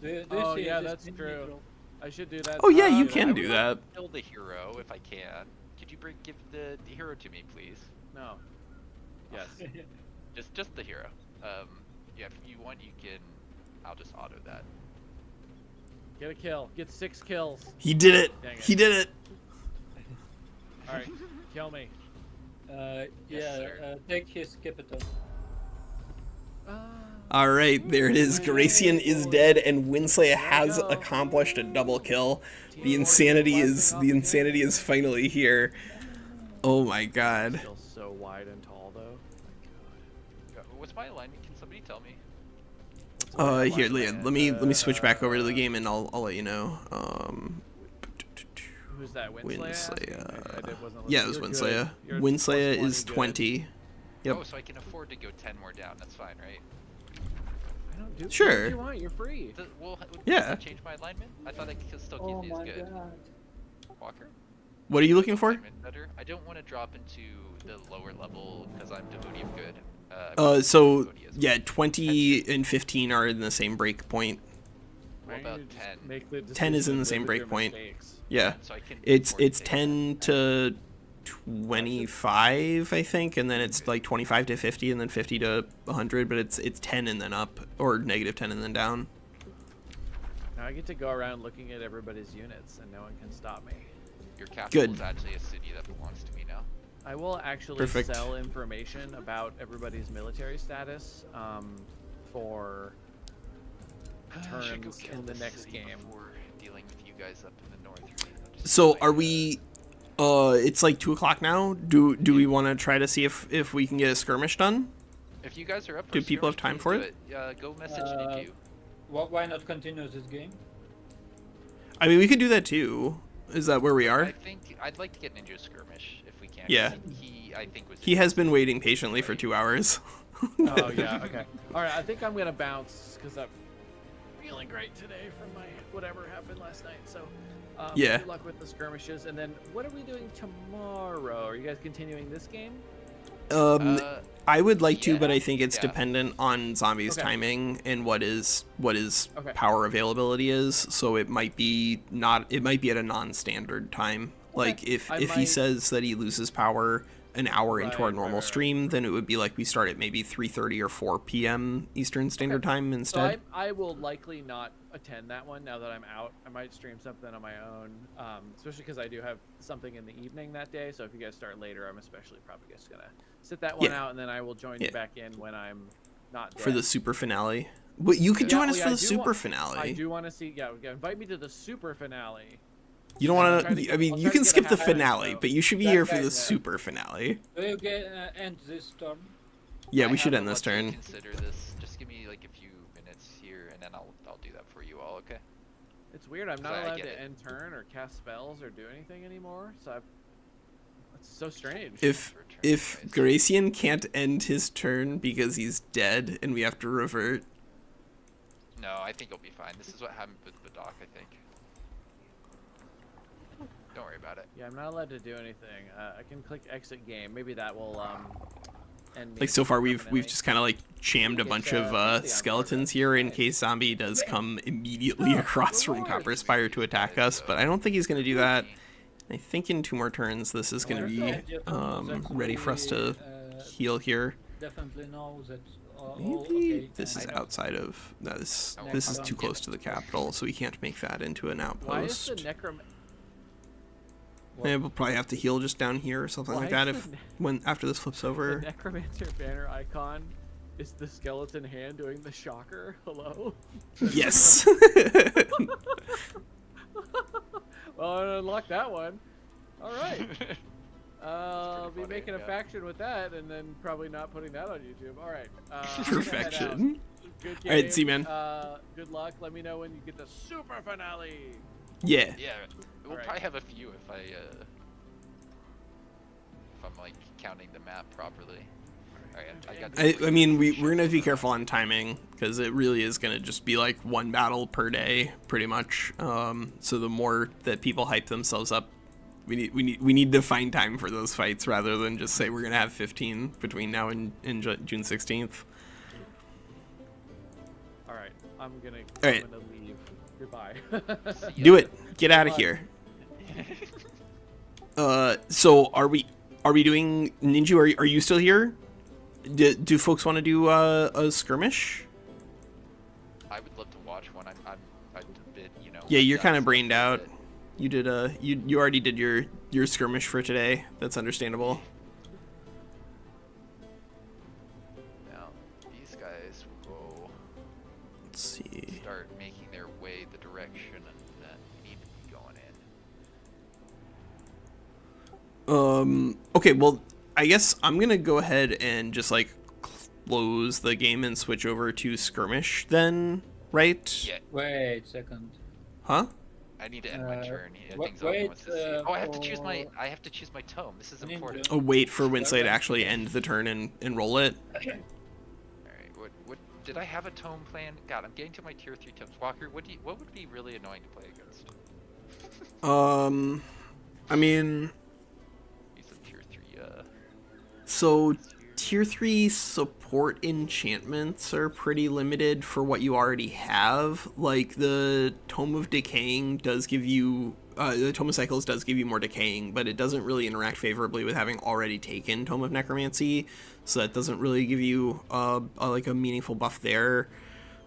Do you
Oh,
see
yeah,
this
that's
in
true.
neutral?
I should do that.
Oh yeah, you
I
can
would
do
like
that.
to kill the hero if I can. Could you give the hero to me, please?
No. Yes.
Just the hero. Yeah, if you want, you can. I'll just auto that.
Get a kill. Get 6 kills.
He did it.
Dang it.
He did it.
All right. Kill me.
Yeah,
sir.
take his capital.
All right, there it is. Garacian is dead, and WinSlaya has accomplished a double kill. The insanity is finally here. Oh my god.
Still so wide and tall, though.
What's my alignment? Can somebody tell me?
Here, Leah, let me switch back over to the game, and I'll let you know.
Who's that? WinSlaya?
Yeah, it was WinSlaya. WinSlaya is 20. Yep.
Oh, so I can afford to go 10 more down. That's fine, right?
I don't do
Sure.
What you want? You're free.
Well,
Yeah.
Does that change my alignment? I thought I could still
Oh
keep
my
these good.
god.
Walker?
What are you looking for?
Alignment better? I don't want to drop into the lower level because I'm devotee of good.
So
Devotee as well.
yeah, 20 and 15 are in the same break point.
What about 10?
10 is in the same break point. Yeah,
So I can
it's
afford to take
10 to 25, I think, and then it's like 25 to 50, and then 50 to 100. But it's 10 and then up, or negative 10 and then down.
Now I get to go around looking at everybody's units, and no one can stop me.
Your capital
Good.
is actually a city that belongs to me now.
I will actually
Perfect.
sell information about everybody's military status for
I should go
turns
kill
in the
this
next
city
game.
before dealing with you guys up in the north. Right? I'll just
So
fight
are
it.
we? It's like 2 o'clock now. Do we want to try to see if we can get a skirmish done?
If you guys are up for
Do
a
people have
skirmish,
time for
please do it? Go message Niku.
Why not continue this game?
I mean, we could do that too. Is that where we
I
are?
think I'd like to get Ninja skirmish if we can. 'cause
Yeah.
He I think was.
He has been waiting patiently for 2 hours.
Oh yeah, okay. All right, I think I'm gonna bounce because I'm feeling great today from my whatever happened last night. So
Yeah.
good luck with the skirmishes. And then what are we doing tomorrow? Are you guys continuing this game?
I would like to, but
yeah.
I think it's
Yeah.
dependent on zombies'
Okay.
timing and what his
Okay.
power availability is. So it might be at a non-standard time. Like if
I
he
might-
says that he loses power an hour into our
Right,
normal
right.
stream, then it would be like we start at maybe 3:30 or 4 p.m. Eastern Standard Time
So
instead.
I will likely not attend that one now that I'm out. I might stream something on my own, especially because I do have something in the evening that day. So if you guys start later, I'm especially probably just gonna sit that one
Yeah.
out, and then I will join
Yeah.
you back in when I'm not
For the
dead.
super finale. But you could
Yeah,
join
oh
us
yeah,
for
I
the
do
super
want-
finale.
I do want to see. Yeah, invite me to the super finale.
You don't
I'll
want
try to
to.
get-
I mean,
I'll
you
try to
can
get a
skip the
half hour,
finale,
so-
but you should be
That
here for
guy,
the
yeah.
super finale.
Do you end this turn?
Yeah,
I
we should
have
end
a
this
bunch to
turn.
Consider this. Just give me like a few minutes here, and then I'll do that for you all. Okay.
It's weird. I'm not
Sorry, I
allowed
get
to
it.
end turn or cast spells or do anything anymore. So it's so strange.
If
Return,
if
guys.
Garacian can't end his turn because he's dead and we have to revert,
No, I think it'll be fine. This is what happened with Badok, I think. Don't worry about it.
Yeah, I'm not allowed to do anything. I can click exit game. Maybe that will end me.
like so far we've
permanently.
just kind of like chammed a
It's,
bunch
it's
of
the on
skeletons
progress.
here in
Nice.
case zombie does come immediately across from
rewards.
Copper Spire to attack us, but I don't think he's gonna do that. I think in 2 more turns this is gonna be ready for us to heal here.
definitely know that all
Maybe
okay.
this is
I know.
outside of... No, this
Oh,
is
wow.
too close to the capital, so we can't make that into an
Why is the
outpost. Yeah, we'll probably have to heal just down here or something like that if after this flips
the
over.
necromancer banner icon is the skeleton hand doing the shocker? Hello?
Yes.
Well, I unlocked that one. All right. I'll be
funny,
making a
yeah.
faction with that, and then probably not putting that on YouTube. All right. I'm gonna head out.
Perfection.
Good
All right,
game.
see you, man.
Good luck. Let me know when you get the super finale.
Yeah.
Yeah, we'll
Alright.
probably have a few if I'm like counting the map properly. Alright, I got.
I mean, we're going to be careful on timing, because it really is going to just be like one battle per day, pretty much. So the more that people hype themselves up, we need to find time for those fights rather than just say we're going to have 15 between now and June 16th.
All right. I'm gonna
Alright.
leave. Goodbye.
Do it. Get out of here. So are we doing Ninja? Are you still here? Do folks want to do a skirmish?
I would love to watch one. I'm a bit, you know.
Yeah, you're
done,
kind of
so
brained
I'm a
out.
bit-
You did you already did your skirmish for today. That's understandable.
Now, these guys will
Let's see.
start making their way the direction that we need to be going in.
Okay, well, I guess I'm gonna go ahead and just like close the game and switch over to skirmish then, right?
Yeah,
Wait second.
Huh?
I need to end my turn. Yeah,
wait,
things open wants to see. Oh, I have to choose
for
my. I have to choose my tome. This is
Ninja.
important.
Oh, wait for WinSlaya to actually end the turn and roll it.
All right. What did I have a tome plan? God, I'm getting to my tier 3 tomes. Walker, what would be really annoying to play against?
I mean,
He's a tier 3.
so tier 3 support enchantments are pretty limited for what you already have. Like the Tome of Decaying does give you the Tome of Cycles does give you more decaying, but it doesn't really interact favorably with having already taken Tome of Necromancy, so that doesn't really give you like a meaningful buff there.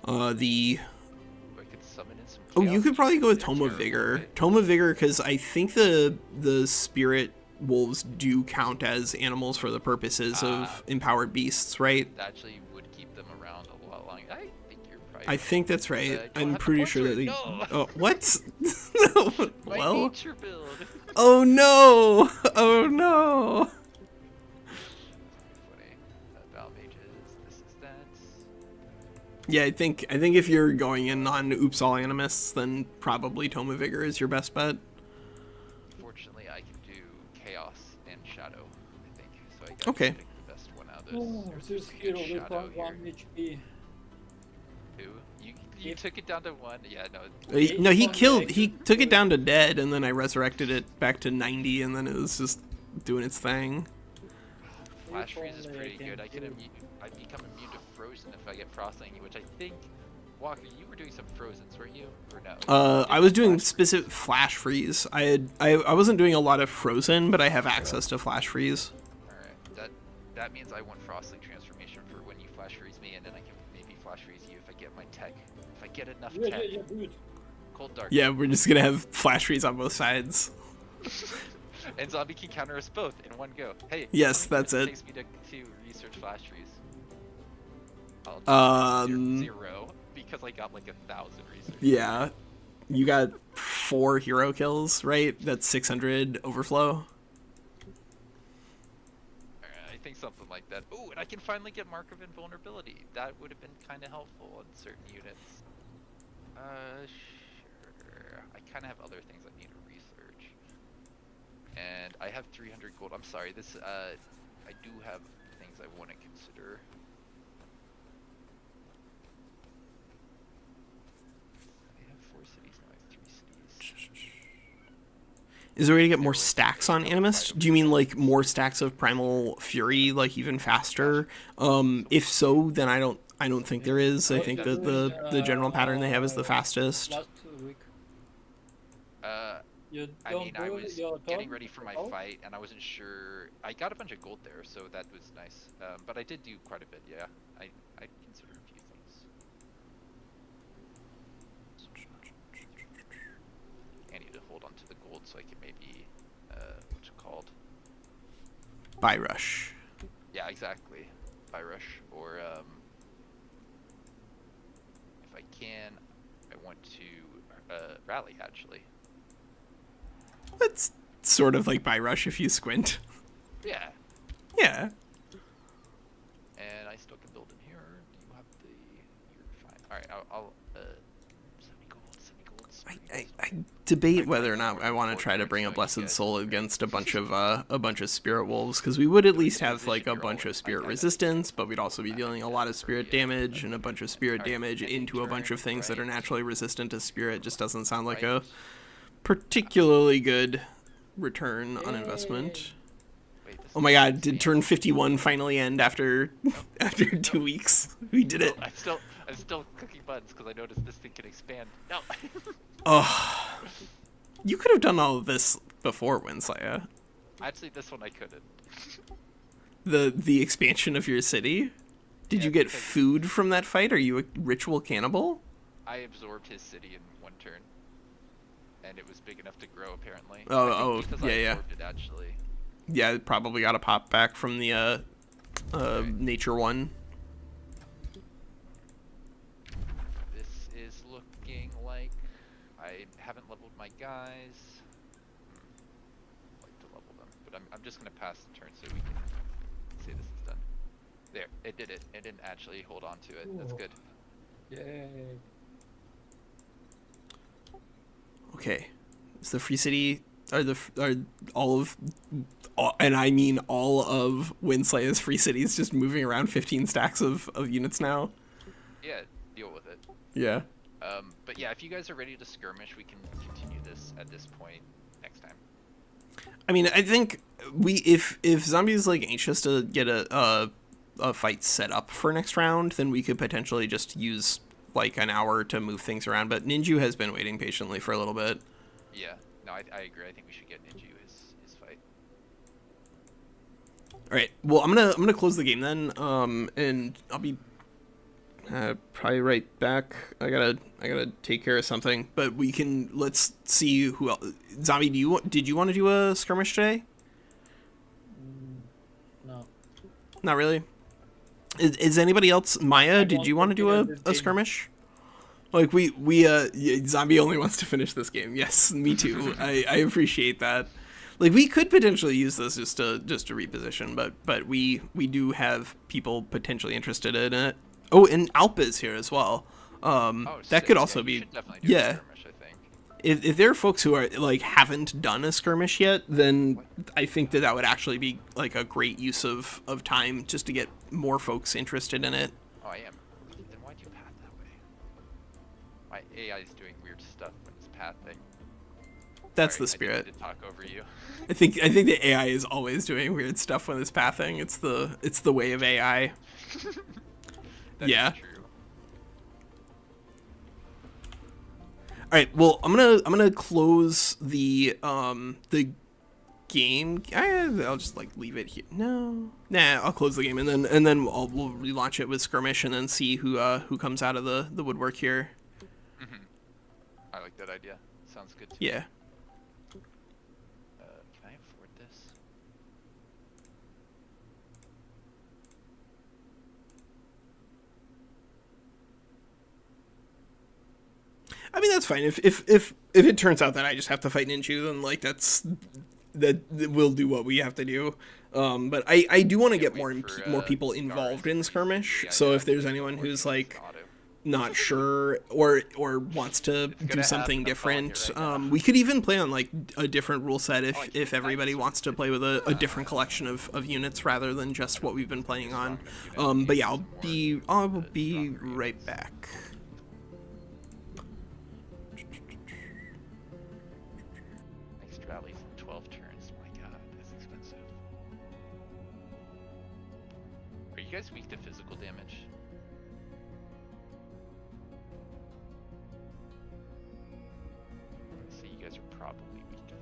I could summon in some.
Oh, you
chaos
could probably go with
They're
Tome of
terrible,
Vigor.
right?
Tome of Vigor, because I think the spirit wolves do count as animals for the purposes of empowered beasts, right?
Actually, would keep them around a lot longer. I think you're probably.
I think that's right.
you don't
I'm
have the
pretty
points
sure
for
that
it.
they.
No.
Oh, what?
My
Well.
nature build.
Oh no! Oh no!
Funny. Battle mages. This is that.
Yeah, I think if you're going in on Oops All Animists, then probably Tome of Vigor is your best bet.
Fortunately, I can do chaos and shadow. I think so. I got
Okay.
to pick the best one out of
Oh,
those.
this
some
hero
good
with
shadow
one
here.
HP.
Who? You took it down to 1? Yeah, no.
No, he took it down to dead, and then I resurrected it back to 90, and then it was just doing its thing.
Flash freeze is
only I
pretty
can
good. I
do.
become immune to frozen if I get frosting, which I think Walker, you were doing some frozens, were you? Or no?
I was doing specific flash freeze. I wasn't doing a lot of frozen, but I have access to flash freeze.
Alright, that means I want frosting transformation for when you flash freeze me, and then I can maybe flash freeze you if I get my tech. If I get enough
Yeah,
tech.
yeah, yeah, dude.
Cold dark.
Yeah, we're just gonna have flash freeze on both sides.
And zombie can counter us both in one go. Hey.
Yes,
how many
that's
minutes
it.
Takes me to research flash freeze. I'll just 0 because I got like 1,000 research.
Yeah, you got 4 hero kills, right? That's 600 overflow.
I think something like that. Ooh, and I can finally get Mark of Invulnerability. That would have been kind of helpful on certain units. Sure. I kind of have other things I need to research. And I have 300 gold. I'm sorry, this, I do have things I want to consider. I have 4 cities now, I have 3 cities.
Is there a way to get more stacks on Animist? Do you mean like more stacks of Primal Fury, like even faster? If so, then I don't think there is. I think that the general pattern they have is the fastest.
Last week. You
I
don't
mean, I
do
was
your
getting
turn
ready for my
at all?
fight, and I wasn't sure. I got a bunch of gold there, so that was nice. But I did do quite a bit, yeah. I considered a few things. I need to hold on to the gold so I can maybe, what's it called?
Buy rush.
Yeah, exactly. Buy rush, or if I can, I want to rally actually.
It's sort of like buy rush if you squint.
Yeah.
Yeah.
And I still can build in here. Do you have the? You're fine. All right, I'll 70 gold.
I debate whether or not I want to try to bring a blessed soul against a bunch of spirit wolves, because we would at least have like a bunch of spirit resistance, but we'd also be dealing a lot of spirit damage, and a bunch of spirit damage into a bunch of things that are naturally resistant to spirit just doesn't sound like a particularly good return on investment.
Wait,
Oh my god, did turn 51 finally end after 2 weeks? We did it.
I'm still clicking buttons because I noticed this thing can expand. No.
Oh, you could have done all of this before WinSlaya.
Actually, this one I couldn't.
The expansion of your city? Did you get food from that fight? Are you a ritual cannibal?
I absorbed his city in one turn, and it was big enough to grow apparently.
Oh,
because
yeah,
I
yeah.
absorbed it actually.
Yeah, it probably got a pop back from the nature one.
This is looking like I haven't leveled my guys. I'd like to level them, but I'm just gonna pass the turn so we can say this is done. There, it did it. It didn't actually hold on to it. That's good.
Yay.
Okay, is the free city are all of WinSlaya's free cities just moving around 15 stacks of units now?
Yeah, deal with it.
Yeah.
But yeah, if you guys are ready to skirmish, we can continue this at this point next time.
I mean, I think if Zombie's like anxious to get a fight set up for next round, then we could potentially just use like an hour to move things around. But Ninju has been waiting patiently for a little bit.
Yeah, no, I agree. I think we should get Ninju his fight.
All right. Well, I'm gonna close the game then. And I'll be probably right back. I gotta take care of something. But let's see who else. Zombie, did you want to do a skirmish today?
No.
Not really. Is anybody else? Maya, did you want to do a skirmish? Like Zombie only wants to finish this game. Yes, me too. I appreciate that. Like we could potentially use this just to reposition, but we do have people potentially interested in it. Oh, and Alpa's here as well. That could also be yeah. If there are folks who are like haven't done a skirmish yet, then I think that would actually be like a great use of time just to get more folks interested in it.
Oh, I am. Then why'd you path that way? My AI is doing weird stuff when it's pathing.
That's
Sorry,
the spirit.
I didn't mean to talk over you.
I think the AI is always doing weird stuff when it's pathing. It's the way of AI.
That
yeah.
is true.
All right. Well, I'm gonna close the game. I'll just like leave it here. No. Nah. I'll close the game and then we'll relaunch it with skirmish and then see who comes out of the woodwork here.
Mm-hmm. I like that idea. Sounds good to
Yeah.
me. Can I afford this?
I mean, that's fine. If it turns out that I just have to fight Ninju, then like that we'll do what we have to do. But I do want to get more people involved in skirmish. So if there's anyone who's like not sure or wants to do something different, we could even play on like a different rule set if everybody wants to play with a different collection of units rather than just what we've been playing on. But yeah, I'll be right back.
Next rally for 12 turns. My god, that's expensive. Are you guys weak to physical damage? So you guys are probably weak.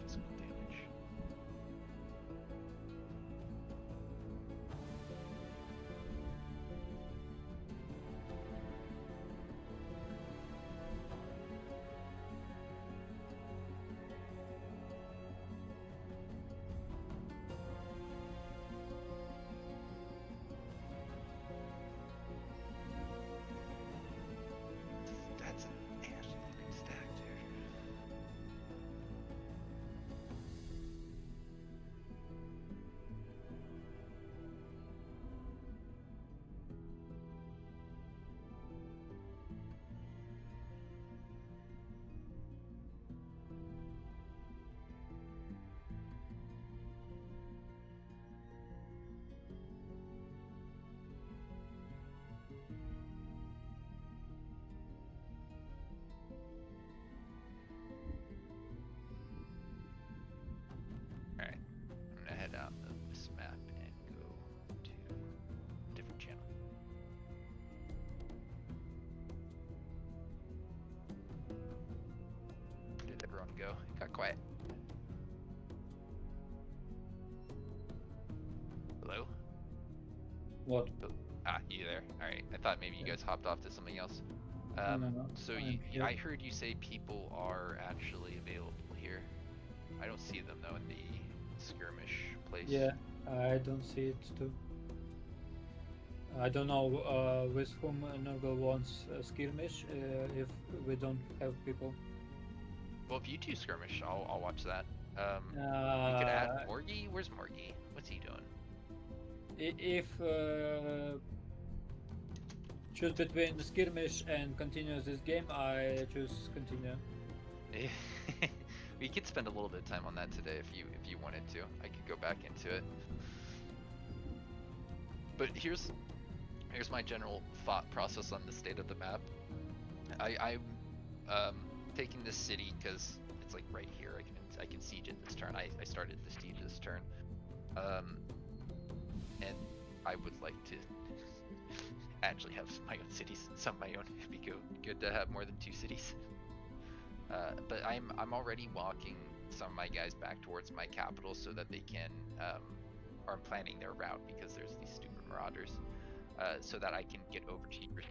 go. It got quiet. Hello?
What?
Oh, you there? All right. I thought maybe you guys hopped off to something else.
No.
So
I'm here.
I heard you say people are actually available here. I don't see them though in the skirmish place.
Yeah, I don't see it too. I don't know with whom Nurgle wants a skirmish if we don't have people.
Well, if you do skirmish, I'll watch that. We could add Morgie. Where's Morgie? What's he doing?
If choose between the skirmish and continue this game, I choose continue.
We could spend a little bit of time on that today if you wanted to. I could go back into it. But here's my general thought process on the state of the map. I'm taking this city because it's like right here. I can siege it this turn. I started the siege this turn, and I would like to actually have my own cities, some of my own. It'd be good to have more than 2 cities. But I'm already walking some of my guys back towards my capital so that they can, or I'm planning their route because there's these stupid marauders, so that I can get over to your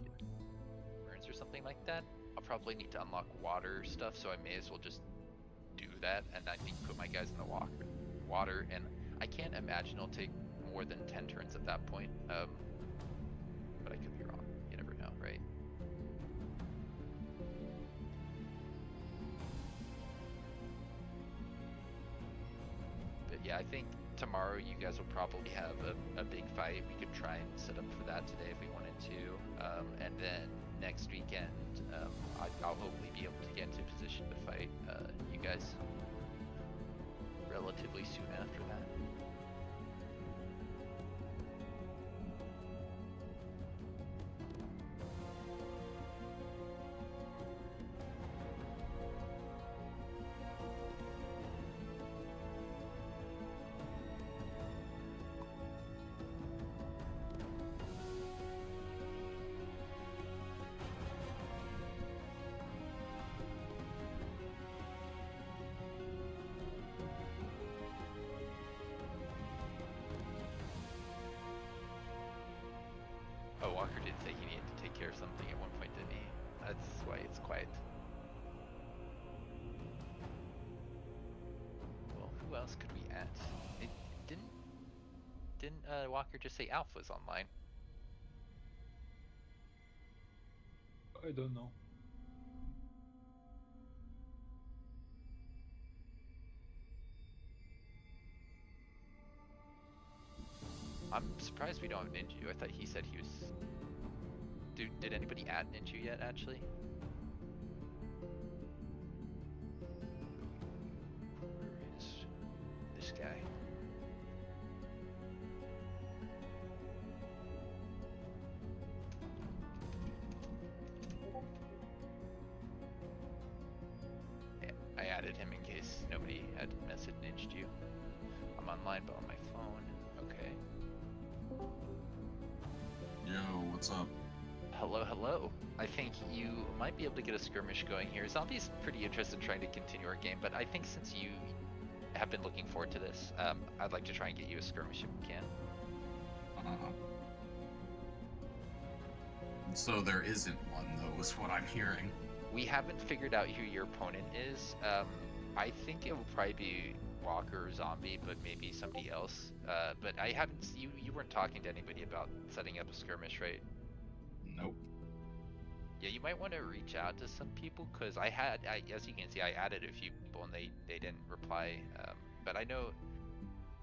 burns or something like that. I'll probably need to unlock water stuff, so I may as well just do that, and I think put my guys in the water, and I can't imagine it'll take more than 10 turns at that point, but I could be wrong. You never know, right? But yeah, I think tomorrow you guys will probably have a big fight. We could try and set up for that today if we wanted to, and then next weekend I'll hopefully be able to get into position to fight you guys relatively soon after that. Oh, Walker did say he needed to take care of something at one point, didn't he? That's why it's quiet. Well, who else could we add? It didn't Walker just say Alpha's online?
I don't know.
I'm surprised we don't have Ninju. I thought he said he was... Did anybody add Ninju yet, actually? Where is this guy? Yeah, I added him in case nobody had messaged you. I'm online, but on my phone. Okay.
Yo, what's up?
Hello. I think you might be able to get a skirmish going here. Zombie's pretty interested in trying to continue our game, but I think since you have been looking forward to this, I'd like to try and get you a skirmish if we can.
So there isn't one, though, is what I'm hearing.
We haven't figured out who your opponent is. I think it will probably be Walker or Zombie, but maybe somebody else. But I haven't. You weren't talking to anybody about setting up a skirmish, right?
Nope.
Yeah, you might want to reach out to some people because as you can see, I added a few people and they didn't reply. But I know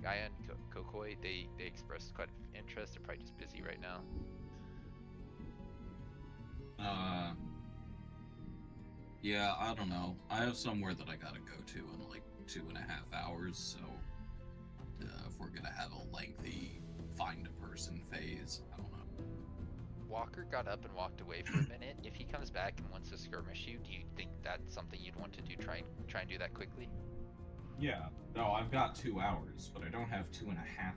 Gaia and Kokoi, they expressed quite interest. They're probably just busy right now.
Yeah, I don't know. I have somewhere that I gotta go to in like 2.5 hours, so if we're gonna have a lengthy find a person phase, I don't know.
Walker got up and walked away for a minute. If he comes back and wants to skirmish you, do you think that's something you'd want to do? Try and do that quickly?
Yeah. No, I've got 2 hours, but I don't have 2.5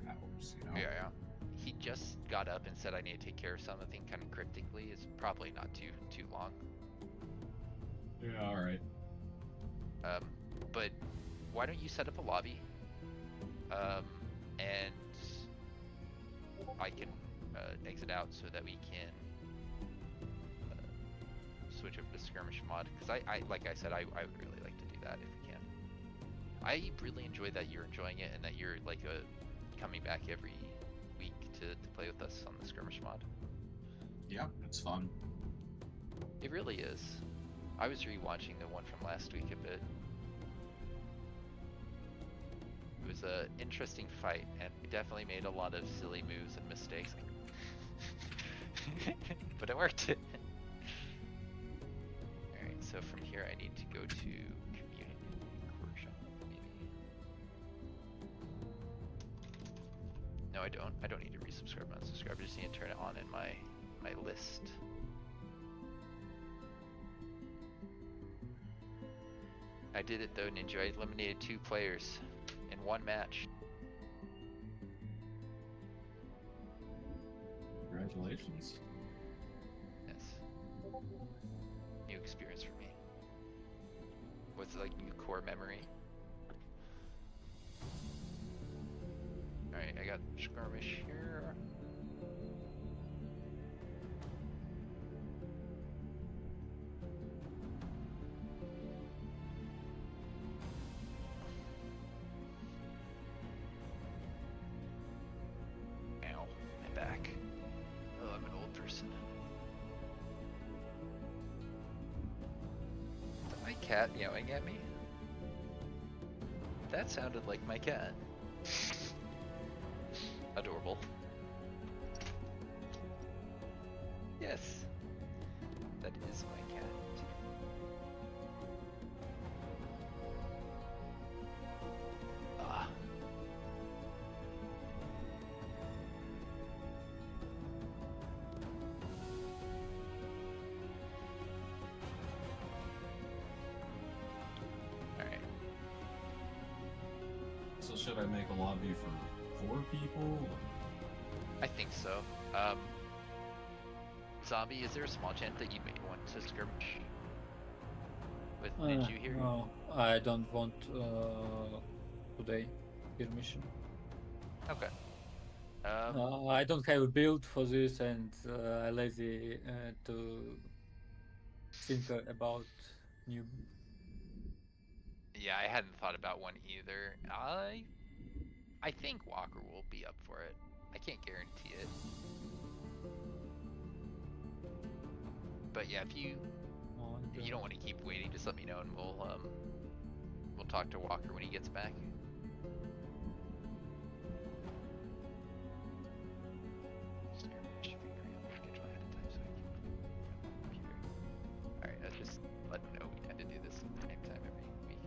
hours, you know?
Yeah. He just got up and said I need to take care of something kind of cryptically. It's probably not too long.
Yeah, alright.
but why don't you set up a lobby, and I can exit out so that we can switch over to skirmish mod, because I like I said, I would really like to do that if we can. I really enjoy that you're enjoying it and that you're like coming back every week to play with us on the skirmish mod.
Yeah, it's fun.
It really is. I was rewatching the one from last week a bit. It was an interesting fight, and we definitely made a lot of silly moves and mistakes. But it worked. Alright, so from here I need to go to community workshop, maybe. No, I don't. I don't need to resubscribe and unsubscribe. I just need to turn it on in my list. I did it though, Ninja. I eliminated 2 players in 1 match.
Congratulations.
Yes. New experience for me. What's like new core memory? Alright, I got skirmish here. Ow, my back. Oh, I'm an old person. Is that my cat yelling at me? That sounded like my cat. Adorable. Yes, that is my cat. Ah. Alright.
So should I make a lobby for 4 people?
I think so. Zombie, is there a small chance that you may want to skirmish with Ninju here?
No, I don't want today skirmishing.
Okay.
I don't have a build for this, and I'm lazy to think about new.
Yeah, I hadn't thought about one either. I think Walker will be up for it. I can't guarantee it. But yeah, if you don't want to keep waiting, just let me know and we'll talk to Walker when he gets back. Alright, let's just let him know we had to do this same time every week.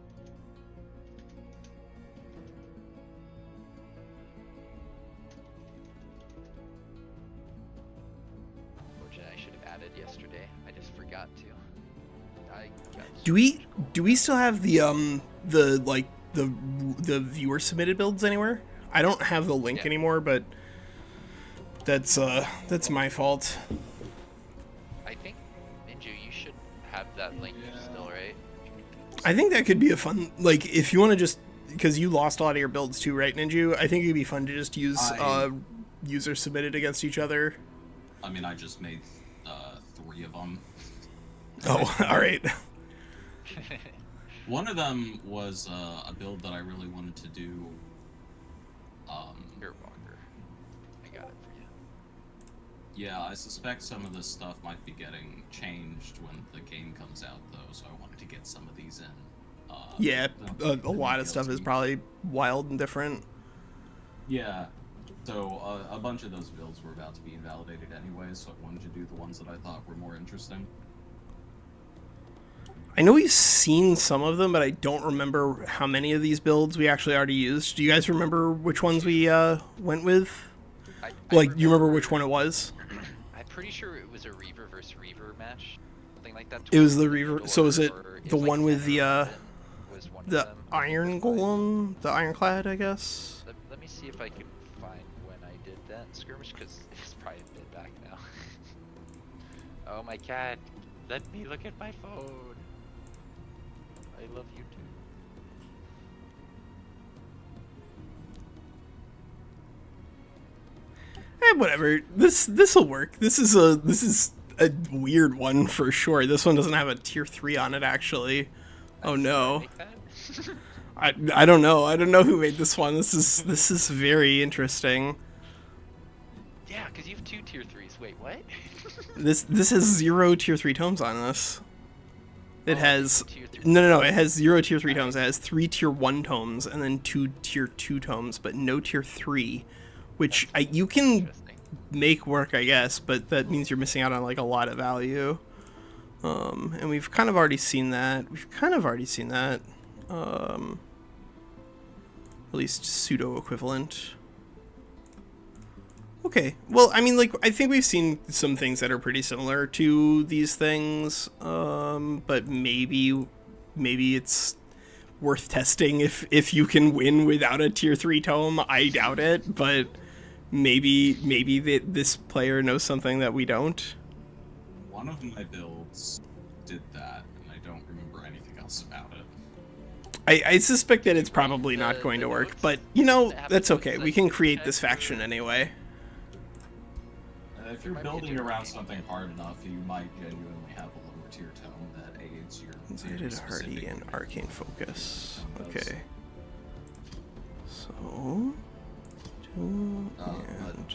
Fortunately, I should have added yesterday. I just forgot to. I got
Do we still have the viewer submitted builds anywhere? I don't have the link anymore, but that's my fault.
I think Ninja, you should have that link still, right?
I think that could be a fun, like, if you want to just, because you lost a lot of your builds too, right, Ninja? I think it'd be fun to just use users submitted against each other.
I mean, I just made 3 of them.
Oh, all right.
One of them was a build that I really wanted to do.
Here, Walker. I got it for you.
Yeah, I suspect some of this stuff might be getting changed when the game comes out, though, so I wanted to get some of these in.
Yeah, a lot of stuff is probably wild and different.
Yeah, so a bunch of those builds were about to be invalidated anyway, so I wanted to do the ones that I thought were more interesting.
I know we've seen some of them, but I don't remember how many of these builds we actually already used. Do you guys remember which ones we went with? Do you remember which one it was?
I'm pretty sure it was a Reaver versus Reaver match, something like that.
It was the Reaver. So is it the one
like
with the
was one
the
of them.
Iron Golem, the Ironclad, I guess?
Let me see if I can find when I did that skirmish, because it's probably a bit back now. Oh my god, let me look at my phone. I love you too.
whatever. This'll work. This is a weird one for sure. This one doesn't have a tier 3 on it actually. Oh no. I don't know. I don't know who made this one. This is very interesting.
Yeah, because you have 2 tier 3s. Wait, what?
This has 0 tier 3 tomes on this. It has
tier 3.
no. It has 0 tier 3 tomes. It has 3 tier 1 tomes and then 2 tier 2 tomes, but no tier 3, which you can
Interesting.
make work, I guess, but that means you're missing out on like a lot of value. And we've kind of already seen that. At least pseudo equivalent. Okay, well, I mean, like, I think we've seen some things that are pretty similar to these things, but maybe it's worth testing if you can win without a tier 3 tome. I doubt it, but maybe this player knows something that we don't.
One of my builds did that, and I don't remember anything else about it.
I suspect that it's probably not going to work, but, you know, that's okay. We can create this faction anyway.
If you're building around something hard enough, you might genuinely have a lower tier tome that aids your
Invited Hardy and Arcane Focus. Okay. So...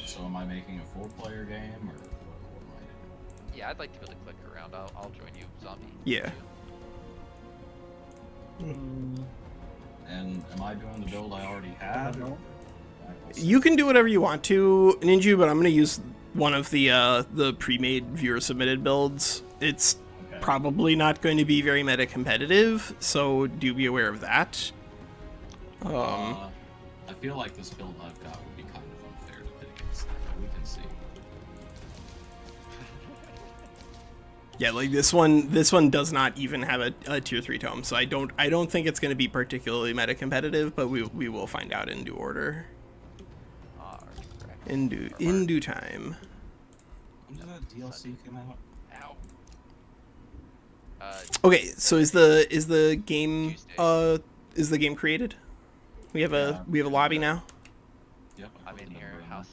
So am I making a 4-player game, or what am I doing?
Yeah, I'd like to be able to click around. I'll join you, zombie.
Yeah.
And am I doing the build I already had? Or...
You can do whatever you want to, Ninju, but I'm going to use one of the pre-made viewer-submitted builds. It's probably not going to be very meta-competitive, so do be aware of that.
I feel like this build I've got would be kind of unfair to pit against that, but we can see.
Yeah, like this one does not even have a tier 3 tome, so I don't think it's going to be particularly meta-competitive, but we will find out in due order. In due time.
When did that DLC come out?
Ow.
Okay, so is the game created? We have a lobby now.
Yep.
I'm in here, house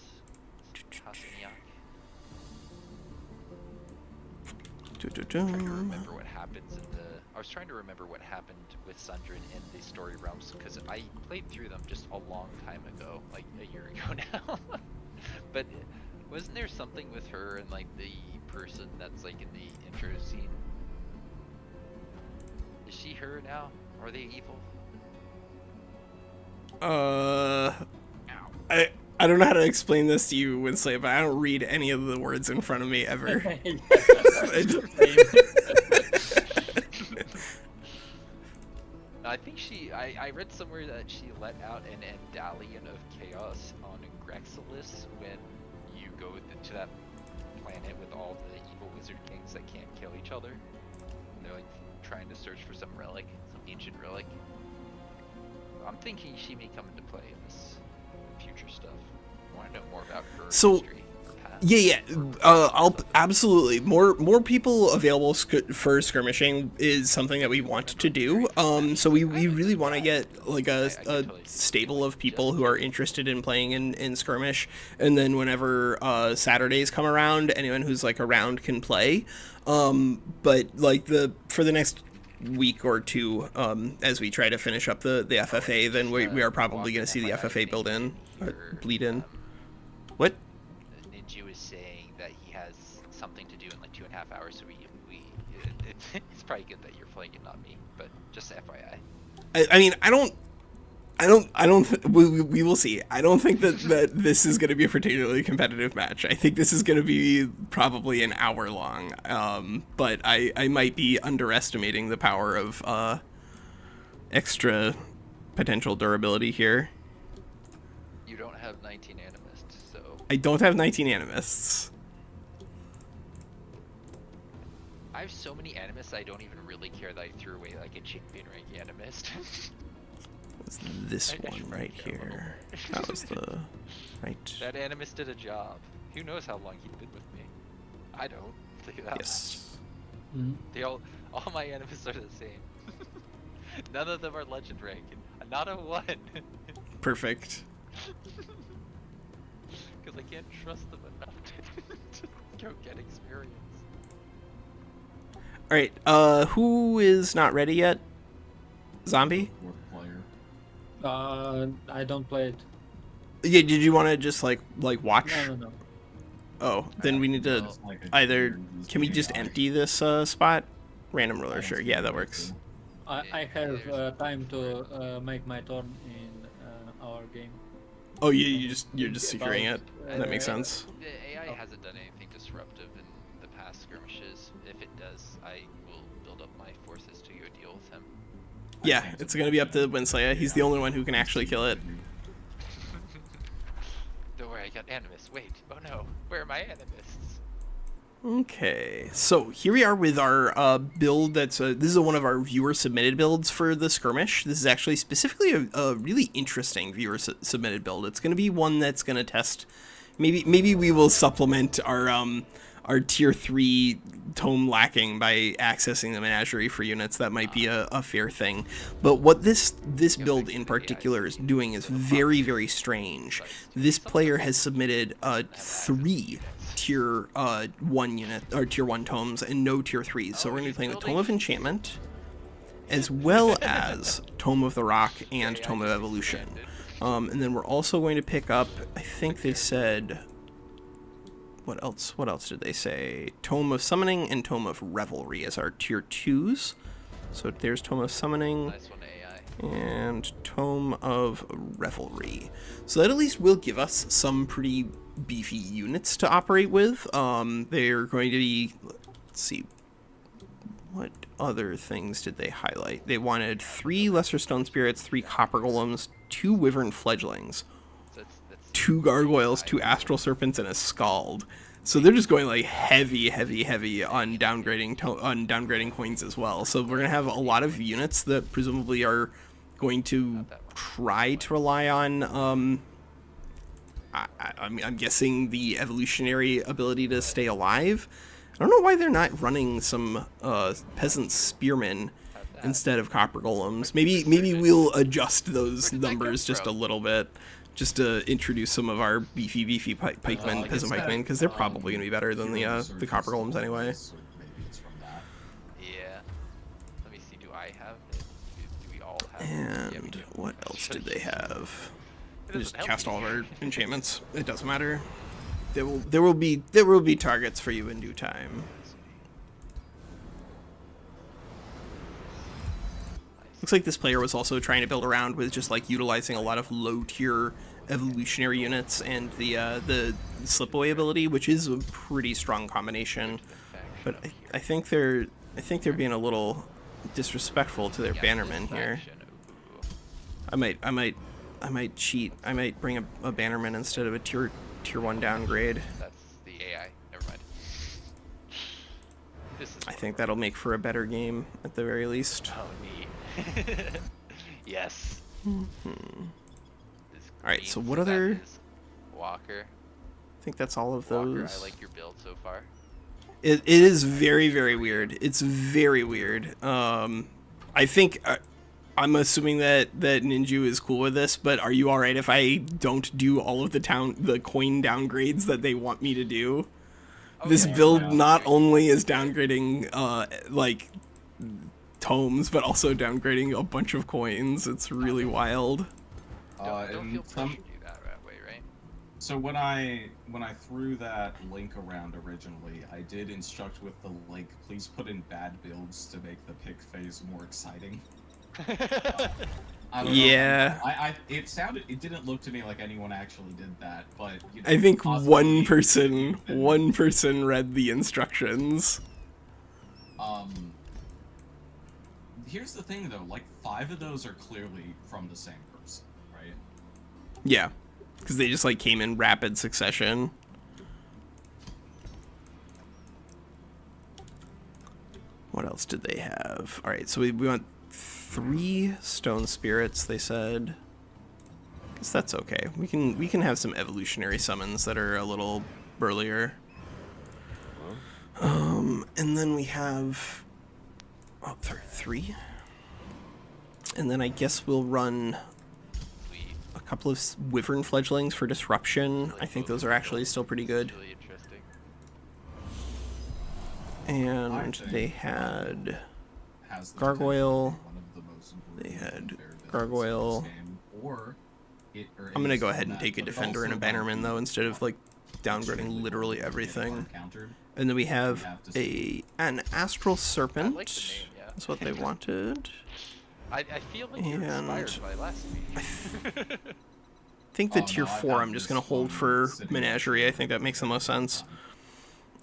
Trying to remember what happens in the. I was trying to remember what happened with Sundrin in the story realms because I played through them just a long time ago, like a year ago now. But wasn't there something with her and like the person that's like in the intro scene? Is she her now? Are they evil?
I don't know how to explain this to you, WinSlaya, but I don't read any of the words in front of me ever.
I think I read somewhere that she let out an Andalian of chaos on Grexilus when you go to that planet with all the evil wizard kings that can't kill each other. And they're like trying to search for some relic, some ancient relic. I'm thinking she may come into play in this future stuff. I want to know more about her history.
Yeah. I'll absolutely more people available for skirmishing is something that we want to do. So we really want to get like a stable of people who are interested in playing in skirmish, and then whenever Saturdays come around, anyone who's like around can play. But like for the next week or two, as we try to finish up the FFA, then we are probably going to see the FFA bleed in. What?
Ninju is saying that he has something to do in like 2.5 hours, so it's probably good that you're playing it, not me, but just FYI.
I mean, we will see. I don't think that this is going to be a particularly competitive match. I think this is going to be probably an hour long. But I might be underestimating the power of extra potential durability here.
You don't have 19 animists, so...
I don't have 19 animists.
I have so many animists I don't even really care that I threw away like a champion rank animist.
It's this one right here. That was the right.
That animist did a job. Who knows how long he'd been with me? I don't. I'll tell you that
Yes.
much. All my animists are the same. None of them are legend rank. Not a one.
Perfect.
because I can't trust them enough to go get experience.
All right, who is not ready yet? Zombie?
Fourth player.
I don't play it.
Yeah, did you want to just like watch?
No.
Oh, then we need to
Just like a
either.
clear, just
Can we
being
just
honest.
empty this spot? Random ruler, sure. Yeah, that works.
I have time to make my turn in our game.
Oh, you're just securing it. That makes
Uh,
sense.
The AI hasn't done anything disruptive in the past skirmishes. If it does, I will build up my forces to go deal with him.
Yeah, it's gonna be up to WinSlaya. He's the only one who can actually kill it.
Don't worry, I got animus. Wait, oh no, where are my animists?
Okay, so here we are with our build. This is one of our viewer submitted builds for the skirmish. This is actually specifically a really interesting viewer submitted build. It's going to be one that's going to test. Maybe we will supplement our tier 3 tome lacking by accessing the menagerie for units. That might be a fair thing. But what this build in particular is doing is very, very strange. This player has submitted 3 tier 1 unit or tier 1 tomes and no tier 3s. So we're going to be playing the Tome of Enchantment as well as Tome of the Rock and Tome of Evolution. And then we're also going to pick up, I think they said, what else did they say? Tome of Summoning and Tome of Revelry as our tier 2s. So there's Tome of Summoning
Nice one, AI.
and Tome of Revelry. So that at least will give us some pretty beefy units to operate with. They're going to be, let's see, what other things did they highlight? They wanted 3 Lesser Stone Spirits, 3 Copper Golems, 2 Wyvern Fledglings,
So that's
2 Gargoyles, 2 Astral Serpents, and a Scald. So they're just going like heavy on downgrading coins as well. So we're gonna have a lot of units that presumably are going to try to rely on. I'm guessing the evolutionary ability to stay alive. I don't know why they're not running some peasant spearmen instead of copper golems. Maybe we'll adjust those numbers just a little bit, just to introduce some of our beefy pikemen, peasant pikemen, because they're probably going to be better than the copper golems anyway.
So maybe it's from that.
Yeah. Let me see. Do I have it? Do we all have it? Yeah, we
And
do.
what else did they have?
It
They
doesn't
just
help
cast
me.
all of our enchantments. It doesn't matter. There will be targets for you in due time. Looks like this player was also trying to build around with just like utilizing a lot of low tier evolutionary units and the slipaway ability, which is a pretty strong combination. But I think they're being a little disrespectful to their bannermen here. I might cheat. I might bring a bannerman instead of a tier 1 downgrade.
That's the AI. Never mind. This is.
I think that'll make for a better game at the very least.
Oh, neat. Yes.
Alright, so what other...
Walker.
I think that's all of
Walker,
those.
I like your build so far.
It is very, very weird. It's very weird. I think... I'm assuming that Ninju is cool with this, but are you alright if I don't do all of the coin downgrades that they want me to do? This
yeah.
build not only is downgrading like tomes, but also downgrading a bunch of coins. It's really wild.
Don't
And
feel
some-
pressure to do that way, right?
So when I threw that link around originally, I did instruct with the link, please put in bad builds to make the pick phase more exciting. I don't know.
Yeah.
It didn't look to me like anyone actually did that, but you know,
I think
possibly
one
if
person read the instructions.
Here's the thing though, like 5 of those are clearly from the same person, right?
Yeah, because they just like came in rapid succession. What else did they have? All right, so we want 3 stone spirits. They said. Guess that's okay. We can have some evolutionary summons that are a little burlier. And then we have 3. And then I guess we'll run
Sweet.
a couple of wyvern fledglings for disruption. I think those are actually still pretty good.
Really interesting.
And they had
Has the
Gargoyle.
potential to be one of the most important
They had
fair builds
Gargoyle.
in this game, or
I'm gonna
is
go ahead and
that,
take a
but it
defender and a
also might
bannerman
be
though, instead of like downgrading literally everything. And then we have an astral serpent.
I like the name, yeah.
That's what they wanted.
I feel like you're inspired
And
by last week.
I think the
Oh,
tier
no, I've
4
had
I'm just
this
gonna hold
one
for
sitting
Menagerie. I think that makes the most sense.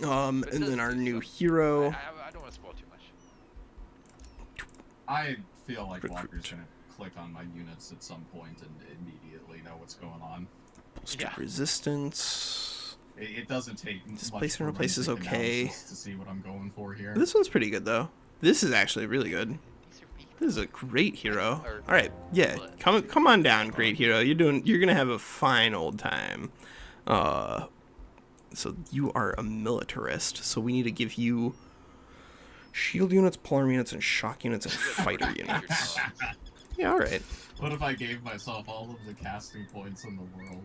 And then our new hero.
I don't want to spoil too much.
I feel like
Recruit.
Walker's gonna click on my units at some point and immediately know what's going on.
Bolstered
Yeah.
Resistance.
It doesn't take
Displace and
much
replace is
forensic
okay.
analysis to see what I'm going for here.
This one's pretty good though. This is actually really good.
These are weak.
This is a great hero.
Or-
All right, yeah, come on down, great hero. You're gonna have a fine old time. So you are a militarist. So we need to give you shield units, polearm units, and shock units, and fighter units. Yeah, all right.
What if I gave myself all of the casting points in the world?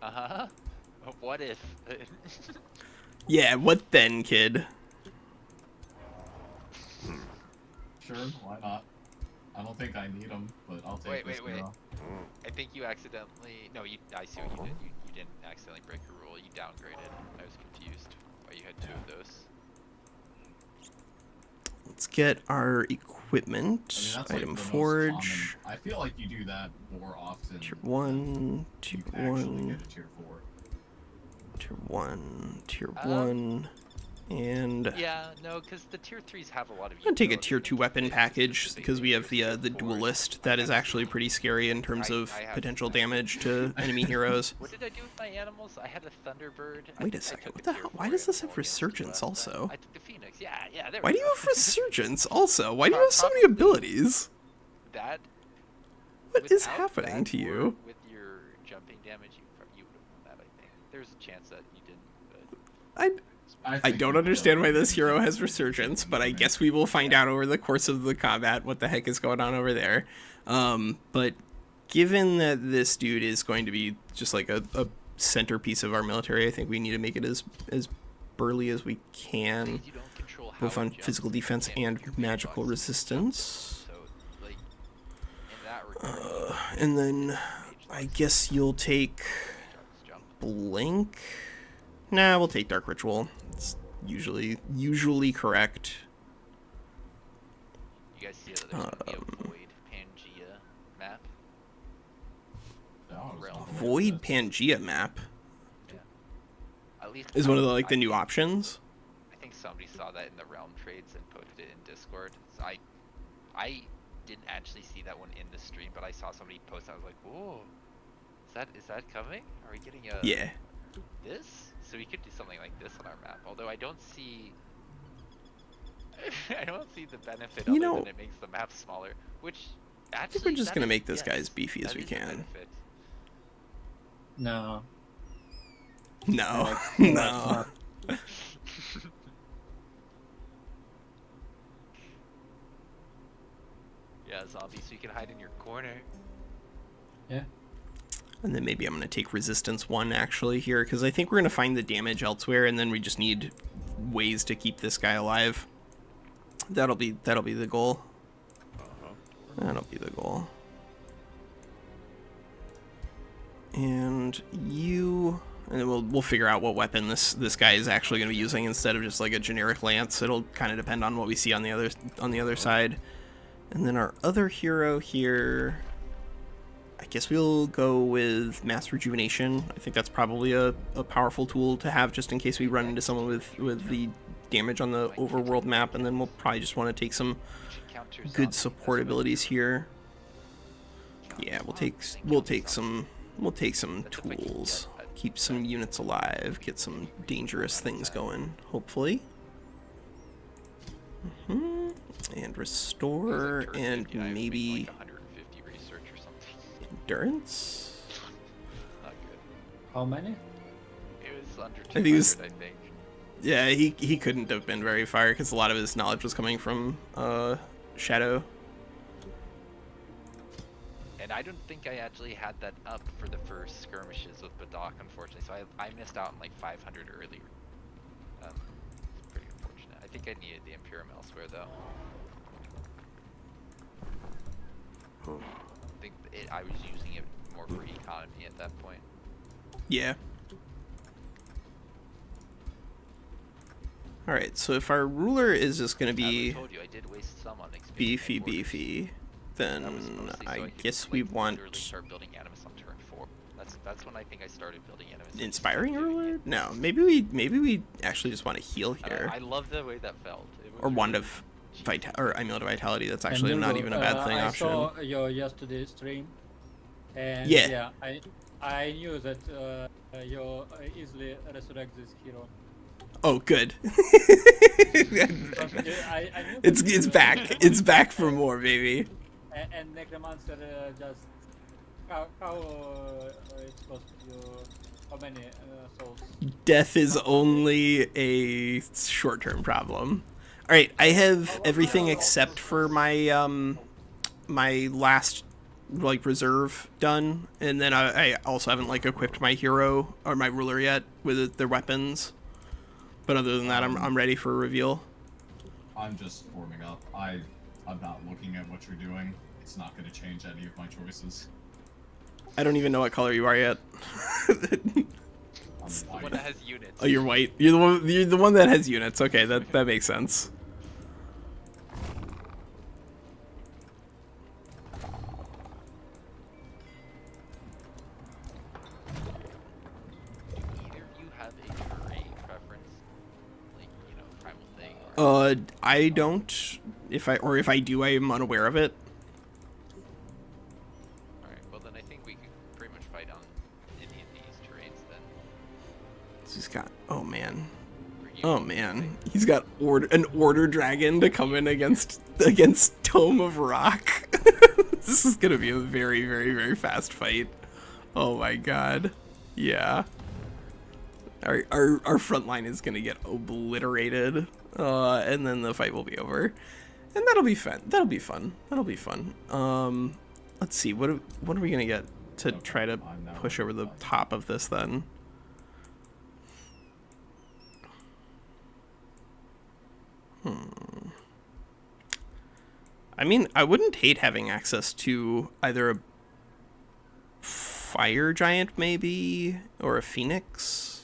Uh-huh. What if?
Yeah, what then, kid?
Sure, why not? I don't think I need them, but I'll take this
Wait.
girl.
I think you accidentally... No, I see what you did. You didn't accidentally break a rule. You downgraded. I was confused why you had 2 of those.
Let's get our
I mean,
equipment.
that's like
Item
the most
forge.
common- I feel like you do that more often.
Tier 1,
than
tier
you can actually
1,
get a tier 4.
tier 1, tier
Um,
1, and...
Yeah, no, because the tier 3s have a lot of...
I'm gonna take a
utility
tier 2 weapon
things,
package
which is
because we have the
tier 4.
duelist that is actually pretty scary in terms of
I have-
potential damage to enemy heroes.
What did I do with my animals? I had a thunderbird.
Wait a
I
second,
took
what the
tier
hell? Why
4
does this
animal
have
against
resurgence
Bloodbath.
also?
I took the phoenix. Yeah, there
Why
we
do you
go.
have resurgence also? Why do you have so many abilities?
That?
What is
without
happening
that
to
or
you?
With your jumping damage, you would have won that, I think. There's a chance that you didn't, but...
I
think
don't
you
understand why
will.
this hero has resurgence, but I guess we will find out over the course of the combat what the heck is going on over there. But given that this dude is going to be just like a centerpiece of our military, I think we need to make it as burly as we can,
You don't control how
both on
it jumps,
physical
you
defense
can't
and
use your
magical
box to jump it.
resistance.
So, like, in that regard,
And then I guess you'll take
jump.
Blink. Nah, we'll take Dark Ritual. It's usually correct.
You guys see that there's gonna be a Void Pangea map?
Oh,
Realm.
it's not
Void
bad.
Pangea map
At least
is one of the
I
new
think-
options.
I think somebody saw that in the realm trades and posted it in Discord. So I didn't actually see that one in the stream, but I saw somebody post. I was like, "Whoa, is that coming? Are we getting a
Yeah.
this?" So we could do something like this on our map. Although I don't see, I don't see the benefit
You
other
know,
than it makes the map smaller. Which
I
actually,
think we're just
that
gonna
is-
make this
yes,
guy as beefy as
that
we
is a
can.
benefit.
No.
No,
No.
no.
Yeah, zombie, so you can hide in your corner.
Yeah.
And then maybe I'm gonna take Resistance 1 actually here, because I think we're gonna find the damage elsewhere, and then we just need ways to keep this guy alive. That'll be the goal. That'll be the goal. And then we'll figure out what weapon this guy is actually going to be using instead of just like a generic lance. It'll kind of depend on what we see on the other side. And then our other hero here, I guess we'll go with Mass Rejuvenation. I think that's probably a powerful tool to have just in case we run into someone with the damage on the overworld map, and then we'll probably just want to take some good support abilities here. Yeah, we'll take some tools, keep some units alive, get some dangerous things going, hopefully. And restore, and maybe
like 150 research or something.
endurance.
Not good.
How many?
It was under 200,
think it was-
I think.
Yeah, he couldn't have been very far because a lot of his knowledge was coming from Shadow.
And And I don't think I actually had that up for the first skirmishes with Badok, unfortunately. So I missed out on like 500 earlier. It's pretty unfortunate. I think I needed the Imperium elsewhere though. I think I was using it more for economy at that point.
Yeah. Alright, so if our ruler is just going to be
I told you I did waste some on
beefy, then I guess we want...
start building Animus on turn 4. That's when I think I started building Animus.
Inspiring ruler? No, maybe we actually just want to heal here.
I love the way that felt.
Or Wand of Amulet of Vitality. That's actually not even a bad thing option.
I saw your yesterday stream, and
yeah,
I knew that you easily resurrect this hero.
Oh, good.
It's
back. It's back for more, baby.
And Necromancer just how it's cost you how many souls?
Death is only a short-term problem. All right, I have everything except for my my last like reserve done, and then I also haven't like equipped my hero or my ruler yet with their weapons. But other than that, I'm ready for a reveal.
I'm just warming up. I'm not looking at what you're doing. It's not going to change any of my choices.
I don't even know what color you are yet.
I'm the one that has units.
Oh, you're white. You're the one that has units. Okay, that makes sense. I don't. If I do, I am unaware of it.
Alright, well then I think we can pretty much fight on any of these terrains then.
He's got. Oh man. Oh man. He's got an order dragon to come in against Tome of Rock. This is gonna be a very, very, very fast fight. Oh my god. Yeah. Our front line is gonna get obliterated. And then the fight will be over, and that'll be fun. That'll be fun. Let's see. What are we gonna get to try to push over the top of this then? I mean, I wouldn't hate having access to either a fire giant maybe or a phoenix.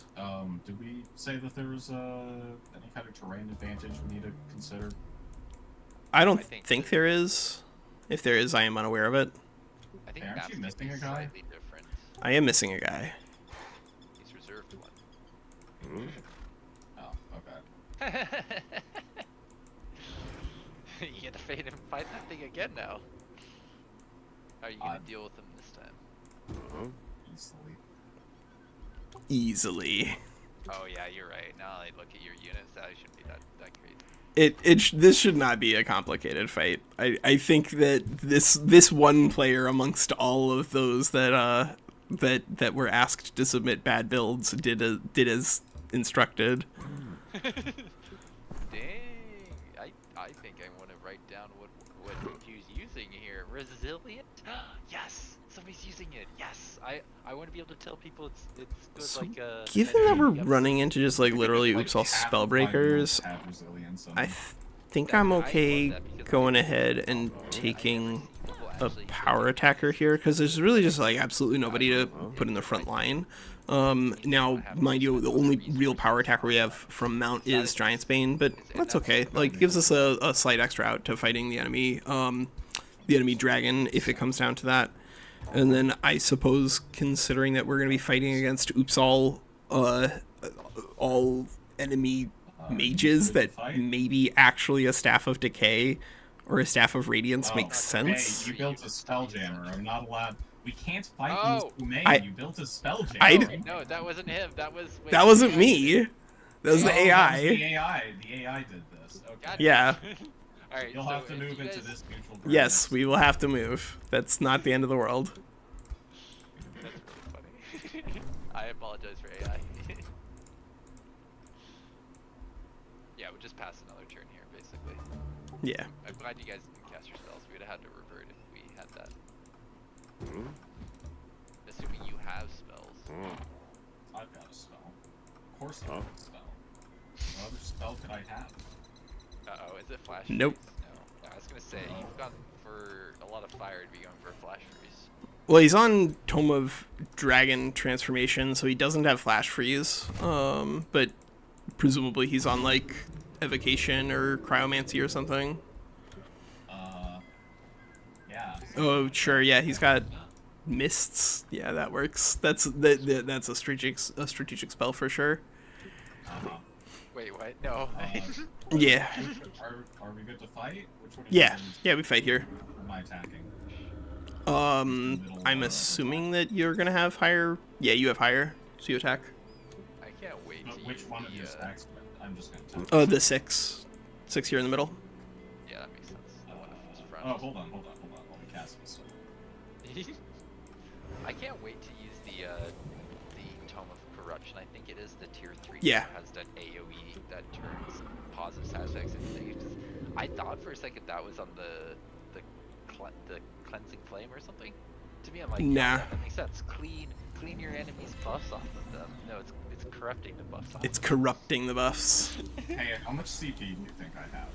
Did we say that there was any kind of terrain advantage we need to consider?
I don't think there is. If there is, I am unaware of it.
I think
aren't you missing a guy? Different.
I am missing a guy.
He's reserved one.
Oh, okay.
You get to fight that thing again now. How are you gonna deal with him this time?
Easily.
Oh yeah, you're right. Now I look at your units, that shouldn't be that crazy.
This should not be a complicated fight. I think that this one player amongst all of those that were asked to submit bad builds did as instructed.
Dang, I think I want to write down what he's using here. Resilient? Yes, somebody's using it. Yes, I want to be able to tell people it's good.
So
like a.
Given that we're running into just like literally oops all spellbreakers, I think I'm okay going ahead and taking a power attacker here because there's really just like absolutely nobody to put in the front line. Now, mind you, the only real power attacker we have from Mount is Giant's Bane, but that's okay. Like, it gives us a slight extra out to fighting the enemy dragon if it comes down to that. And then I suppose, considering that we're going to be fighting against oops all enemy mages, that maybe actually a Staff of Decay or a Staff of Radiance makes sense.
Hey, you built a Spelljammer. I'm not allowed. We can't fight these two men. You built a Spelljammer.
No, that wasn't him. That
wasn't me. That was the AI.
That was the AI. The AI did this. Okay.
Yeah.
All right,
You'll have to move into this neutral ground.
Yes, we will have to move. That's not the end of the world.
That's really funny. I apologize for AI. Yeah, we just passed another turn here, basically.
Yeah.
I'm glad you guys didn't cast your spells. We would have had to revert if we had that. Assuming you have spells.
I've got a spell. Of course I have a spell. What other spell could I have?
Uh-oh, is it flash
Nope.
freeze? No. I was gonna say, you've gone for a lot of fire to be going for a flash freeze.
Well, he's on Tome of Dragon Transformation, so he doesn't have Flash Freeze. But presumably he's on, like, Evocation or Cryomancy or something.
Yeah.
Oh, sure, yeah, he's got Mists. Yeah, that works. That's a strategic spell for sure.
Wait, what? No.
Yeah.
Are we good to fight? Which one?
Yeah, we fight here.
Am I attacking?
I'm assuming that you're gonna have higher. Yeah, you have higher, so you attack.
I can't wait
But
to
which
use
one of
the,
your stacks? I'm just gonna tell.
The 6 here in the middle.
Yeah, that makes sense. The one in his front.
Oh, hold on. Let me cast this.
I can't wait to use the Tome of Corruption. I think it is the tier 3
Yeah.
that has that AoE that turns positive side effects into negatives. I thought for a second that was on the cleansing flame or something. To me, I'm like,
Nah.
yeah, that makes sense. Clean your enemies' buffs off of them. No, it's corrupting the buffs off.
It's corrupting the buffs.
Hey, how much CP do you think I have?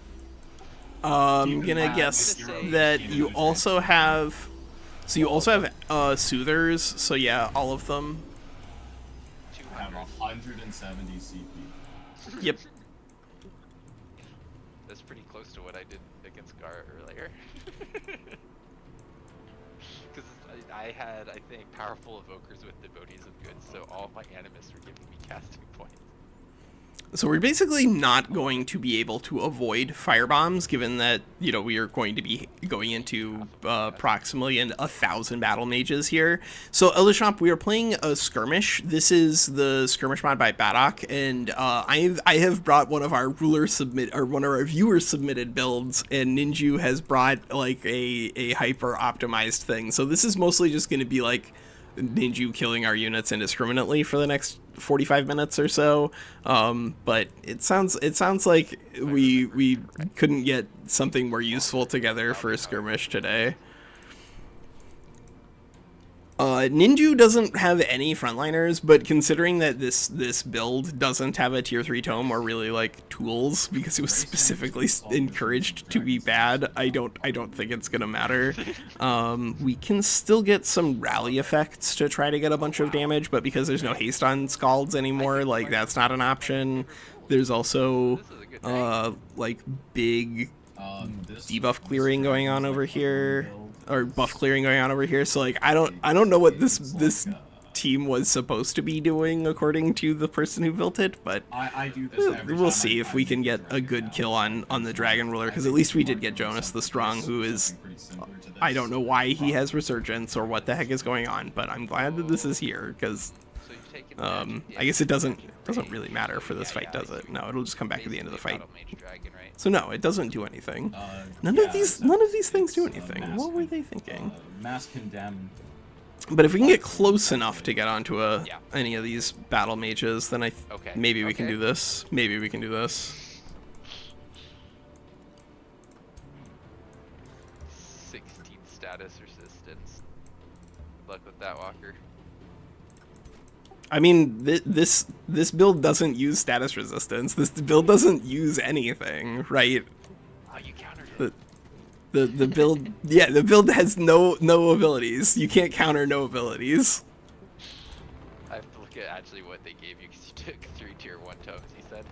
I'm gonna guess that you also have. So you also have soothers. So yeah, all of them.
I have 170 CP.
Yep.
That's pretty close to what I did against Gar earlier. Because I had, I think, powerful evokers with devotees of good, so all of my animists were giving me casting points.
So we're basically not going to be able to avoid firebombs, given that, you know, we are going to be going into approximately 1,000 battle mages here. So Elishop, we are playing a skirmish. This is the skirmish mod by Badok, and I have brought one of our one of our viewer submitted builds, and Ninju has brought like a hyper optimized thing. So this is mostly just going to be like Ninju killing our units indiscriminately for the next 45 minutes or so, but it sounds like we couldn't get something more useful together for a skirmish today. Ninju doesn't have any frontliners, but considering that this build doesn't have a tier 3 tome or really like tools because it was specifically encouraged to be bad, I don't think it's gonna matter. We can still get some rally effects to try to get a bunch of damage, but because there's no haste on Scalds anymore, like that's not an option. There's also like big debuff clearing going on over here. Or buff clearing going on over here, so like I don't know what this team was supposed to be doing according to the person who built it, but we'll see if we can get a good kill on the Dragon Ruler, because at least we did get Jonas the Strong, who is, I don't know why he has Resurgence or what the heck is going on, but I'm glad that this is here, because I guess it doesn't really matter for this fight, does it? No, it'll just come back at the end of the fight. So no, it doesn't do anything. None of these things do anything. What were they thinking?
Mass condemn.
But if we can get close enough to get onto any of these battle mages, then maybe we can do this. Maybe we can do this.
16 status resistance. Good luck with that, Walker.
I mean, this build doesn't use status resistance. This build doesn't use anything, right?
Oh, you countered it.
The build, yeah, the build has no abilities. You can't counter no abilities.
I have to look at actually what they gave you, because you took 3 tier 1 tomes, you said?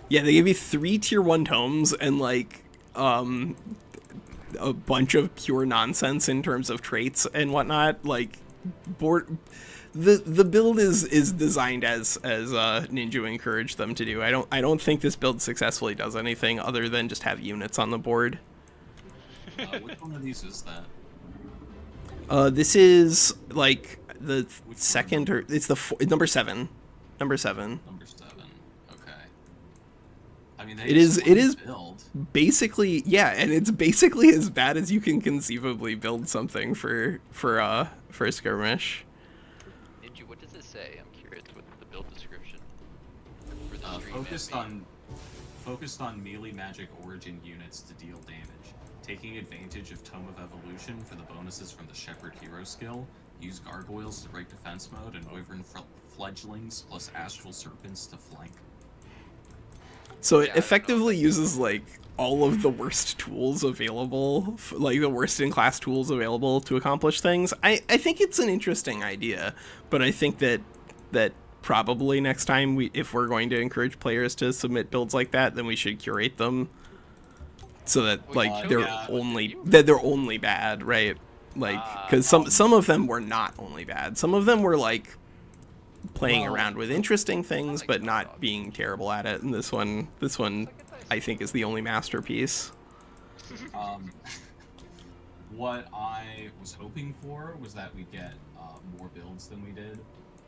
Yeah, they gave you 3 tier 1 tomes and like a bunch of pure nonsense in terms of traits and whatnot. Like the build is designed as Ninja encouraged them to do. I don't think this build successfully does anything other than just have units on the board.
Which one of these is that?
This is like the second, or it's the number 7. Number 7.
Number 7. Okay. I mean,
it is
build.
Basically, yeah, and it's basically as bad as you can conceivably build something for a skirmish.
What does it say? I'm curious with the build description. For the stream
Focused
and
focused on melee magic origin units to deal damage. Taking advantage of Tome of Evolution for the bonuses from the Shepherd hero skill. Use Gargoyles to break defense mode, and Wyvern Fledglings plus Astral Serpents to flank.
So it effectively uses, like, all of the worst tools available, like the worst in-class tools available to accomplish things. I think it's an interesting idea, but I think that probably next time, if we're going to encourage players to submit builds like that, then we should curate them so that, like, they're only bad, right? Like, because some of them were not only bad. Some of them were, like, playing around with interesting things, but not being terrible at it. And this one, I think, is the only masterpiece.
What I was hoping for was that we'd get more builds than we did,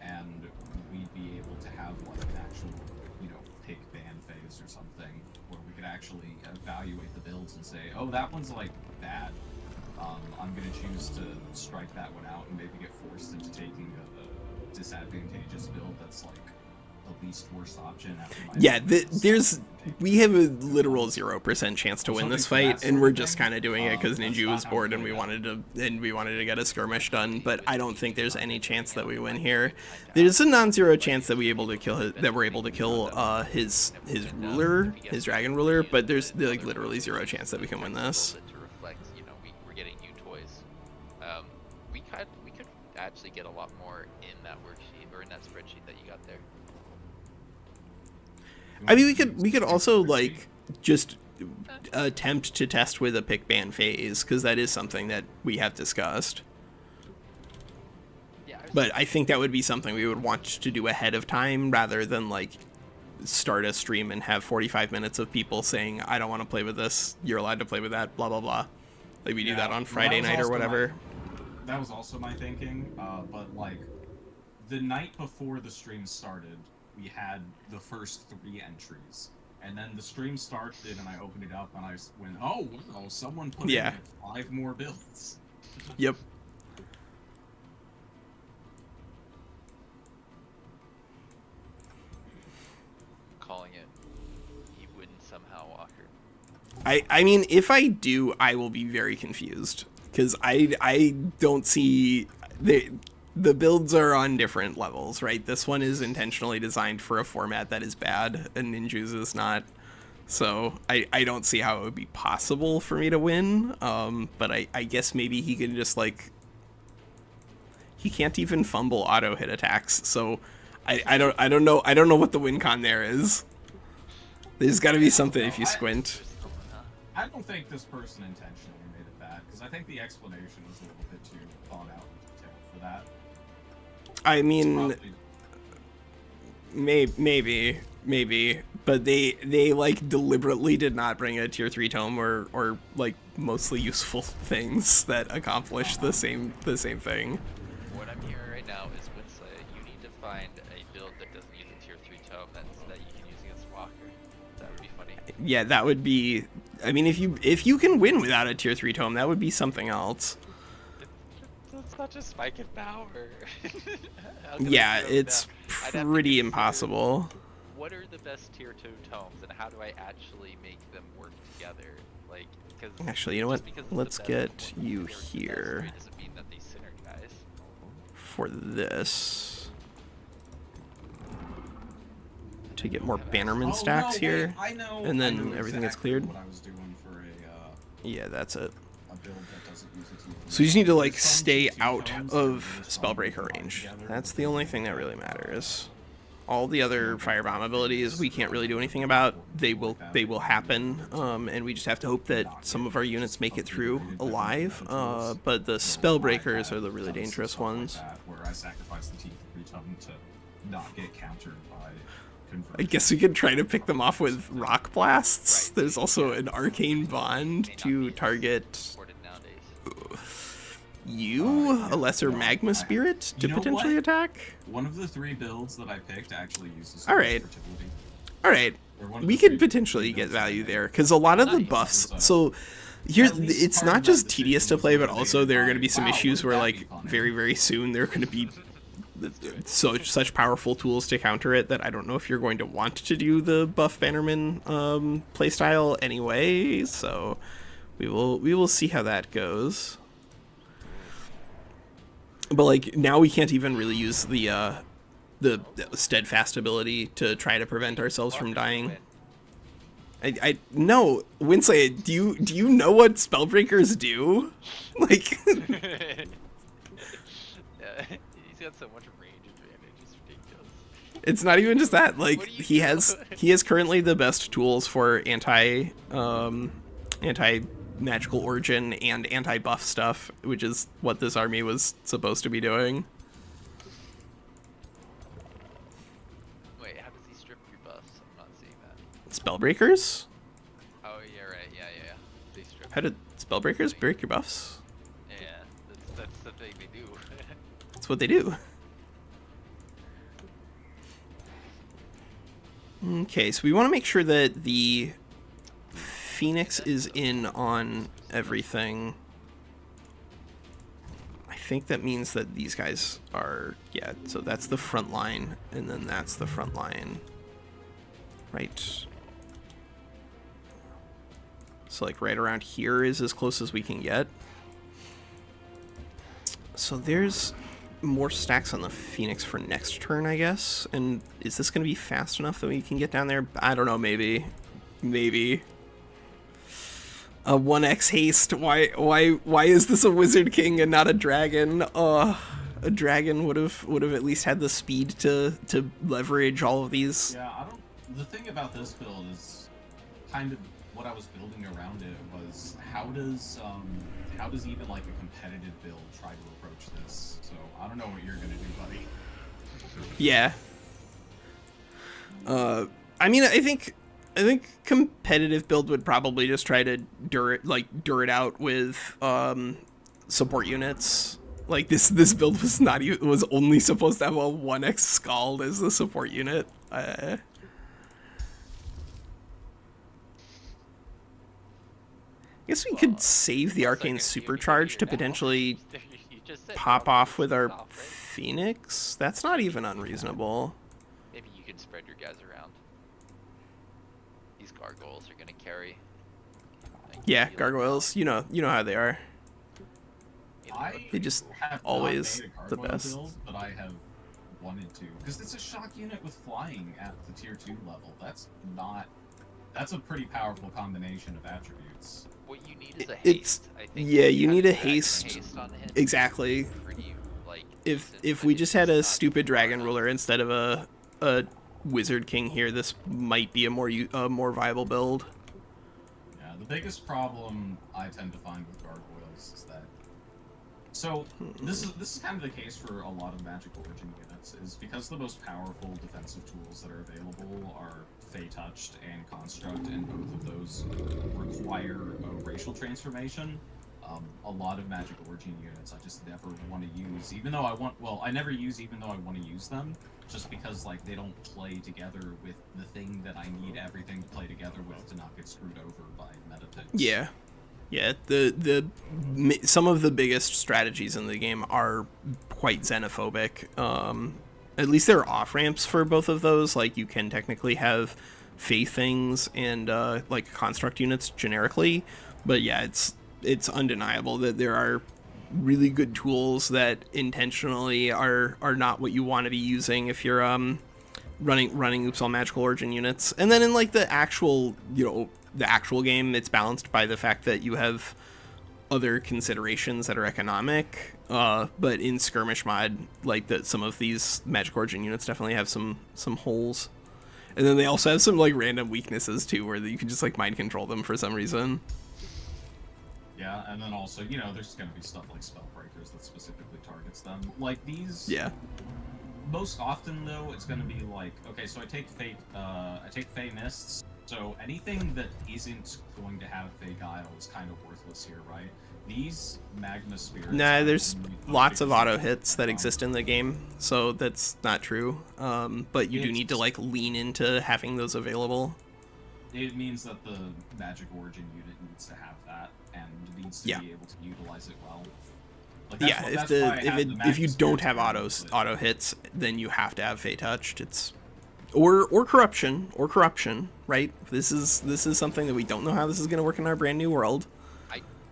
and we'd be able to have, like, an actual, pick ban phase or something, where we could actually evaluate the builds and say, oh, that one's, like, bad. I'm going to choose to strike that one out and maybe get forced into taking a disadvantageous build that's, like, the least worst option after my
we have a literal 0% chance to win this fight, and we're just kind of doing it because Ninja was bored and we wanted to get a skirmish done. But I don't think there's any chance that we win here. There's a non-zero chance that we're able to kill his ruler, his dragon ruler, but there's, like, literally 0 chance that we can win this.
We're getting new toys. We could actually get a lot more in that worksheet or in that spreadsheet that you got there.
I mean, we could also, like, just attempt to test with a pick ban phase, because that is something that we have discussed.
Yeah,
but I think that would be something we would want to do ahead of time, rather than, like, start a stream and have 45 minutes of people saying, I don't want to play with this, you're allowed to play with that, blah, blah, blah. Like, we do that on Friday night or whatever.
That was also my thinking, but, like, the night before the stream started, we had the first 3 entries. And then the stream started, and I opened it up, and I went, oh, wow, someone put in 5 more builds.
Yep.
Calling it, he wouldn't somehow Walker.
I mean, if I do, I will be very confused, because I don't see... The builds are on different levels, right? This one is intentionally designed for a format that is bad, and Ninja's is not. So I don't see how it would be possible for me to win. But I guess maybe he can just, like... He can't even fumble auto hit attacks, so I don't know what the win con there is. There's got to be something if you squint.
I don't think this person intentionally made it bad, because I think the explanation was a little bit too thought out and detailed for that.
I mean, maybe, but they like deliberately did not bring a tier 3 tome or like mostly useful things that accomplish the same thing.
What I'm hearing right now is WinSlaya, you need to find a build that doesn't use a tier 3 tome that you can use against Walker. That would be funny.
Yeah, that would be. I mean, if you can win without a tier 3 tome, that would be something else.
It's not just spike in power.
Yeah, it's pretty impossible.
What are the best tier 2 tomes, and how do I actually make them work together? Like, because
actually, you know what? Let's get you here
doesn't mean that they synergize.
for this to get more bannerman stacks here, and then everything gets cleared.
What I was doing for
yeah, that's it.
a build that doesn't use a tier 3.
So you just need to, like, stay out of Spellbreaker range. That's the only thing that really matters. All the other Firebomb abilities we can't really do anything about. They will happen, and we just have to hope that some of our units make it through alive. But the Spellbreakers are the really dangerous ones.
Where I sacrifice the tier 3 tome to not get countered by conversion.
I guess we could try to pick them off with Rock Blasts. There's also an Arcane Bond to target a Lesser Magma Spirit to potentially attack.
One of the 3 builds that I picked actually uses
Alright.
fertility.
Alright. We could potentially get value there, because a lot of the buffs... So, here, it's not just tedious to play, but also there are going to be some issues where, like, very, very soon there are going to be such powerful tools to counter it that I don't know if you're going to want to do the buff Bannerman playstyle anyway. So we will see how that goes. But like now we can't even really use the steadfast ability to try to prevent ourselves from dying. I no, WinSlaya, do you know what Spellbreakers do? Like
Yeah, he's got so much range advantage, it's ridiculous.
it's not even just that. Like he has currently the best tools for anti magical origin and anti buff stuff, which is what this army was supposed to be doing.
Wait, how does he strip your buffs? I'm not seeing that.
Spellbreakers?
Oh yeah, right. Yeah. They strip.
How did Spellbreakers break your buffs?
Yeah, that's the thing they do.
That's what they do. Okay, so we want to make sure that the Phoenix is in on everything. I think that means that these guys are, yeah, so that's the front line, and then that's the front line. Right. So like right around here is as close as we can get. So there's more stacks on the Phoenix for next turn, I guess. And is this going to be fast enough that we can get down there? I don't know, maybe. Maybe. A 1x haste. Why is this a Wizard King and not a dragon? A dragon would have at least had the speed to leverage all of these.
Yeah, the thing about this build is kind of what I was building around it was how does even like a competitive build try to approach this? So I don't know what you're gonna do, buddy.
Yeah. I mean, I think competitive build would probably just try to dur it out with support units. Like this build was only supposed to have a 1x Scald as the support unit. I guess we could save the Arcane Supercharge to potentially pop off with our Phoenix. That's not even unreasonable.
Maybe you can spread your guys around. These gargoyles are gonna carry.
Yeah, gargoyles. You know how they are. They just
have
always
not made a
the
gargoyle
best.
build, but I have wanted to because it's a shock unit with flying at the tier 2 level. That's a pretty powerful combination of attributes.
What you need is a haste. I think
you need a
dragon
haste.
On him
Exactly.
pretty, like,
If we just had a stupid dragon ruler instead of a Wizard King here, this might be a more viable build.
Yeah, the biggest problem I tend to find with gargoyles is that. So this is kind of the case for a lot of Magic Origin units, is because the most powerful defensive tools that are available are Fey Touched and Construct, and both of those require a racial transformation. A lot of Magic Origin units I just never want to use, even though I want. Well, I never use even though I want to use them, just because like they don't play together with the thing that I need everything to play together with to not get screwed over by meta picks.
Yeah. Yeah, some of the biggest strategies in the game are quite xenophobic. At least there are off-ramps for both of those. Like, you can technically have Fae things and, like, construct units generically. But yeah, it's undeniable that there are really good tools that intentionally are not what you want to be using if you're, running Oops All Magical Origin units. And then in, like, the actual game, it's balanced by the fact that you have other considerations that are economic, but in skirmish mod, like some of these Magic Origin units definitely have some holes, and then they also have some like random weaknesses too, where you can just like mind control them for some reason.
Yeah, and then also there's gonna be stuff like Spellbreakers that specifically targets them, like these.
Yeah.
Most often though, it's gonna be like, okay, so I take Fey Mists. So anything that isn't going to have Fey Guile is kind of worthless here, right? These Magma Spirits...
Nah, there's lots of auto hits that exist in the game, so that's not true. But you do need to like lean into having those available.
It means that the Magic Origin unit needs to have that, and needs to be able to utilize it well. Like,
Yeah, if you don't have auto hits, then you have to have Fey touched. It's or corruption, right? This is something that we don't know how this is going to work in our brand new world.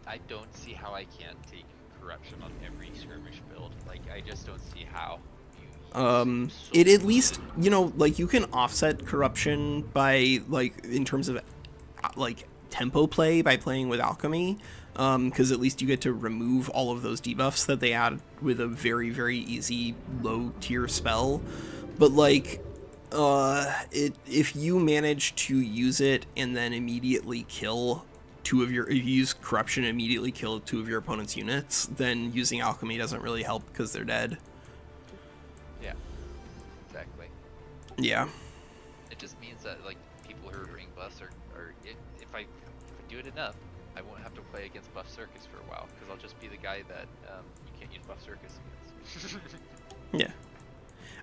I don't see how I can't take corruption on every skirmish build. Like, I just don't see how.
It at least, you know, like, you can offset corruption by, like, in terms of like tempo play by playing with alchemy, because at least you get to remove all of those debuffs that they add with a very, very easy low tier spell. But like, if you manage to use it and then immediately kill if you use corruption and immediately kill 2 of your opponent's units, then using alchemy doesn't really help because they're dead.
Yeah, exactly.
Yeah.
It just means that, like, people who are bringing buffs are if I do it enough, I won't have to play against Buff Circus for a while, because I'll just be the guy that you can't use Buff Circus against.
Yeah.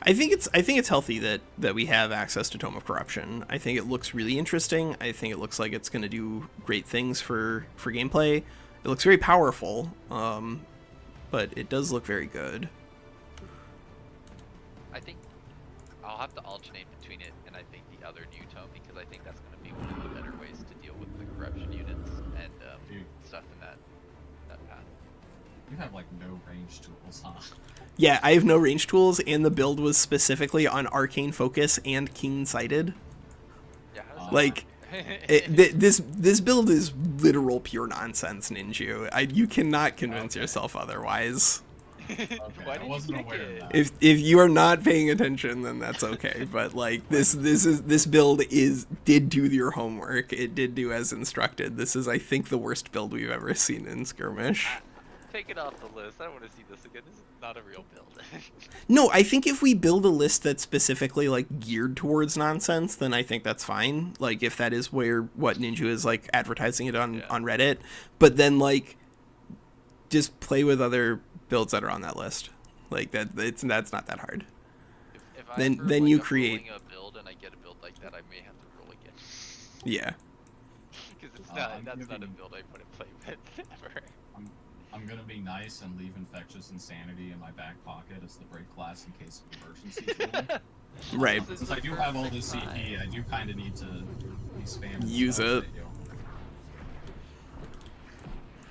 I think it's healthy that we have access to Tome of Corruption. I think it looks really interesting. I think it looks like it's going to do great things for gameplay. It looks very powerful, but it does look very good.
I think I'll have to alternate between it and I think the other new tome, because I think that's going to be one of the better ways to deal with the corruption units and stuff in that path.
You have like no range tools, huh?
Yeah, I have no range tools, and the build was specifically on arcane focus and keen-sighted.
Yeah, how does
Like, this build is literal pure nonsense, Ninju. You cannot convince yourself otherwise.
Okay,
Why
I
did
wasn't
you pick
aware
it?
of that.
If you are not paying attention, then that's okay. But like, this build did do your homework. It did do as instructed. This is, I think, the worst build we've ever seen in Skirmish.
Take it off the list. I don't want to see this again. This is not a real build.
No, I think if we build a list that's specifically like geared towards nonsense, then I think that's fine. Like, if that is what Ninja is like advertising it on Reddit, but then like just play with other builds that are on that list. Like that's not that hard.
If I
Then
ever
you
wind up
create
rolling a build and I get a build like that, I may have to roll again.
Yeah.
Because it's
I'm
that's not a
giving-
build I want to play with ever.
I'm gonna be nice and leave Infectious Insanity in my back pocket as the break class in case of emergency tool.
Right.
This is
Since
the
I do have all
perfect
this
time.
CP, I do kind of need to be spamming
Use
stuff
it.
that you-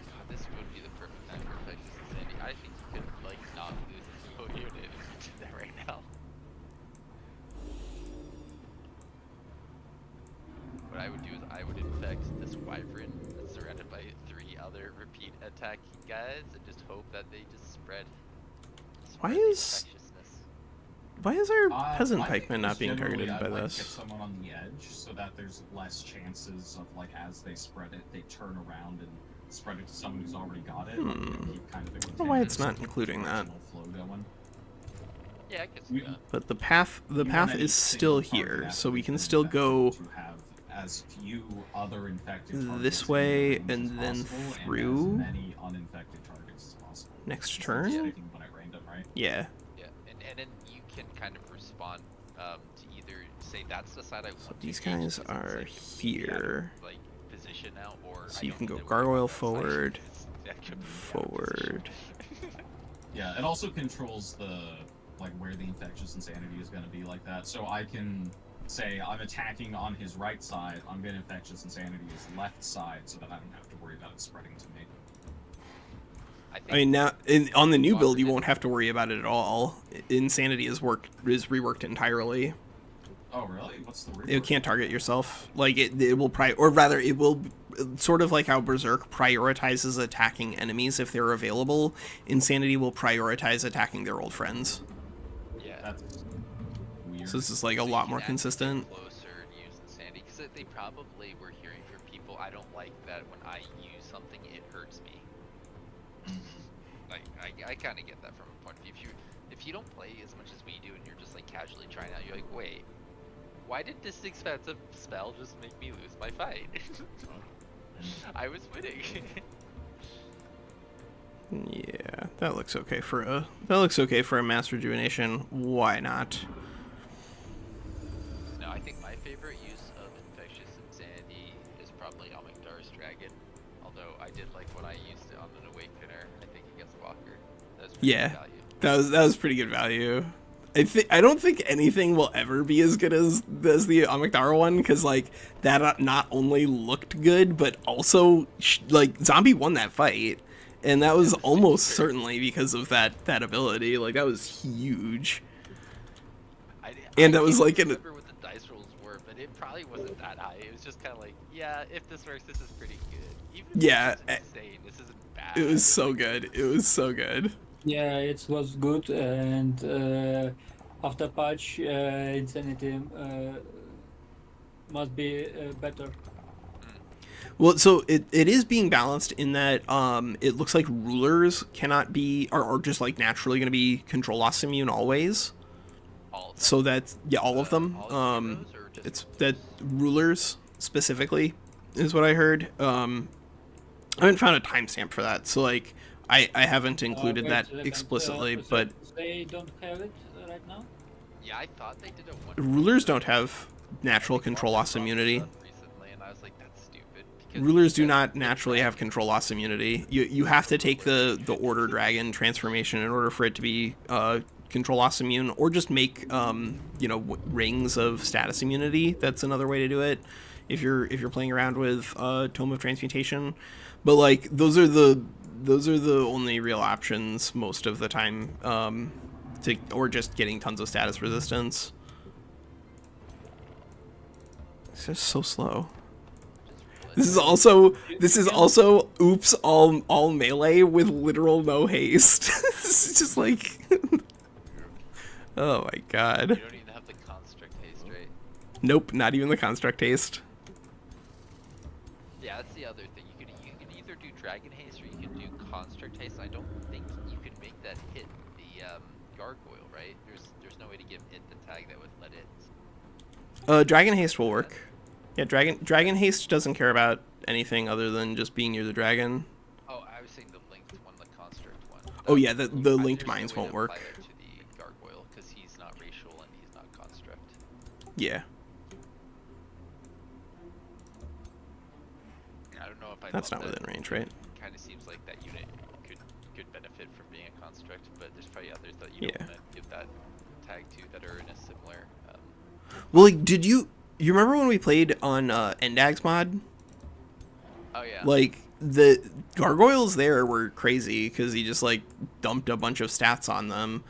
God, this would be the perfect time for Infectious Insanity. I think you could, like, not lose this whole unit if you did that right now. What I would do is I would infect this Wyvern that's surrounded by 3 other repeat attacking guys and just hope that they just spread
Why
the
is-
infectiousness.
Why is our peasant
I think
pikeman not
just
being
generally
targeted by
I'd, like,
this?
Get someone on the edge so that there's less chances of, like, as they spread it, they turn around and spread it to someone who's already got it. Like, keep kind of a
I don't know why it's not
continuous
including that.
directional flow going.
Yeah, I can see
You-
that.
But the path
You want any
is still
single target
here, so we can
activation
still
that
go
to have as few other infected targets
this
in
way
range as
and then
possible, and
through
as many uninfected targets as possible.
next
Just
turn.
picking one at random, right?
Yeah.
Yeah, and then you can kind of respond to either say that's the side I want to
These
engage
guys
because it's,
are
like, completely out of,
here.
like, position now, or
So
I
you
don't
can go
need to worry
gargoyle
about that side
forward,
because that could be out of
forward.
position.
Yeah, it also controls the like where the infectious insanity is going to be like that. So I can say I'm attacking on his right side. I'm going to infectious insanity his left side, so that I don't have to worry about it spreading to me.
I mean, now on the new build, you
Walker
won't have to worry about it at all. Insanity is reworked entirely.
Oh really? What's the rework?
You can't target yourself. Like it will or rather, it will sort of like how Berserk prioritizes attacking enemies if they're available. Insanity will prioritize attacking their old friends.
Yeah.
That's weird.
So this is like a
So you
lot
can
more
actually get
consistent.
Closer and use insanity, because they probably were hearing from people. I don't like that when I use something, it hurts me. Like I kind of get that from a point of view. If you don't play as much as we do, and you're just like casually trying out, you're like, wait, why did this expensive spell just make me lose my fight? I was winning.
Yeah, that looks okay for a mass rejuvenation. Why not?
No, I think my favorite use of infectious insanity is probably Amygdala's dragon. Although I did like when I used it on an Awakener, I think against Walker. That was
Yeah.
good value.
That was pretty good value. I don't think anything will ever be as good as the Amygdala one, because like that not only looked good but also like Zombie won that fight, and that was almost certainly because of that ability. Like that was huge. And that was like
I remember what the dice rolls were, but it probably wasn't that high. It was just kind of like, yeah, if this works, this is pretty good. Even if
Yeah,
it's insane, this isn't bad.
it was so good. It was so good.
Yeah, it was good, and after patch, Insanity must be better.
Well, so it is being balanced in that it looks like rulers cannot be are just like naturally going to be control loss immune always.
All of them?
So that's all of them.
All heroes, or just
It's that rulers specifically is what I heard. I haven't found a timestamp for that, so like I haven't included
Wait
that
a second,
explicitly,
so
but
they don't have it right now.
Yeah, I thought they did a one.
rulers don't have natural control loss immunity.
Recently, and I was like, that's stupid. because
Rulers do
that's
not
the
naturally have control loss immunity. You have to take the order dragon transformation in order for it to be control loss immune, or just make rings of status immunity. That's another way to do it if you're playing around with Tome of Transmutation. But like those are the only real options most of the time, or just getting tons of status resistance. It's just so slow. This is also oops all melee with literal no haste. This is just like oh my god.
You don't even have the construct haste, right?
Nope, not even the construct haste.
Yeah, that's the other thing. You can either do dragon haste or you can do construct haste. I don't think you could make that hit the gargoyle, right? There's no way to give it the tag that would let it.
Dragon haste will work. Yeah, dragon haste doesn't care about anything other than just being near the dragon.
Oh, I was saying the linked one, the construct one.
Oh yeah, the linked
There's no
mines
way
won't
to
work.
apply that to the gargoyle because he's not racial and he's not construct.
Yeah,
I don't know if I.
that's
love
not
that.
within range, right?
Kind of seems like that unit could benefit from being a construct, but there's probably others that you
Yeah.
don't want to give that tag to that are in a similar.
Well, like, did you remember when we played on Endag's mod?
Oh yeah.
Like the gargoyles there were crazy because he just like dumped a bunch of stats on them,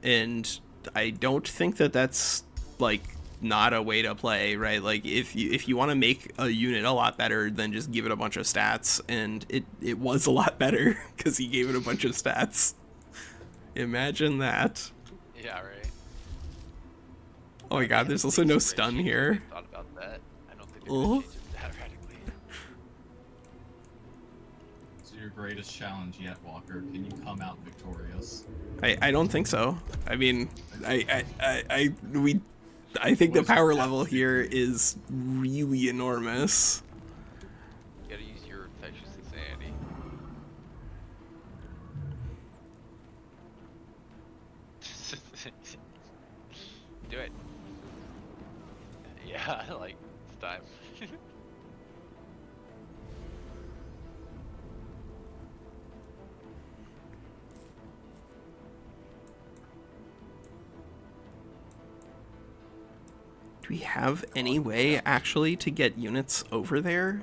and I don't think that's like not a way to play, right? Like if you want to make a unit a lot better, then just give it a bunch of stats, and it was a lot better because he gave it a bunch of stats. Imagine that.
Yeah, right.
Oh my god, there's also no stun here.
I thought about that. I don't think they're
Oh.
gonna change it that radically.
It's your greatest challenge yet, Walker. Can you come out victorious?
I don't think so. I mean, I think the power level here is really enormous.
You gotta use your infectious insanity. Do it. Yeah, like it's time.
Do we have any way actually to get units over there?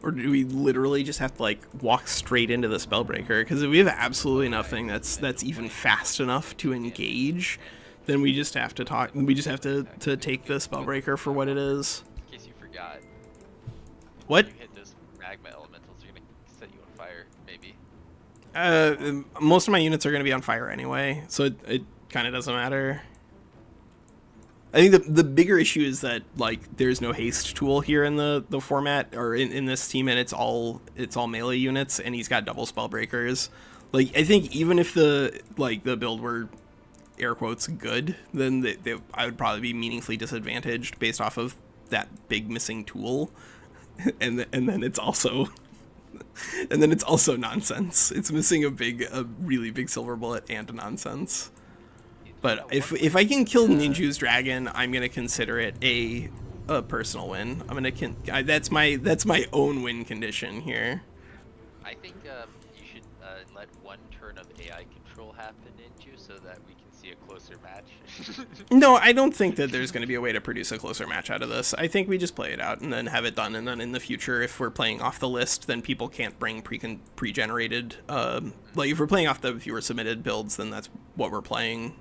Or do we literally just have to like walk straight into the Spellbreaker? Because if we have absolutely nothing that's even fast enough to engage, then we just have to talk. We just have to take the Spellbreaker for what it is.
In case you forgot,
What?
you hit those magma elementals, they're gonna set you on fire, maybe.
Most of my units are going to be on fire anyway, so it kind of doesn't matter. I think the bigger issue is that like there's no haste tool here in the format or in this team, and it's all melee units, and he's got double Spellbreakers. Like I think even if the build were air quotes good, then I would probably be meaningfully disadvantaged based off of that big missing tool, and then it's also nonsense. It's missing a really big silver bullet and a nonsense. But if I can kill Ninju's dragon, I'm gonna consider it a a personal win. I'm gonna that's my own win condition here.
I think you should let one turn of AI control happen into so that we can see a closer match.
No, I don't think that there's going to be a way to produce a closer match out of this. I think we just play it out and then have it done, and then in the future, if we're playing off the list, then people can't bring pre-generated. Like if we're playing off the viewer submitted builds, then that's what we're playing.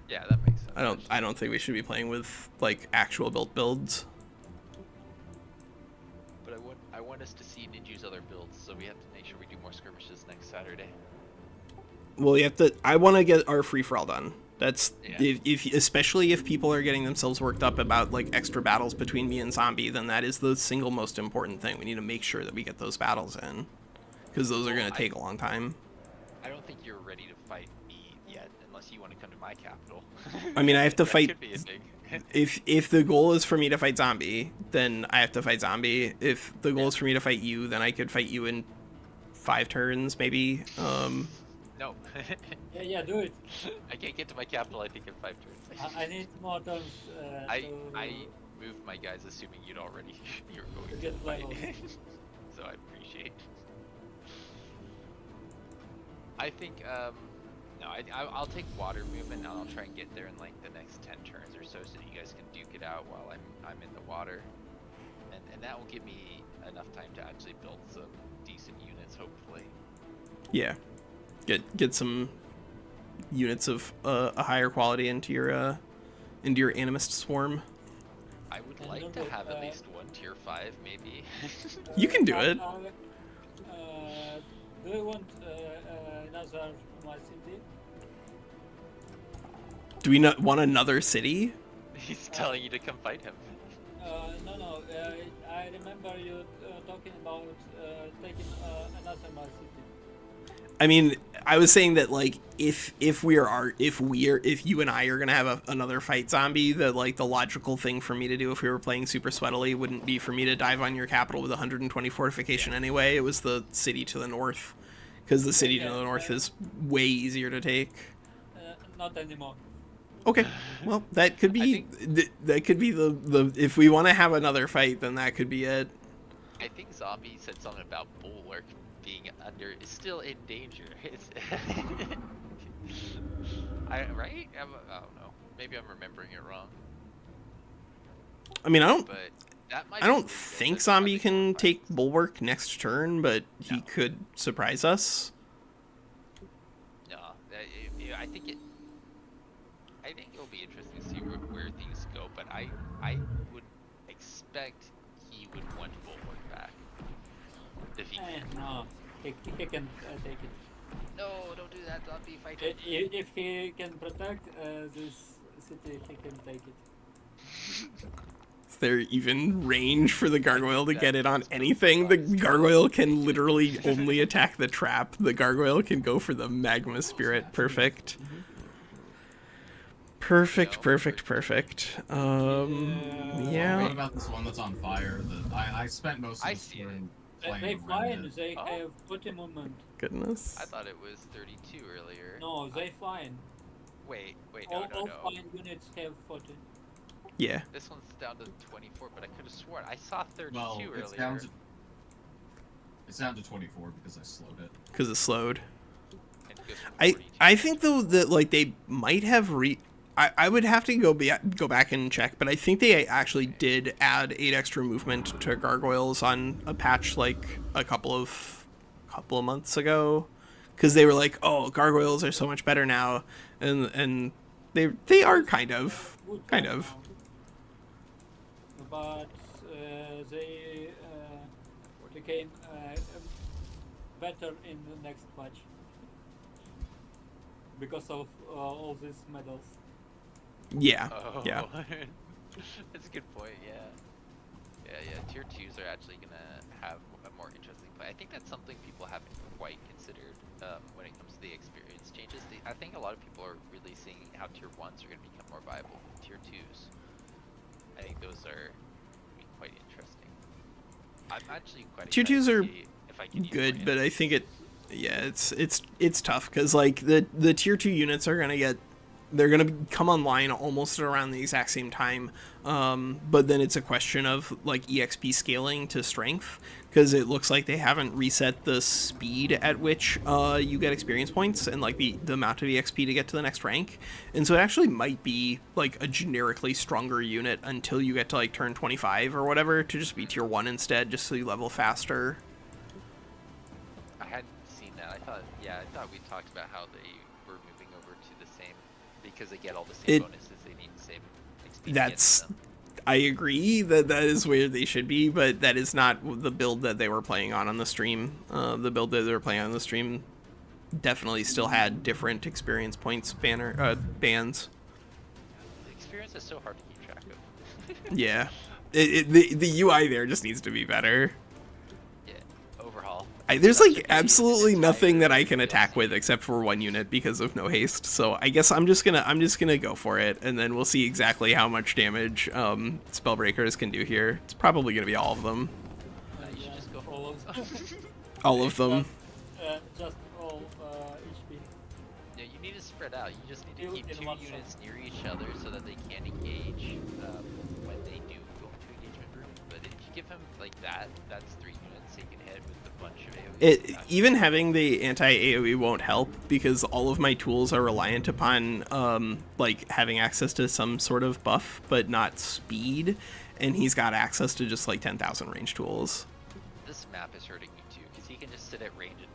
Yeah, that makes sense.
I don't think we should be playing with like actual built builds.
But I want us to see Ninju's other builds, so we have to make sure we do more skirmishes next Saturday.
Well, I want to get our free for all done. That's
Yeah.
if especially if people are getting themselves worked up about like extra battles between me and Zombie, then that is the single most important thing. We need to make sure that we get those battles in, because those are going to take a long time.
I don't think you're ready to fight me yet, unless you want to come to my capital.
I mean, I have to
That
fight.
could be a big...
If the goal is for me to fight Zombie, then I have to fight Zombie. If the goal is for me to fight you, then I could fight you in 5 turns, maybe.
No.
Yeah, do it.
I can't get to my capital, I think, in 5 turns.
I need more turns.
I moved my guys assuming you're going
To
to
get
fight.
levels.
So I appreciate. I think no, I'll take water movement and I'll try and get there in like the next 10 turns or so that you guys can duke it out while I'm in the water. And that will give me enough time to actually build some decent units, hopefully.
Yeah, get some units of a higher quality into your animist swarm.
I would like to have at least one tier 5, maybe.
You can do it.
Do you want another my city?
Do we not want another city?
He's telling you to come fight him.
No. I remember you talking about taking another my city.
I mean, I was saying that like if you and I are gonna have another fight Zombie, that like the logical thing for me to do if we were playing super sweatily wouldn't be for me to dive on your capital with 120 fortification anyway. It was the city to the north, because the city to the north is way easier to take.
Not anymore.
Okay, well that could be that could be the if we want to have another fight, then that could be it.
I think Zombie said something about Bulwark being still in danger. Right? I don't know. Maybe I'm remembering it wrong.
I mean, I don't
be
think
good.
Zombie can take Bulwark next turn, but he could surprise us.
No, I think it'll be interesting to see where things go. But I would expect he would want Bulwark back if he can.
No, he can take it.
No, don't do that, Zombie. Fight him.
If he can protect this city, he can take it.
Is there even range for the gargoyle to get it on anything? The gargoyle can literally only attack the trap. The gargoyle can go for the magma spirit. Perfect. Perfect. Yeah.
What about this one that's on fire? That I spent most of the turn playing
They
around
flying.
it.
They have 40 movement.
Goodness.
I thought it was 32 earlier.
No, they flying.
Wait,
All
no.
flying units have 40.
Yeah.
This one's down to 24, but I could have sworn I saw 32
Well,
earlier.
it's down to 24 because I slowed it.
Because it's slowed.
And it goes from
I
42.
think though that like they might have I would have to go back and check, but I think they actually did add 8 extra movement to gargoyles on a patch like a couple of months ago, because they were like, oh, gargoyles are so much better now, and they are kind of.
But they became better in the next patch because of all these medals.
Yeah.
Oh,
Yeah.
That's a good point. Yeah. Tier 2s are actually gonna have a more interesting play. I think that's something people haven't quite considered when it comes to the experience changes. I think a lot of people are really seeing how tier 1s are gonna become more viable. Tier 2s, I think those are gonna be quite interesting. I'm actually quite
Tier
excited
2s
to
are
see if I can use
good,
more
but I
enemies.
think it's tough because like the tier 2 units are gonna get They're going to come online almost around the exact same time, but then it's a question of like EXP scaling to strength, because it looks like they haven't reset the speed at which you get experience points and like the amount of EXP to get to the next rank. And so it actually might be like a generically stronger unit until you get to like turn 25 or whatever, to just be tier 1 instead, just so you level faster.
I hadn't seen that. I thought we talked about how they were moving over to the same, because they get all the same bonuses, they need the same XP.
That's, I agree that is where they should be, but that is not the build that they were playing on the stream. The build that they were playing on the stream definitely still had different experience points bands.
The experience is so hard to keep track of.
Yeah, the UI there just needs to be better.
Yeah, overhaul.
There's like absolutely nothing that I can attack with except for one unit because of no haste. So I guess I'm just gonna go for it, and then we'll see exactly how much damage Spellbreakers can do here. It's probably gonna be all of them.
You should just go for
all of them.
All of them.
Just all HP.
Yeah, you need to spread out. You just need to
You
keep
in
2
one
units near each other so that they can't engage when they do go into engagement room. But if you give him like that, that's 3 units he can hit with a bunch of AoE.
Even having the anti-AoE won't help, because all of my tools are reliant upon like having access to some sort of buff, but not speed, and he's got access to just like 10,000 range tools.
This map is hurting you too, because he can just sit at range and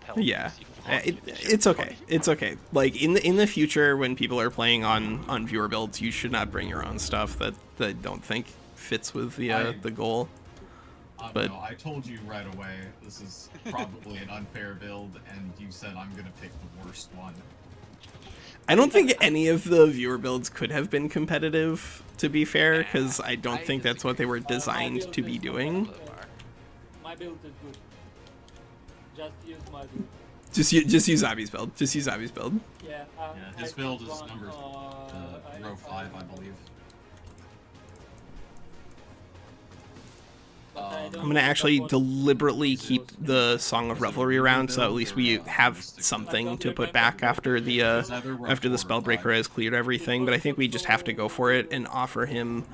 pelt
Yeah,
you flying with your
it's okay.
body.
It's okay. Like in the future, when people are playing on viewer builds, you should not bring your own stuff that I don't think fits with the goal. But
no, I told you right away this is probably an unfair build, and you said I'm gonna pick the worst one.
I don't think any of the viewer builds could have been competitive, to be fair, because I don't think that's what they were designed to be doing.
My build is good. Just use my build.
Just use Abby's build. Just use Abby's build.
Yeah.
Yeah, his build is number row 5, I believe.
I'm gonna actually deliberately keep the Song of Revelry around, so at least we have something to put back after the Spellbreaker has cleared everything. But I think we just have to go for it and offer him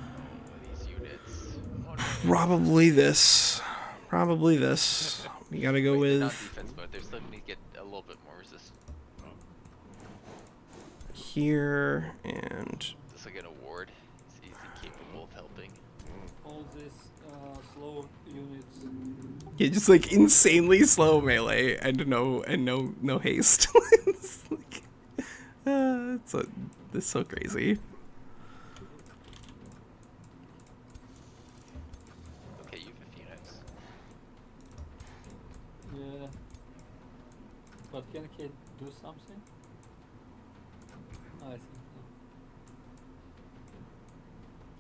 probably this. Probably this. We gotta go
Wait, they're not
with
defense mode. They're still gonna get a little bit more resistance.
here and.
This will get a ward. He's capable of helping.
All these slow units.
Yeah, just like insanely slow melee and no haste. It's like, it's so crazy.
Okay, you have 15 units.
Yeah. But can he do something? I think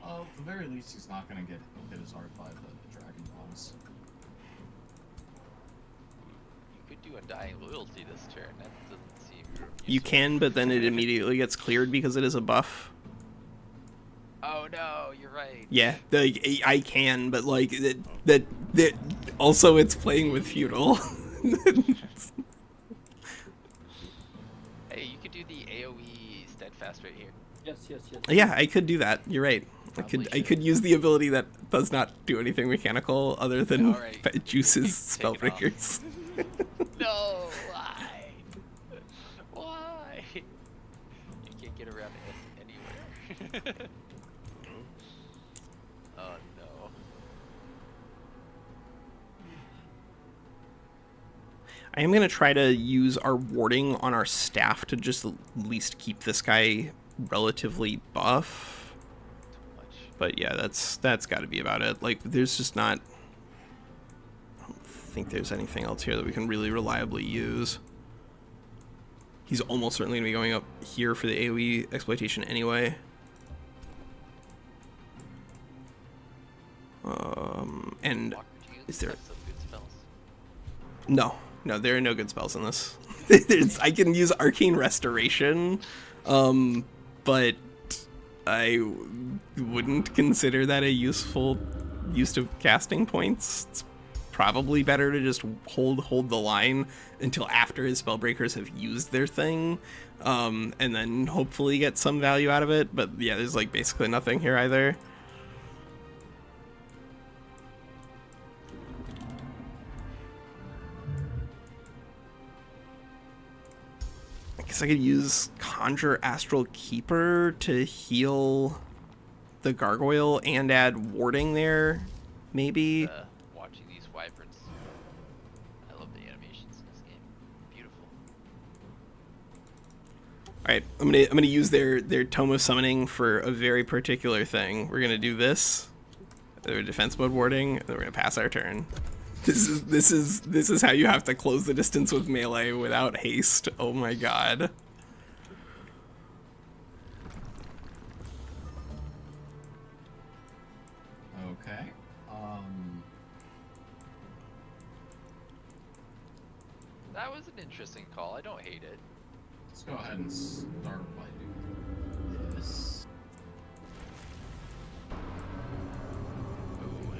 no.
At the very least, he's not gonna get hit as hard by the dragon bombs.
You could do Undying Loyalty this turn. That doesn't seem
You
useful.
can, but then it immediately gets cleared because it is a buff.
Oh no, you're right.
Yeah, like I can, but like that also it's playing with feudal.
Hey, you could do the AoE steadfast right here.
Yes.
Yeah, I could do that. You're right. I
Probably
could use the ability that does not do anything mechanical other than
Alright.
juices
Take it off.
spellbreakers.
No, why? Why? You can't get around it anywhere. Oh no.
I am gonna try to use our warding on our staff to just at least keep this guy relatively buff. But yeah, that's got to be about it. Like, there's just not. I don't think there's anything else here that we can really reliably use. He's almost certainly gonna be going up here for the AoE exploitation anyway. And is there?
Some good spells.
No, there are no good spells in this. I can use Arcane Restoration, but I wouldn't consider that a useful use of casting points. It's probably better to just hold the line until after his spellbreakers have used their thing, and then hopefully get some value out of it. But yeah, there's like basically nothing here either. I guess I could use Conjure Astral Keeper to heal the gargoyle and add warding there, maybe.
Watching these wyverns, I love the animations in this game. Beautiful.
All right, I'm gonna use their Tome of Summoning for a very particular thing. We're gonna do this, their defense mode warding, and then we're gonna pass our turn. This is how you have to close the distance with melee without haste. Oh my god.
Okay.
That was an interesting call. I don't hate it.
Let's go ahead and start by doing this.
Oh,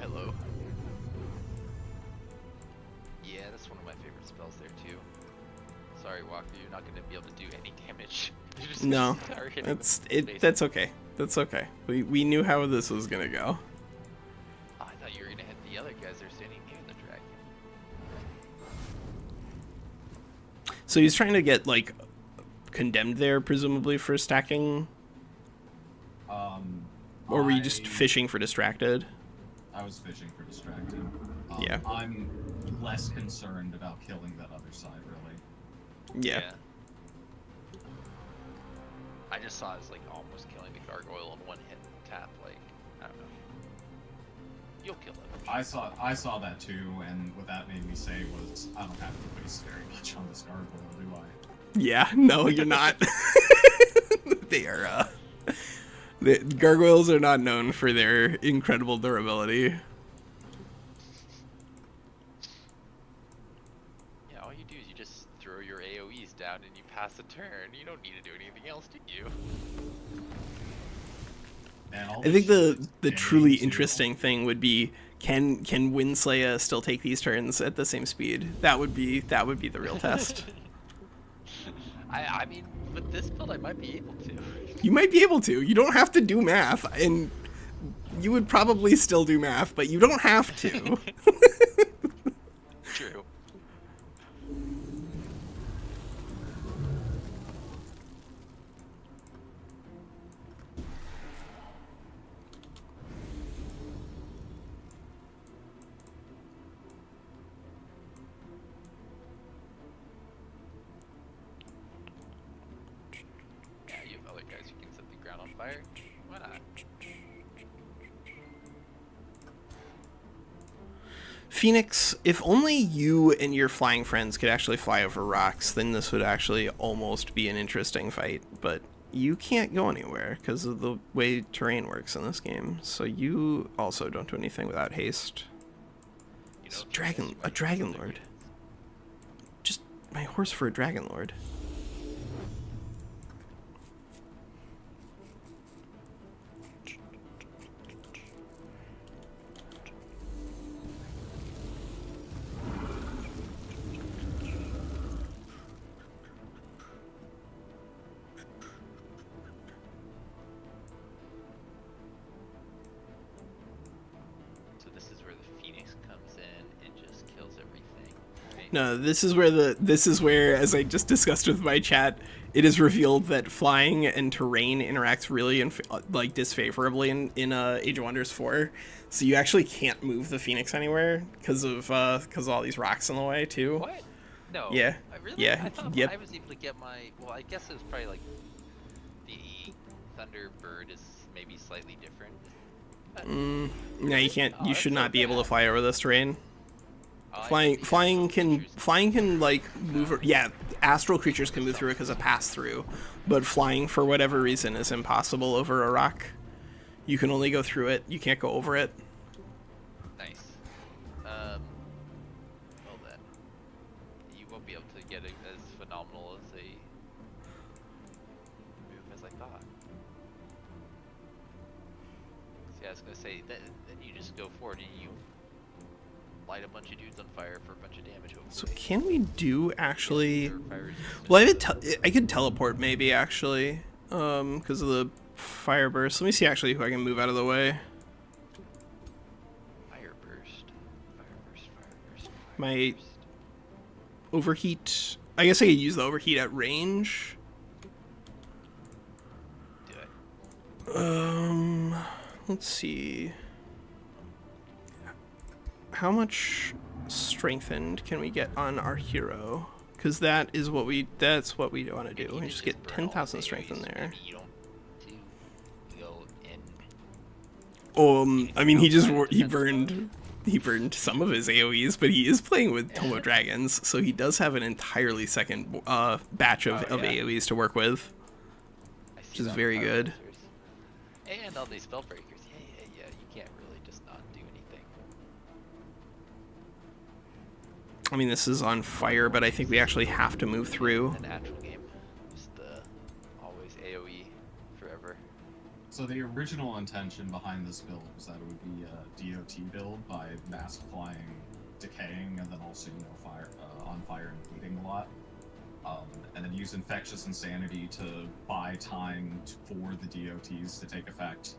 hello. Yeah, that's one of my favorite spells there too. Sorry, Walker, you're not going to be able to do any damage. You're just
No,
gonna start hitting them
that's
in the
it.
face.
That's okay. That's okay. We knew how this was gonna go.
Oh, I thought you were going to hit the other guys that are standing near the dragon.
So he's trying to get like condemned there, presumably for stacking, or were you just fishing for distracted?
I was fishing for distracted.
Yeah.
I'm less concerned about killing that other side, really.
Yeah.
I just saw it as like almost killing the gargoyle in one hit tap. Like, I don't know. You'll kill it.
I saw that too, and what that made me say was, I don't have to waste very much on this gargoyle, do I?
Yeah. No, you're not. They are. The gargoyles are not known for their incredible durability.
Yeah, all you do is you just throw your AoEs down and you pass the turn. You don't need to do anything else, do you?
And all
I think
this
the
shit
truly
into-
interesting thing would be, can WinSlaya still take these turns at the same speed? That would be the real test.
I mean, with this build, I might be able to.
You might be able to. You don't have to do math, and you would probably still do math, but you don't have to.
True. Yeah, you have other guys who can set the ground on fire. Why not?
Phoenix, if only you and your flying friends could actually fly over rocks, then this would actually almost be an interesting fight. But you can't go anywhere because of the way terrain works in this game. So you also don't do anything without haste.
You
It's
know,
a dragon lord. Just my horse for a dragon lord.
So this is where the Phoenix comes in and just kills everything. Right?
No, this is where, as I just discussed with my chat, it is revealed that flying and terrain interacts really like disfavorably in Age of Wonders 4. So you actually can't move the Phoenix anywhere because of all these rocks in the way too.
What? No.
Yeah.
Really?
Yeah.
I thought
Yep.
I was able to get my. Well, I guess it was probably like the Thunderbird is maybe slightly different.
No, you can't.
Oh,
You
that's
should
so
not be able to
bad.
fly over this terrain.
Oh, I
Flying,
see.
flying can,
Creatures.
flying can like move. Yeah, astral creatures can move through it because of pass through, but flying for whatever reason is impossible over a rock. You can only go through it. You can't go over it.
Nice. Well then, you won't be able to get it as phenomenal as a move as I thought. See, I was gonna say that then you just go forward and you light a bunch of dudes on fire for a bunch of damage. Hopefully.
So can we do actually?
Their fire resistance.
Well, I could teleport maybe actually, because of the fire burst. Let me see actually who I can move out of the way.
Fire burst.
My overheat. I guess I could use the overheat at range.
Do it.
Let's see. How much strengthened can we get on our hero? Because that's what we want to do. We just get 10,000 strength in there.
Maybe you don't to go in.
I mean, he burned some of his AoEs, but he is playing with Tomo Dragons, so he does have an entirely second batch of AoEs to work with, which is very good.
And all these spell breakers. Yeah, you can't really just not do anything.
I mean, this is on fire, but I think we actually have to move through.
The natural game, just always AoE forever.
So the original intention behind this build was that it would be a DOT build by mass applying decaying and then also fire on fire and bleeding a lot, and then use infectious insanity to buy time for the DOTs to take effect.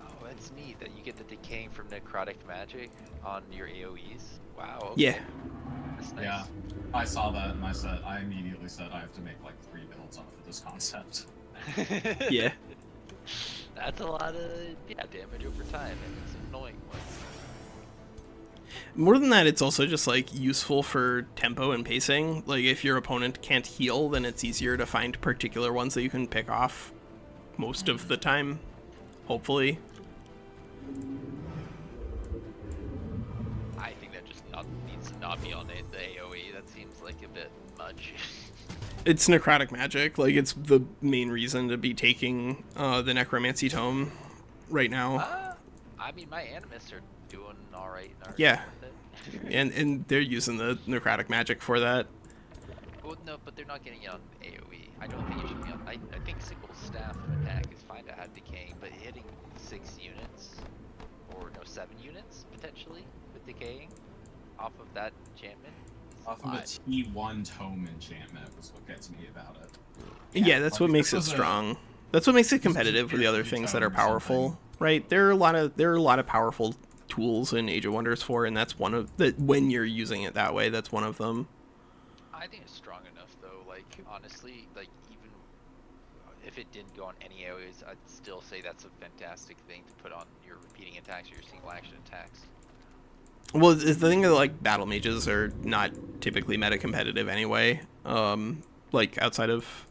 Oh, that's neat that you get the decaying from necrotic magic on your AoEs. Wow. Okay.
Yeah.
That's nice.
Yeah, I saw that and I immediately said I have to make like 3 builds off of this concept.
Yeah.
That's a lot of damage over time, and it's annoying.
More than that, it's also just like useful for tempo and pacing. Like if your opponent can't heal, then it's easier to find particular ones that you can pick off most of the time, hopefully.
I think that just needs to not be on the AoE. That seems like a bit much.
It's necrotic magic. Like it's the main reason to be taking the necromancy tome right now.
I mean, my animists are doing all right.
Yeah, and they're using the necrotic magic for that.
Well, no, but they're not getting it on AoE. I don't think it should be on. I think single staff attack is fine to have decaying, but hitting 6 units, or no, 7 units potentially with decaying off of that enchantment.
Off of a T1 tome enchantment was what gets me about it.
Yeah, that's what makes it strong. That's what makes it competitive with the other things that are powerful, right? There are a lot of powerful tools in Age of Wonders 4, and that's one of that. When you're using it that way, that's one of them.
I think it's strong enough though. Like honestly, like even if it didn't go on any AoEs, I'd still say that's a fantastic thing to put on your repeating attacks or your single action attacks.
Well, it's the thing that like battle mages are not typically meta competitive anyway. Like outside of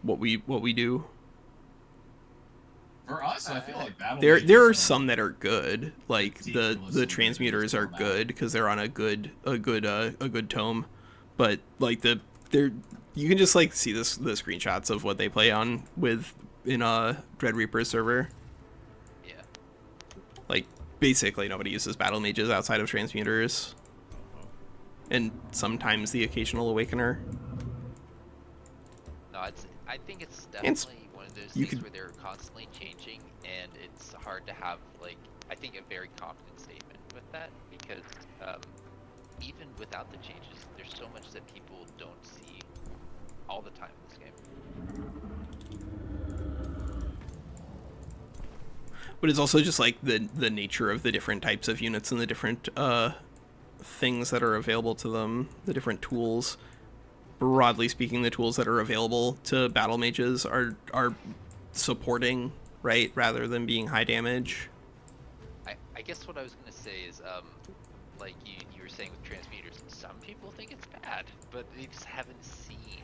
what we do.
For us, I feel like battle
there are some that are good. Like the transmuters are good because they're on a good tome, but like you can just like see the screenshots of what they play on in a Dread Reaper server.
Yeah.
Like basically nobody uses battle mages outside of transmuters, and sometimes the occasional awakener.
No, I think it's definitely one of those things where they're constantly changing, and it's hard to have like I think a very confident statement with that because even without the changes, there's so much that people don't see all the time in this game.
But it's also just like the nature of the different types of units and the different things that are available to them, the different tools. Broadly speaking, the tools that are available to battle mages are supporting, right, rather than being high damage.
I guess what I was gonna say is like you were saying with transmuters, some people think it's bad, but they just haven't seen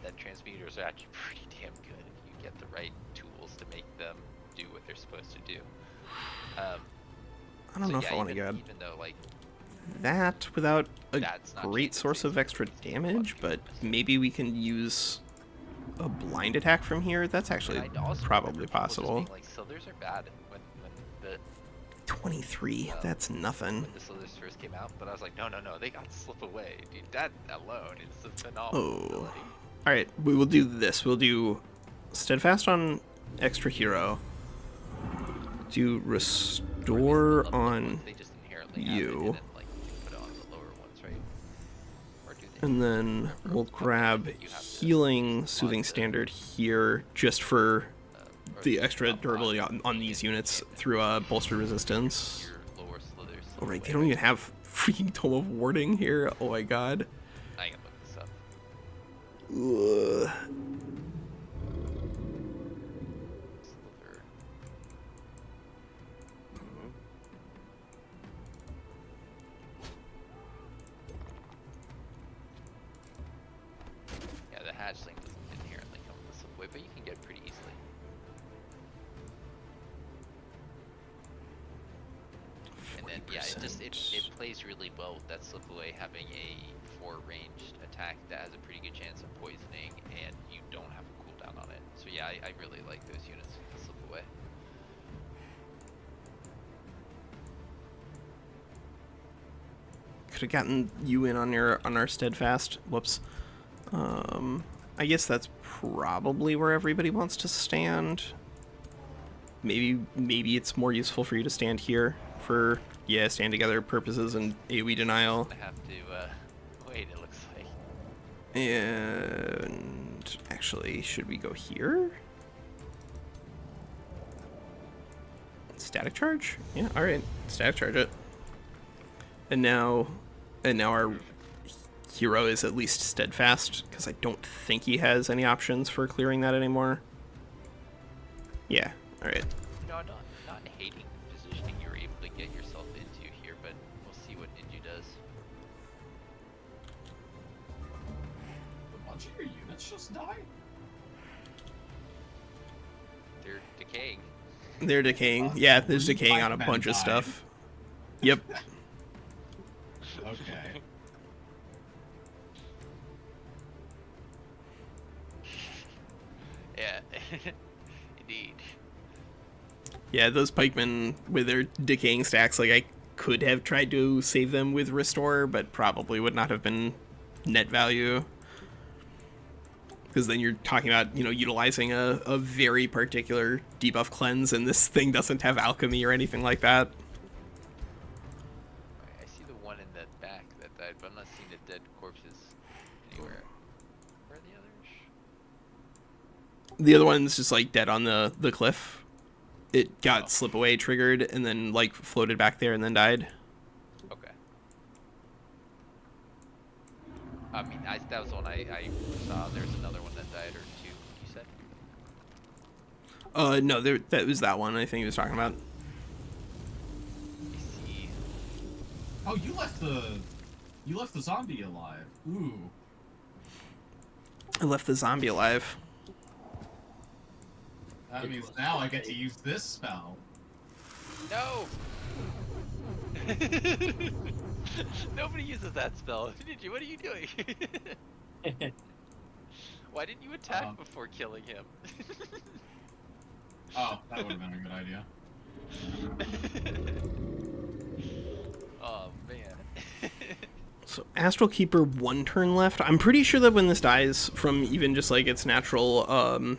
that transmuters are actually pretty damn good if you get the right tools to make them do what they're supposed to do.
I don't know if I want to go
even though like
that without a
that's not
great source of extra damage, but maybe we can use a blind attack from here. That's actually probably possible.
Like Slithers are bad when the
23, that's nothing.
when the Slithers first came out, but I was like, no, they got to slip away, dude. That alone is a phenomenal ability.
All right, we will do this. We'll do steadfast on extra hero. Do restore Restore
the
on
ones they just inherently have, they
you.
didn't, like, put it on the lower ones, right? Or do they?
And then we'll grab
you have to
healing
use
soothing
lots of-
standard here just for
or
the
you
extra
drop
durability
on
on these units through bolster resistance.
your lower slithers.
Oh right, they don't even have freaking Tome of Warding here. Oh my god.
I can look this up.
Ugh.
Slither. Yeah, the hatchling doesn't inherently come with the slipway, but you can get pretty easily. And then yeah, it plays really well with that slipaway having a 4 ranged attack that has a pretty good chance of poisoning, and you don't have a cooldown on it. So yeah, I really like those units with the slipaway.
Could have gotten you in on our steadfast. Whoops. I guess that's probably where everybody wants to stand. Maybe it's more useful for you to stand here for stand together purposes and AoE denial.
I have to wait. It looks like.
And actually, should we go here? Static charge? Yeah, all right. Static charge it. And now our hero is at least steadfast, because I don't think he has any options for clearing that anymore. Yeah, all right.
No, not hating the positioning you're able to get yourself into here, but we'll see what Ninja does.
A bunch of your units just die?
They're decaying.
They're decaying. Yeah, there's decaying on a bunch of stuff. Yep.
Okay.
Yeah, indeed.
Yeah, those pikemen with their decaying stacks, like I could have tried to save them with restore, but probably would not have been net value. Because then you're talking about, utilizing a very particular debuff cleanse, and this thing doesn't have alchemy or anything like that.
I see the one in the back that died, but I'm not seeing the dead corpses anywhere. Where are the others?
The other one's just like dead on the cliff. It got slip away triggered and then like floated back there and then died.
Okay. I mean, that was the one I saw. There's another one that died, or 2, you said?
No, that was that one I think he was talking about.
I see.
Oh, you left the zombie alive. Ooh.
I left the zombie alive.
That means now I get to use this spell.
No! Nobody uses that spell. Ninja, what are you doing? Why didn't you attack before killing him?
Oh, that would have been a good idea.
Oh, man.
So Astral Keeper 1 turn left. I'm pretty sure that when this dies from even just like its natural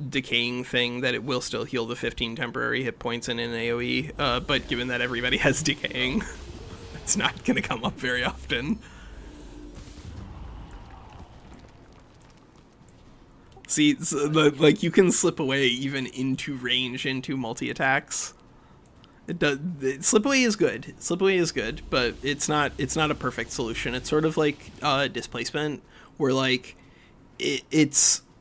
decaying thing, that it will still heal the 15 temporary hit points in an AoE, but given that everybody has decaying, it's not going to come up very often. See, like you can slip away even into range into multi-attacks. It does. Slip away is good. Slip away is good, but it's not a perfect solution. It's sort of like displacement, where like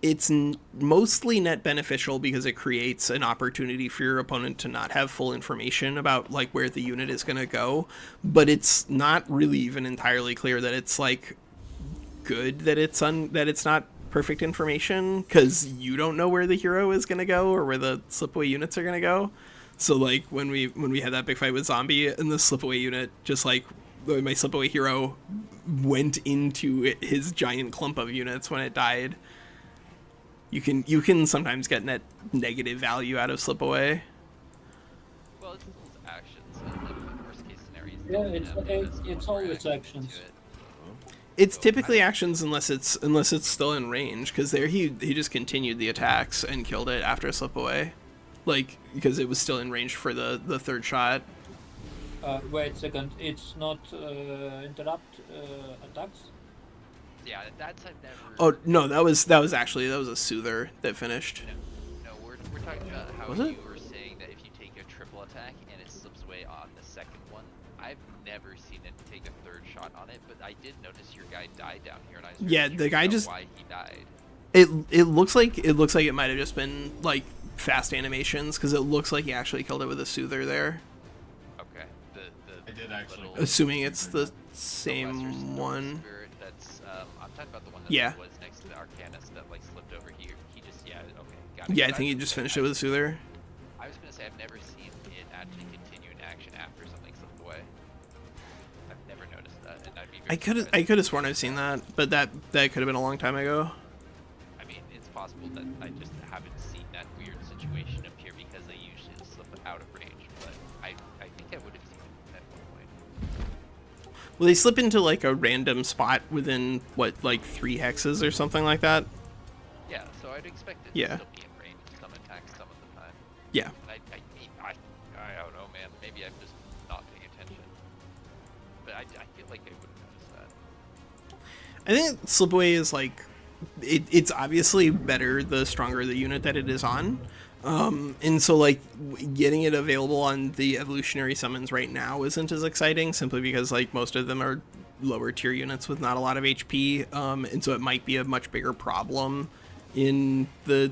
it's mostly net beneficial because it creates an opportunity for your opponent to not have full information about like where the unit is going to go, but it's not really even entirely clear that it's like good that it's not perfect information, because you don't know where the hero is going to go or where the slipaway units are going to go. So like when we had that big fight with zombie and the slipaway unit, just like my slipaway hero went into his giant clump of units when it died. You can sometimes get net negative value out of slipaway.
Well, it's actions, and the worst case scenario is
Yeah, it's always actions.
It's typically actions unless it's still in range, because there he just continued the attacks and killed it after slipaway. like because it was still in range for the third shot.
Wait a second. It's not interrupt attacks.
Yeah, that's I've never.
Oh no, that was a soother that finished.
No, we're talking about how
Was
you
it?
were saying that if you take a triple attack and it slips away on the second one. I've never seen it take a third shot on it, but I did notice your guy died down here, and I was
Yeah,
really
the guy
curious
just-
about why he died.
It looks like it might have just been like fast animations because it looks like he actually killed it with a soother there.
Okay,
I did actually-
little
Assuming it's the
lesser
same
stone
one.
Spirit that's I'm talking about the one that
Yeah.
was next to the Arcanist that like slipped over here. He just okay, got it.
Yeah, I
But
think he
was
just
gonna
finished
say-
it with a soother.
I was gonna say I've never seen it actually continue in action after something slipped away. I've never noticed that, and I'd be very surprised.
I could have sworn I've seen that, but that could have been a long time ago.
I mean, it's possible that I just haven't seen that weird situation appear because they usually slip out of range, but I think I would have seen it at one point.
Well, they slip into like a random spot within what, like 3 hexes or something like that.
Yeah, so I'd expect it
Yeah.
to still be in range some attacks some of the time.
Yeah.
And I don't know, man. Maybe I'm just not paying attention. But I feel like I would have noticed that.
I think Slipaway is like, it's obviously better the stronger the unit that it is on. And so like getting it available on the evolutionary summons right now isn't as exciting simply because like most of them are lower tier units with not a lot of HP. And so it might be a much bigger problem in the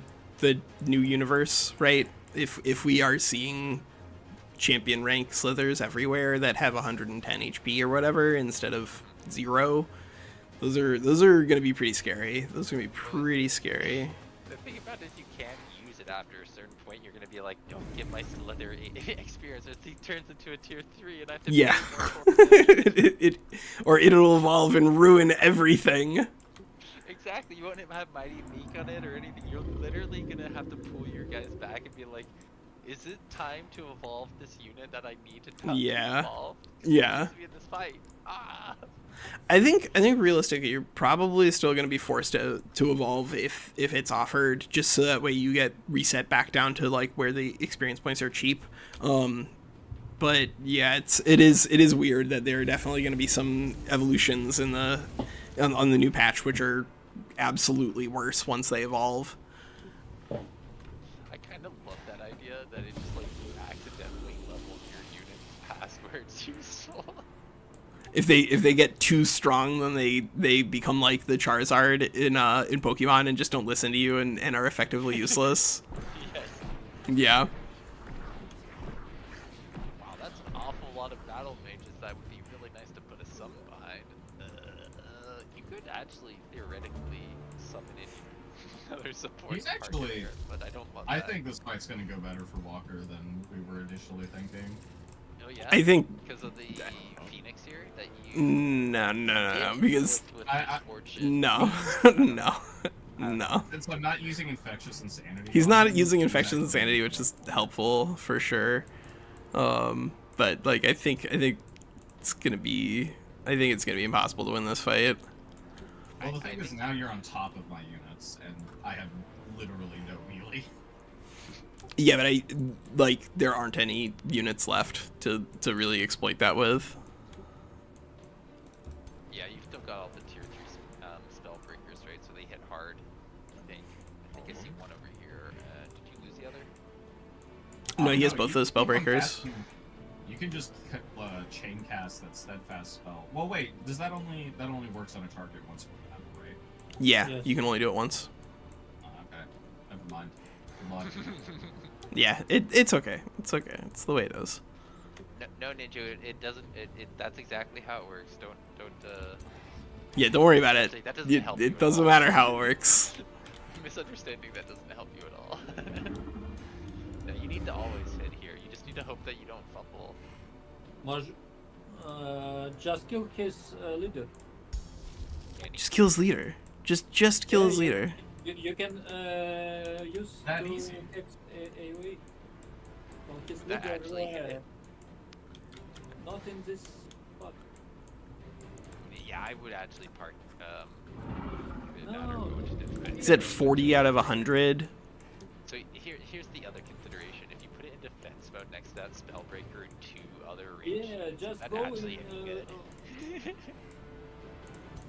new universe, right? If we are seeing champion rank slithers everywhere that have 110 HP or whatever instead of 0, those are gonna be pretty scary. Those are gonna be pretty scary.
The thing about it is you can't use it after a certain point. You're gonna be like, don't get my Slither experience, or it turns into a tier 3, and I have to
Yeah.
pay more for it.
It'll evolve and ruin everything.
Exactly. You won't have Mighty Meek on it or anything. You're literally gonna have to pull your guys back and be like, is it time to evolve this unit that I need to tell
Yeah.
to evolve?
Yeah.
It needs to be in this fight. Ah.
I think realistically you're probably still going to be forced to evolve if it's offered, just so that way you get reset back down to like where the experience points are cheap. But yeah, it is weird that there are definitely going to be some evolutions in on the new patch which are absolutely worse once they evolve.
I kind of love that idea that it just like you accidentally level your unit past where it's useful.
If they get too strong, then they become like the Charizard in Pokemon and just don't listen to you and are effectively useless.
Yes.
Yeah.
Wow, that's an awful lot of battle mages. That would be really nice to put a summon behind. You could actually theoretically summon in another support.
He's actually-
partner, but I don't want
I
that.
think this fight's gonna go better for Walker than we were initially thinking.
Oh yeah.
I think
because of the Phoenix here that you.
no, because
With
I-
misfortune.
no, no.
And so I'm not using Infectious Insanity.
He's not using Infectious Insanity, which is helpful for sure. But like I think it's gonna be impossible to win this fight.
Well, the
I
thing is,
think-
now you're on top of my units, and I have literally no melee.
Yeah, but there aren't any units left to really exploit that with.
Yeah, you've still got all the tier 3 spell breakers, right? So they hit hard. I think I see one over here. Did you lose the other?
No, he has both
you
those spell
keep on
breakers.
casting- You can just chain cast that steadfast spell. Well, wait, does that only works on a target once per battle, right?
Yeah,
Yes.
you can only do it once.
Okay, never mind. Good luck.
Yeah, it's okay. It's okay. It's the way it is.
No, Ninja. It doesn't. That's exactly how it works. Don't.
Yeah, don't worry about it.
Actually, that doesn't help you
It
at
doesn't
all.
matter how it works.
Misunderstanding that doesn't help you at all. No, you need to always hit here. You just need to hope that you don't fumble.
Just kill his leader.
And
Just kill his leader. Just kill his leader.
You can use
That
to
easy.
hex AoE on his
That
leader.
actually hit it.
Not in this spot.
Yeah, I would actually park.
No.
He's at 40 out of 100.
So here's the other consideration defense mode next to that Spellbreaker and 2 other range.
Yeah, just
That'd
go
actually
and
hit good.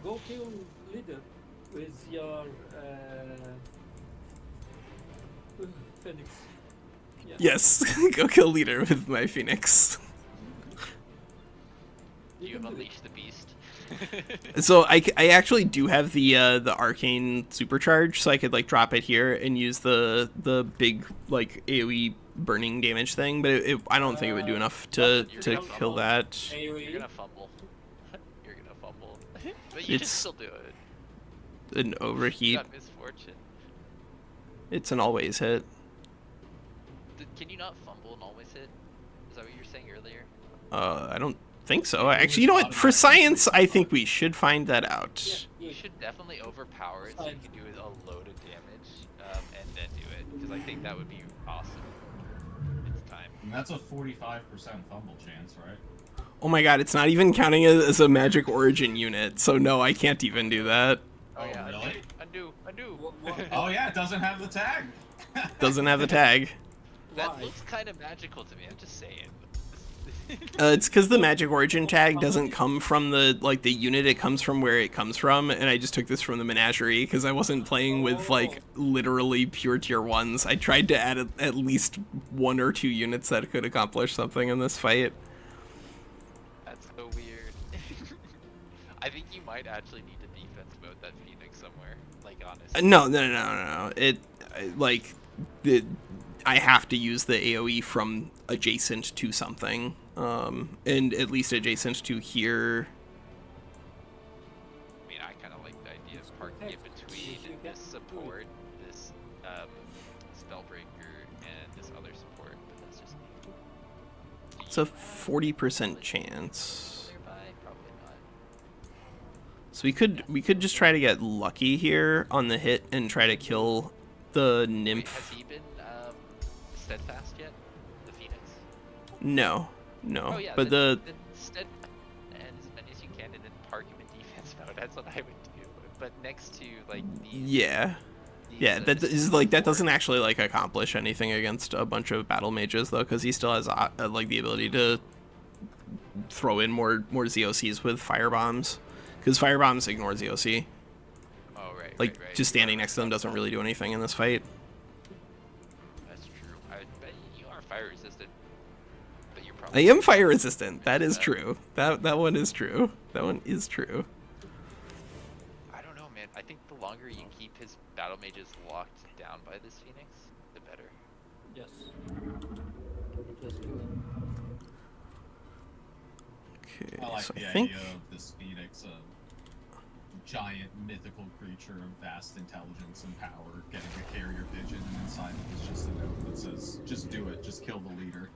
go kill leader with your Phoenix. Yeah.
Yes, go kill leader with my Phoenix.
You have unleashed the beast.
So I actually do have the arcane supercharge, so I could like drop it here and use the big like AoE burning damage thing, but I don't think it would do enough to kill that.
You're
AoE.
gonna fumble. You're gonna fumble. But you should
It's
still do it.
an
You
overheat.
got misfortune.
It's an always hit.
Can you not fumble and always hit? Is that what you were saying earlier?
I don't think so. Actually, you know what? For science, I think we should find that out.
You should definitely overpower it so you can do a load of damage and then do it. Because I think that would be awesome. It's time.
And that's a 45% fumble chance, right?
Oh my god, it's not even counting it as a magic origin unit, so no, I can't even do that.
Oh, yeah,
really?
Undo.
Oh yeah, it doesn't have the tag.
Doesn't have the tag.
That
Why?
looks kind of magical to me. I'm just saying.
It's because the magic origin tag doesn't come from the unit, it comes from where it comes from, and I just took this from the menagerie because I wasn't playing with like literally pure tier 1s. I tried to add at least 1 or 2 units that could accomplish something in this fight.
That's so weird. I think you might actually need to defense mode that Phoenix somewhere. Like, honestly.
No. I have to use the AoE from adjacent to something, and at least adjacent to here.
I mean, I kind of like the idea of parking it between this support, this Spellbreaker, and this other support, but that's just me.
It's a 40% chance.
Nearby? Probably not.
So we could just try to get lucky here on the hit and try to kill the
Wait,
nymph.
has he been steadfast yet? The Phoenix?
No.
Oh yeah,
But
then stead and as many as you can, and then park him in defense mode. That's what I would do. But next to like these,
yeah, that is like that doesn't actually like accomplish anything against a bunch of battle mages though, because he still has like the ability to throw in more ZOCs with fire bombs, because fire bombs ignore ZOC.
Oh right.
Like
right.
just standing next to them doesn't really do anything in this fight.
That's true. I bet you are fire resistant. But you're
I
probably.
am fire resistant. That is true. That one is true. That one is true.
I don't know, man. I think the longer you keep his battle mages locked down by this Phoenix, the better.
Yes. Just do it.
Okay,
I like
so
the
I think
idea of this Phoenix, a giant mythical creature of vast intelligence and power, getting a carrier pigeon, and inside it is just a note that says, "Just do it. Just kill the leader."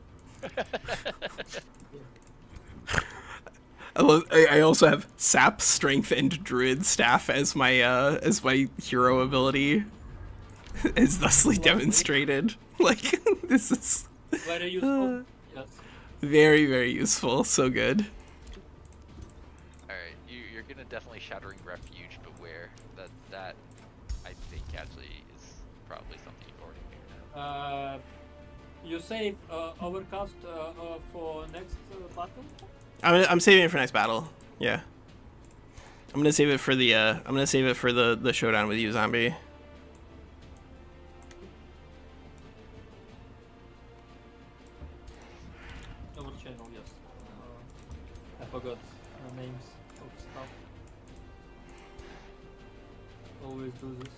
I also have sap, strength, and druid staff as my hero ability, as thusly demonstrated. Like this is
Very useful. Yes.
very, very useful. So good.
Alright, you're gonna definitely Shattering Refuge, but where? That I think actually is probably something you've already figured out.
You save overcast for next battle.
I'm saving it for next battle. Yeah. I'm gonna save it for the showdown with you, zombie.
Our channel, yes. I forgot names of stuff. Always do this.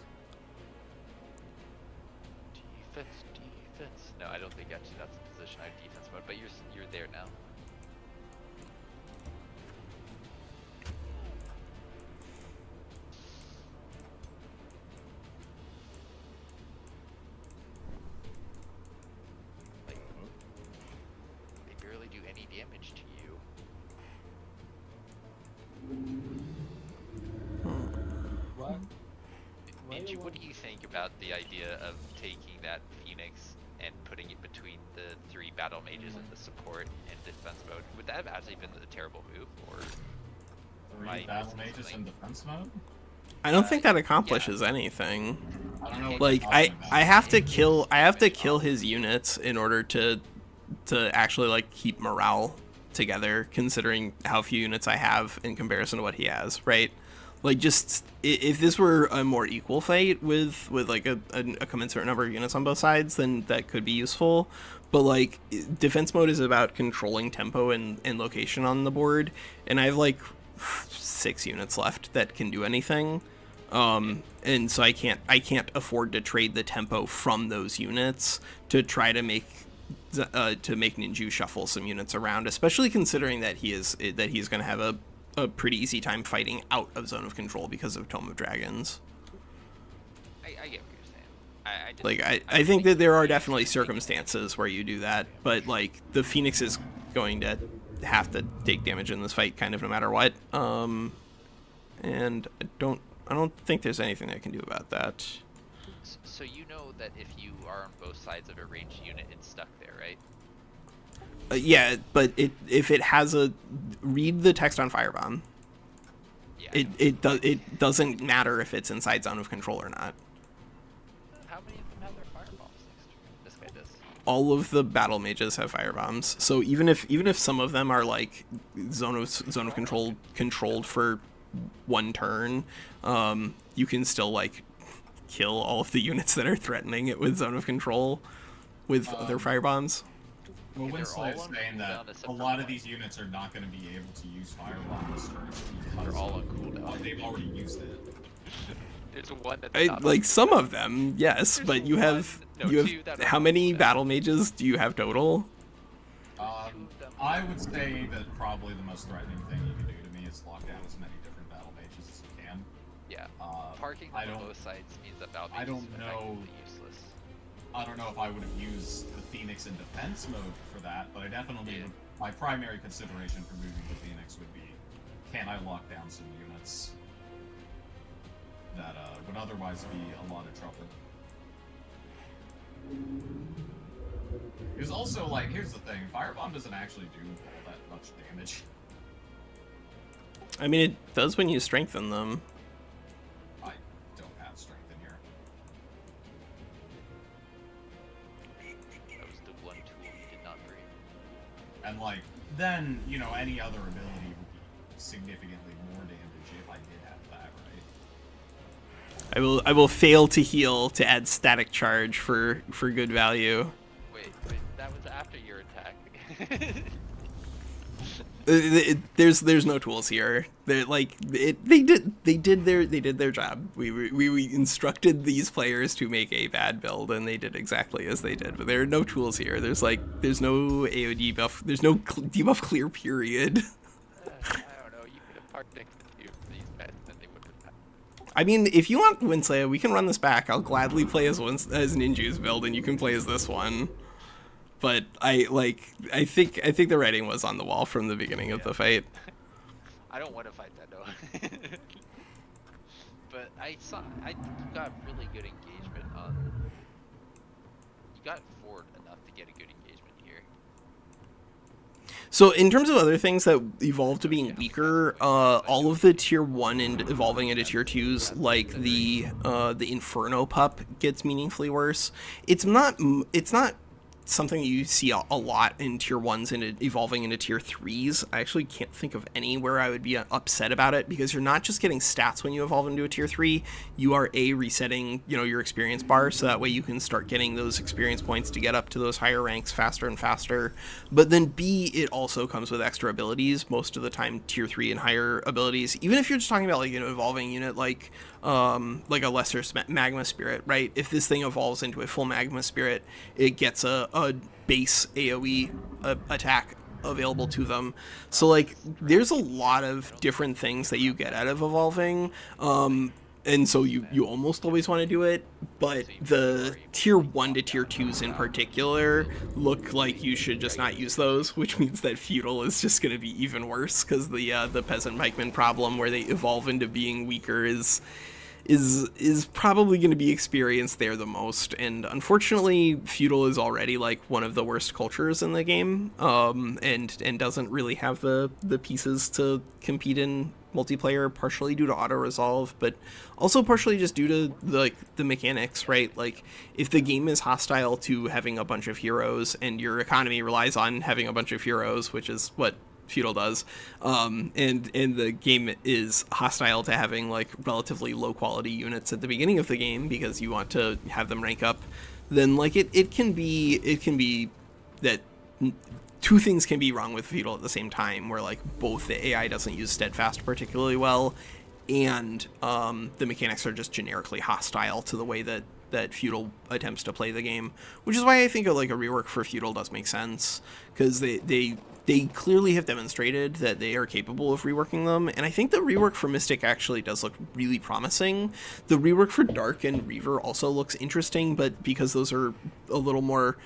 Defense. No, I don't think actually that's the position I have defense mode, but you're there now. Like, they barely do any damage to you.
What?
Ninja, what do you think about the idea of taking that Phoenix and putting it between the 3 battle mages and the support and defense mode? Would that have actually been a terrible move, or
3 battle mages in defense mode?
I don't think that accomplishes anything.
I don't know. What
Like
you're
I
talking about.
I have to kill his units in order to to actually like keep morale together, considering how few units I have in comparison to what he has, right? Like, just if this were a more equal fight with like a commensurate number of units on both sides, then that could be useful. But like, defense mode is about controlling tempo and location on the board, and I have like 6 units left that can do anything. And so I can't afford to trade the tempo from those units to try to make Ninju shuffle some units around, especially considering that he's going to have a pretty easy time fighting out of zone of control because of Tome of Dragons.
I get what you're saying.
I think that there are definitely circumstances where you do that, but like the Phoenix is going to have to take damage in this fight kind of no matter what. And I don't think there's anything I can do about that.
So you know that if you are on both sides of a ranged unit, it's stuck there, right?
Yeah, but if it has read the text on Firebomb.
Yeah.
It doesn't matter if it's inside zone of control or not.
How many of them have their firebombs next turn? This guy does.
All of the battle mages have firebombs, so even if some of them are like zone of control controlled for 1 turn, you can still like kill all of the units that are threatening it with zone of control with other firebombs.
Well,
They're
WinSlaya is
all
saying that a lot of these units are not going to be able to use Firebomb this turn
They're
because
all on cooldown.
they've already used it.
There's one that's not
Like
on
some
cooldown.
of them, yes,
There's
but you
one-
have
no,
you
two that
have
are
how
on
many
cooldown.
battle mages do you have total?
I would say that probably the most threatening thing you can do to me is lock down as many different battle mages as you can.
Yeah.
Uh,
Parking
I
them on
don't-
both sides means that battle
I
mages
don't
are
know.
effectively useless.
I don't know if I would have used the Phoenix in defense mode for that, but I definitely
Yeah.
would. My primary consideration for moving the Phoenix would be, can I lock down some units that would otherwise be a lot of trouble? Because also, like, here's the thing: Firebomb doesn't actually do all that much damage.
I mean, it does when you strengthen them.
I don't have strength in here.
That was the one tool you did not bring.
And like, then, you know, any other ability would be significantly more damage if I did have that, right?
I will fail to heal to add static charge for good value.
Wait, that was after your attack.
There's no tools here. They did their job. We instructed these players to make a bad build, and they did exactly as they did. But there are no tools here. There's no AOD buff. There's no debuff clear period.
I don't know. You could have parked next to these guys, and they would have.
I mean, if you want WinSlaya, we can run this back. I'll gladly play as Ninju's build, and you can play as this one. But I think the writing was on the wall from the beginning of the fight.
I don't want to fight that though. But I think you got really good engagement on. You got forward enough to get a good engagement here.
So in terms of other things that evolved to being weaker, all of the tier 1 and evolving into tier 2s, like the Inferno pup, gets meaningfully worse. It's not something you see a lot in tier 1s and evolving into tier 3s. I actually can't think of any where I would be upset about it, because you're not just getting stats when you evolve into a tier 3, you are resetting, your experience bar, so that way you can start getting those experience points to get up to those higher ranks faster and faster. But then B, it also comes with extra abilities, most of the time tier 3 and higher abilities. Even if you're just talking about like an evolving unit like a lesser magma spirit, right? If this thing evolves into a full magma spirit, it gets a base AoE attack available to them. So like, there's a lot of different things that you get out of evolving, and so you almost always want to do it, but the tier 1 to tier 2s in particular look like you should just not use those, which means that feudal is just going to be even worse, because the peasant pikeman problem where they evolve into being weaker is probably going to be experienced there the most. And unfortunately, feudal is already like one of the worst cultures in the game, and doesn't really have the pieces to compete in multiplayer, partially due to auto resolve, but also partially just due to the mechanics, right? Like, if the game is hostile to having a bunch of heroes and your economy relies on having a bunch of heroes, which is what Feudal does, and the game is hostile to having like relatively low quality units at the beginning of the game because you want to have them rank up, then like it can be that two things can be wrong with Feudal at the same time, where like both the AI doesn't use steadfast particularly well, and the mechanics are just generically hostile to the way that Feudal attempts to play the game, which is why I think like a rework for Feudal does make sense, because they clearly have demonstrated that they are capable of reworking them, and I think the rework for Mystic actually does look really promising. The rework for Dark and Reaver also looks interesting, but because those are a little more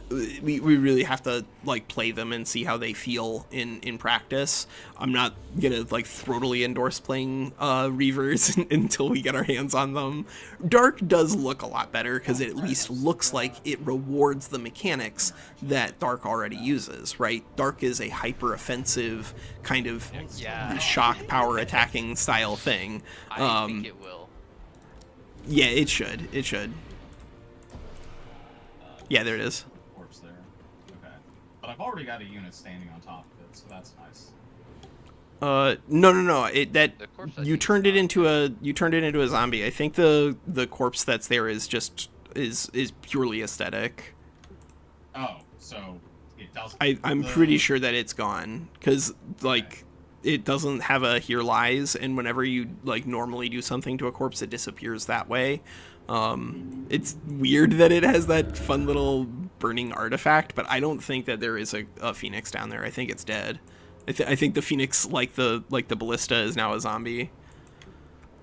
we really have to like play them and see how they feel in practice. I'm not gonna like throttily endorse playing Reavers until we get our hands on them. Dark does look a lot better because it at least looks like it rewards the mechanics that Dark already uses, right? Dark is a hyper offensive kind of shock power attacking style thing.
I think it will.
Yeah, it should. Yeah, there it is.
Corpse there. Okay. But I've already got a unit standing on top of it, so that's nice.
No. You turned it into a zombie. I think the corpse that's there is just is purely aesthetic.
Oh, so it does.
I'm pretty sure that it's gone because like it doesn't have a here lies, and whenever you like normally do something to a corpse, it disappears that way. It's weird that it has that fun little burning artifact, but I don't think that there is a phoenix down there. I think it's dead. I think the phoenix, like the ballista, is now a zombie.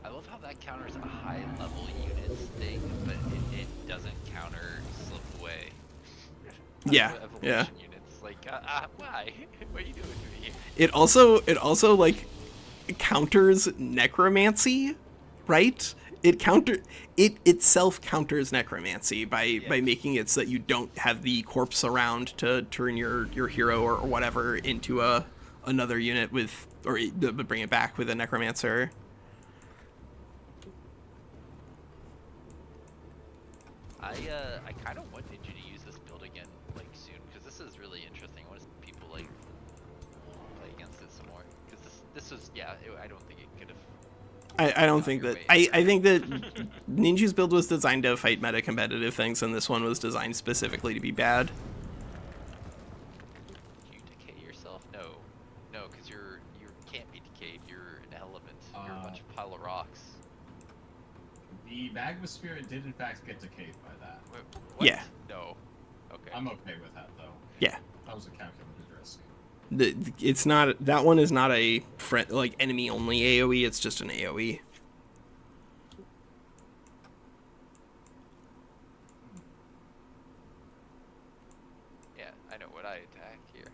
I love how that counters a high level units thing, but it doesn't counter slip away.
Yeah.
Evolution units. Like, why? What are you doing to me?
It also like counters necromancy, right? It itself counters necromancy by making it so that you don't have the corpse around to turn your hero or whatever into another unit with, or bring it back with a necromancer.
I kind of want Ninja to use this build again like soon, because this is really interesting. I want to see people like play against it some more, because this was I don't think it could have.
I don't think that I think that Ninja's build was designed to fight meta competitive things, and this one was designed specifically to be bad.
You decay yourself? No, because you can't be decayed. You're an element. You're a bunch of pile of rocks.
The magma spirit did in fact get decayed by that.
Wait, what?
Yeah.
No. Okay.
I'm okay with that though.
Yeah.
That was a calculated risk.
It's not, that one is not a like enemy only AoE, it's just an AoE.
Yeah, I know what I attack here.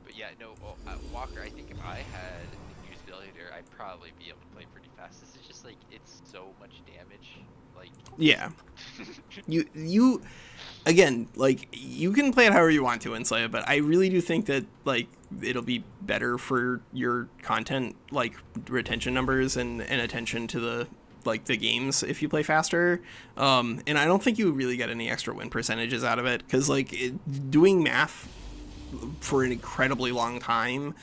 But yeah, no, Walker, I think if I had News Villager, I'd probably be able to play pretty fast. This is just like, it's so much damage. Like,
yeah. you again, like, you can play it however you want to, WinSlaya, but I really do think that, like, it'll be better for your content, like, retention numbers and attention to the, like, the games if you play faster. And I don't think you really get any extra win percentages out of it, because, like, doing math for an incredibly long time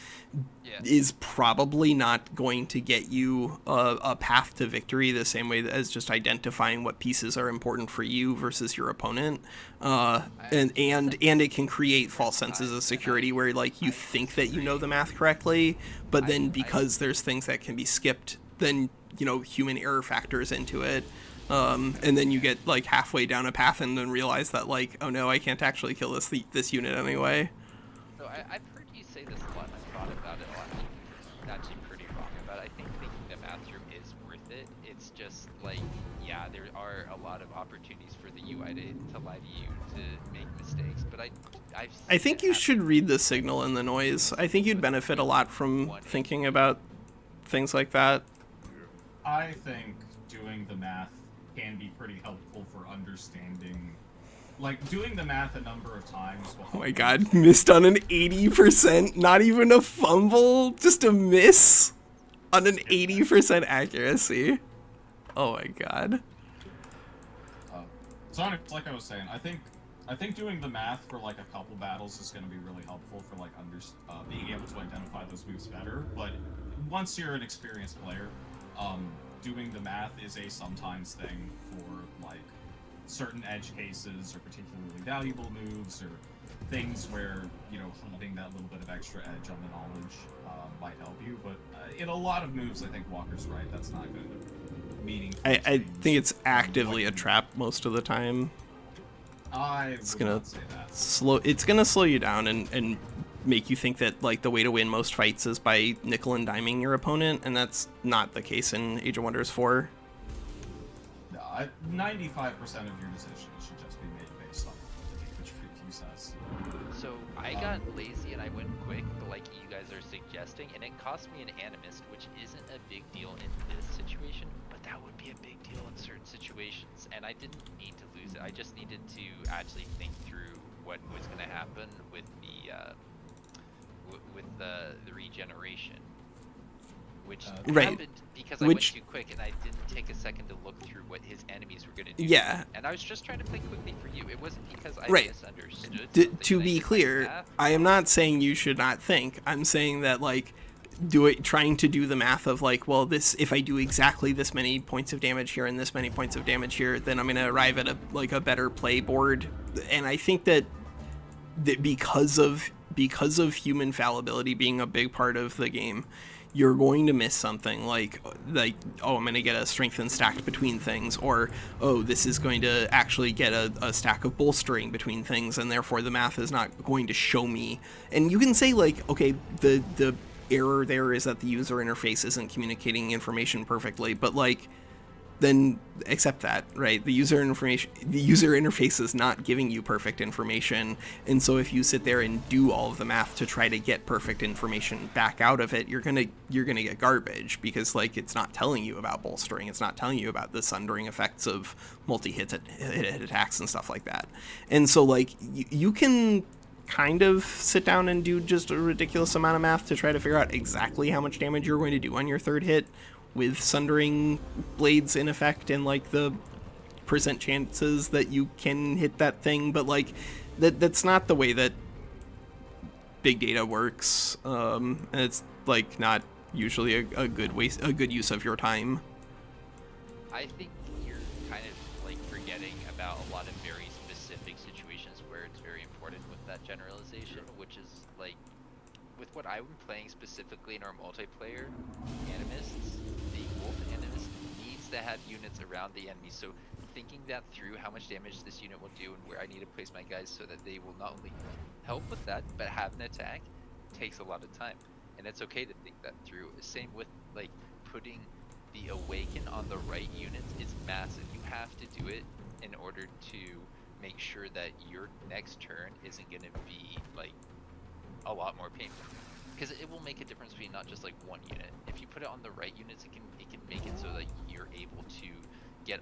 is probably not going to get you a path to victory the same way as just identifying what pieces are important for you versus your opponent. And it can create false senses of security where, like, you think that you know the math correctly, but then because there's things that can be skipped, then, you know, human error factors into it. And then you get, like, halfway down a path and then realize that, like, oh no, I can't actually kill this unit anyway.
So I've heard you say this a lot, and I've thought about it a lot. I'm actually pretty wrong about it. I think thinking the math through is worth it. It's just like, yeah, there are a lot of opportunities for the UI to lie to you to make mistakes, but I
think you should read the signal and the noise. I think you'd benefit a lot from thinking about things like that.
I think doing the math can be pretty helpful for understanding like doing the math a number of times.
Oh my god, missed on an 80%, not even a fumble, just a miss on an 80% accuracy. Oh my god.
So like I was saying, I think doing the math for like a couple battles is going to be really helpful for like being able to identify those moves better. But once you're an experienced player, doing the math is a sometimes thing for like certain edge cases or particularly valuable moves or things where, you know, holding that little bit of extra edge on the knowledge might help you. But in a lot of moves, I think Walker's right. That's not going to meaningfully
I think it's actively a trap most of the time.
It's gonna say that.
It's gonna slow you down and make you think that like the way to win most fights is by nickel and diming your opponent, and that's not the case in Age of Wonders 4.
No, 95% of your decisions should just be made based on which preview says.
So I got lazy and I went quick, but like you guys are suggesting, and it cost me an animist, which isn't a big deal in this situation, but that would be a big deal in certain situations, and I didn't need to lose it. I just needed to actually think through what was going to happen with the regeneration, which happened because I went too quick and I didn't take a second to look through what his enemies were going to do.
Yeah.
And I was just trying to play quickly for you. It wasn't because I misunderstood.
To be clear, I am not saying you should not think. I'm saying that like trying to do the math of like, well, this, if I do exactly this many points of damage here and this many points of damage here, then I'm going to arrive at a better play board. And I think that because of human fallibility being a big part of the game, you're going to miss something like oh, I'm going to get a strengthen stacked between things, or oh, this is going to actually get a stack of bolstering between things, and therefore the math is not going to show me. And you can say like, okay, the error there is that the user interface isn't communicating information perfectly, but like, then accept that, right? The user interface is not giving you perfect information, and so if you sit there and do all of the math to try to get perfect information back out of it, you're gonna get garbage, because like it's not telling you about bolstering, it's not telling you about the sundering effects of multi-hit attacks and stuff like that. And so like you can kind of sit down and do just a ridiculous amount of math to try to figure out exactly how much damage you're going to do on your third hit, with sundering blades in effect and like the percent chances that you can hit that thing, but like that's not the way that big data works, and it's like not usually a good use of your time.
I think you're kind of like forgetting about a lot of very specific situations where it's very important with that generalization, which is like with what I'm playing specifically in our multiplayer animists, the wolf animist needs to have units around the enemy. So thinking that through, how much damage this unit will do and where I need to place my guys so that they will not only help with that but have an attack, takes a lot of time. And it's okay to think that through. Same with like putting the awaken on the right units is massive. You have to do it in order to make sure that your next turn isn't going to be like a lot more painful, because it will make a difference between not just like one unit. If you put it on the right units, it can make it so that you're able to get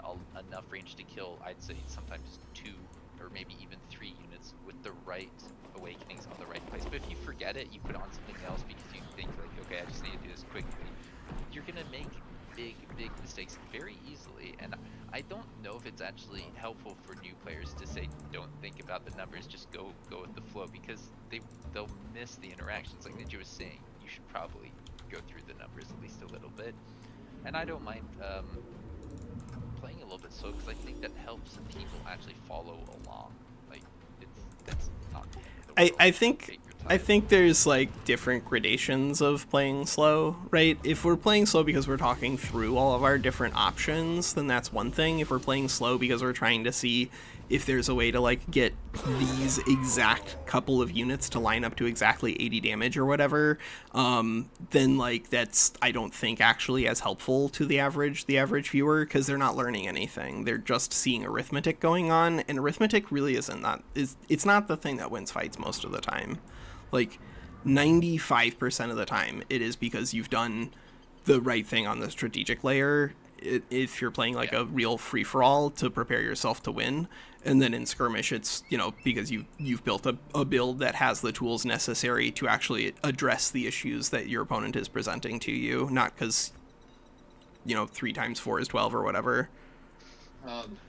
enough range to kill, I'd say sometimes 2 or maybe even 3 units with the right awakenings on the right place. But if you forget it, you put on something else because you think like, okay, I just need to do this quickly, you're gonna make big mistakes very easily. And I don't know if it's actually helpful for new players to say don't think about the numbers, just go with the flow, because they'll miss the interactions. Like Ninja was saying, you should probably go through the numbers at least a little bit. And I don't mind playing a little bit slow, because I think that helps people actually follow along. Like that's not the world.
I think there's like different gradations of playing slow, right? If we're playing slow because we're talking through all of our different options, then that's one thing. If we're playing slow because we're trying to see if there's a way to like get these exact couple of units to line up to exactly 80 damage or whatever, then like that's, I don't think, actually as helpful to the average viewer, because they're not learning anything. They're just seeing arithmetic going on, and arithmetic really it's not the thing that wins fights most of the time. Like 95% of the time it is because you've done the right thing on the strategic layer, if you're playing like a real free-for-all to prepare yourself to win. And then in skirmish, it's, you know, because you've built a build that has the tools necessary to actually address the issues that your opponent is presenting to you, not because, you know, 3 times 4 is 12 or whatever.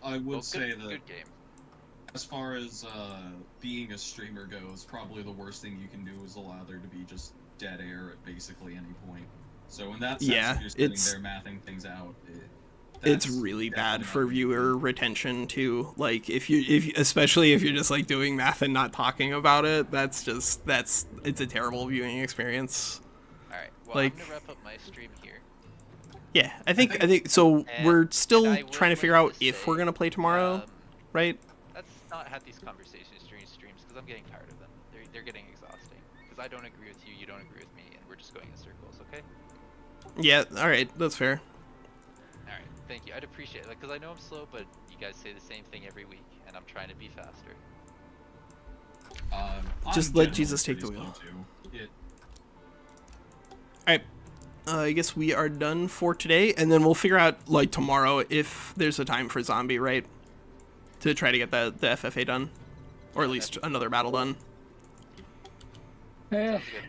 I would say that
good game.
as far as being a streamer goes, probably the worst thing you can do is allow there to be just dead air at basically any point. So in that sense, if you're sitting there mathing things out,
it's really bad for viewer retention too. Like especially if you're just like doing math and not talking about it, it's a terrible viewing experience.
All right, well,
like,
I'm gonna wrap up my stream here.
Yeah, I think so. We're still trying to figure out if we're gonna play tomorrow, right?
Let's not have these conversations during streams because I'm getting tired of them. They're getting exhausting. Because I don't agree with you, you don't agree with me, and we're just going in circles. Okay?
Yeah. All right. That's fair.
All right. Thank you. I'd appreciate it because I know I'm slow, but you guys say the same thing every week, and I'm trying to be faster.
Just let Jesus take the wheel. Alright, I guess we are done for today, and then we'll figure out, like, tomorrow if there's a time for zombie, right? To try to get the FFA done. Or at least another battle done.
Sounds good.